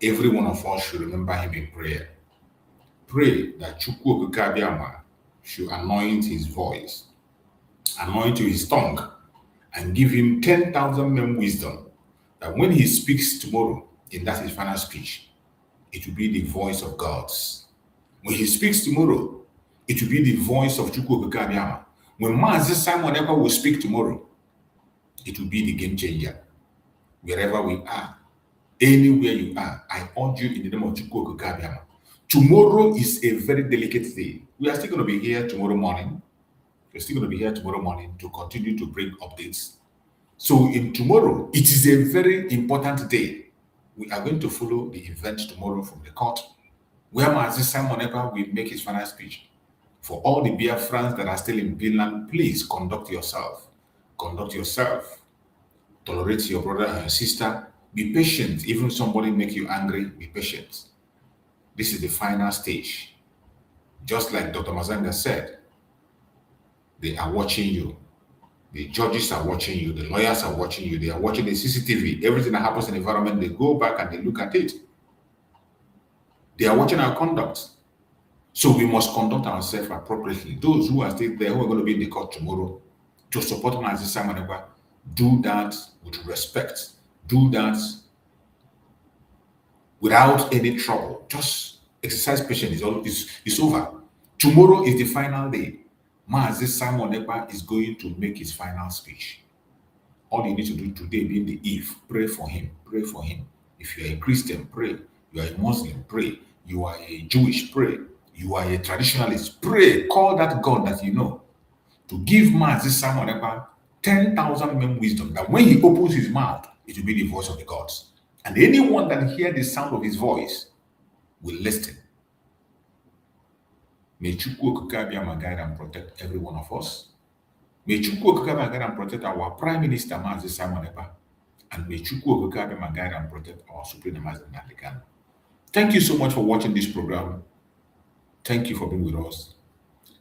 Every one of us should remember him in prayer. Pray that Chukwu Okikabiyama should anoint his voice, anoint his tongue, and give him 10,000 men wisdom, that when he speaks tomorrow, in that his final speech, it will be the voice of God's. When he speaks tomorrow, it will be the voice of Chukwu Okikabiyama. When Mazi Simon Ekpa will speak tomorrow, it will be the game changer. Wherever we are, anywhere you are, I urge you in the name of Chukwu Okikabiyama. Tomorrow is a very delicate day. We are still going to be here tomorrow morning. We're still going to be here tomorrow morning to continue to bring updates. So in tomorrow, it is a very important day. We are going to follow the event tomorrow from the court, where Mazi Simon Ekpa will make his final speech. For all the Biafra'S that are still in Finland, please conduct yourself. Conduct yourself. Tolerate your brother and your sister. Be patient. Even somebody make you angry, be patient. This is the final stage. Just like Dr. Mazanga said, they are watching you. The judges are watching you. The lawyers are watching you. They are watching the CCTV. Everything that happens in the environment, they go back and they look at it. They are watching our conduct. So we must conduct ourselves appropriately. Those who are still there, who are going to be in the court tomorrow, to support Mazi Simon Ekpa, do that with respect. Do that without any trouble. Just exercise patience. It's over. Tomorrow is the final day. Mazi Simon Ekpa is going to make his final speech. All you need to do today, being the eve, pray for him. Pray for him. If you are a Christian, pray. You are a Muslim, pray. You are a Jewish, pray. You are a traditionalist, pray. Call that God that you know to give Mazi Simon Ekpa 10,000 men wisdom, that when he opens his mouth, it will be the voice of the gods. And anyone that hears the sound of his voice will listen. May Chukwu Okikabiyama guide and protect every one of us. May Chukwu Okikabiyama guide and protect our Prime Minister, Mazi Simon Ekpa. And may Chukwu Okikabiyama guide and protect our Supreme Mazi Nnamdi Kanu. Thank you so much for watching this program. Thank you for being with us.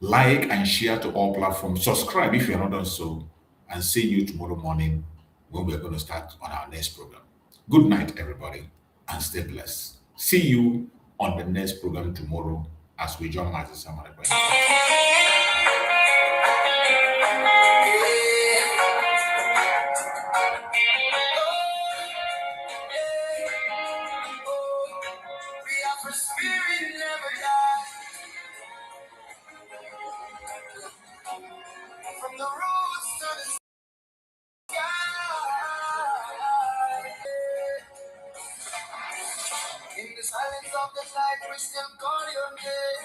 Like and share to all platforms. Subscribe if you are not done so. And see you tomorrow morning when we are going to start on our next program. Good night, everybody, and stay blessed. See you on the next program tomorrow as we join Mazi Simon Ekpa. Biafra'S spirit never dies. From the roots to the sky. In the silence of the night, we still call your name.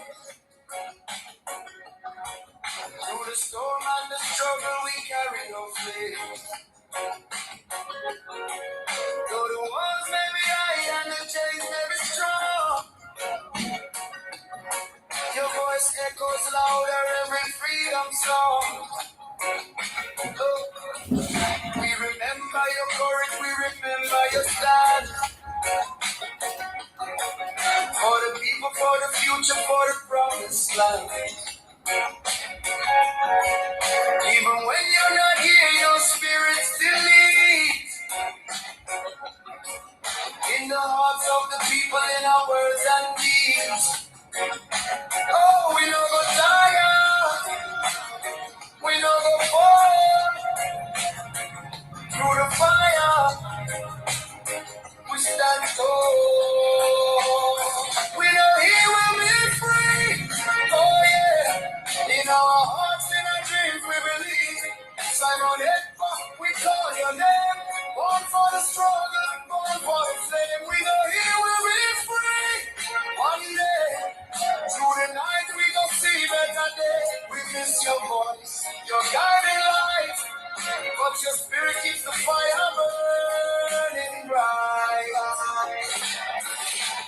Through the storm and the struggle, we carry your flame. Though the walls may be high and the chains may be strong, your voice echoes louder every freedom song. Oh, we remember your courage, we remember your stand. For the people, for the future, for the promised land. Even when you're not here, you're Simon Ekpa, we call your name. Born for the struggle, born for the flame. We know he will be free. One day, through the night, we gon' see better day. We miss your voice, your guiding light. But your spirit keeps the fire burning bright.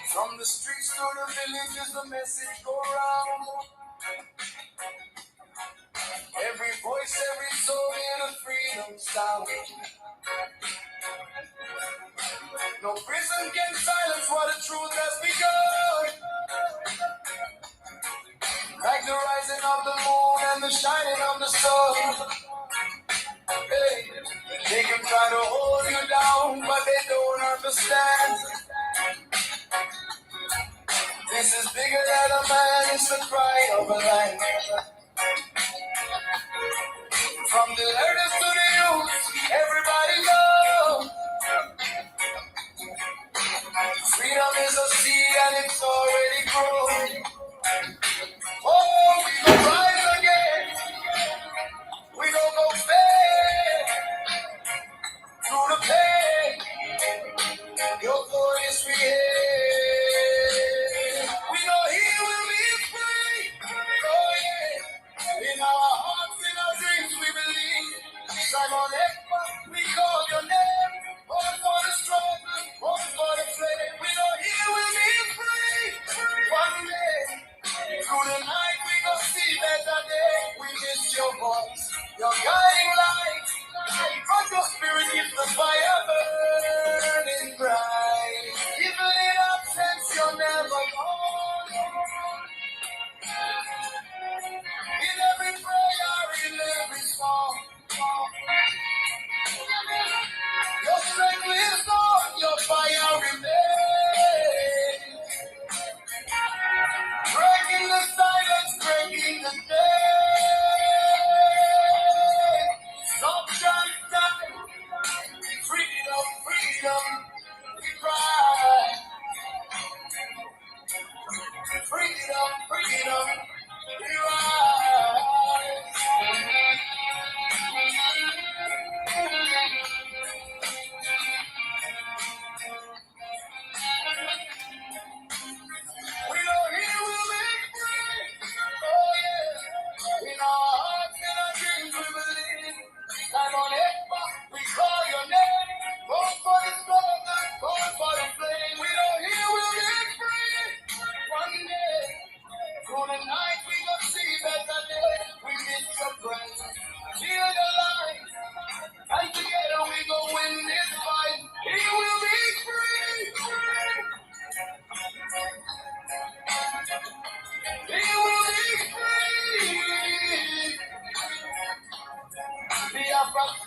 From the streets to the villages, the message go round. Every voice, every soul in a freedom sound. No prison can silence what the truth has begun. Like the rising of the moon and the shining of the sun. Hey, they can try to hold you down, but they don't understand. This is bigger than a man, it's the cry of a lion. From the elders to the youth, everybody go. Freedom is a seed and it's already grown. Oh, we gon' rise again. We gon' go back through the pain. Your voice we hear. We know he will be free. Oh yeah. In our hearts, in our dreams, we believe. Simon Ekpa, we call your name. Born for the struggle, born for the flame. We know he will be free. One day, through the night, we gon' see better day. We miss your voice, your guiding light. But your spirit keeps the fire burning bright. Even in absence, you're never gone. In every prayer, in every song. Your strength lives on, your fire remains. Breaking the silence, breaking the day. Stop trying to die. Freedom, freedom, we cry. Freedom, freedom, we rise. We know he will be free. Oh yeah. In our hearts and our dreams we believe. Simon Ekpa, we call your name. Born for the struggle, born for the flame. We know he will be free. One day, through the night we gon' see better day. We miss your presence, feel the light. And together we gon' win this fight. He will be free. He will be free. Biafra.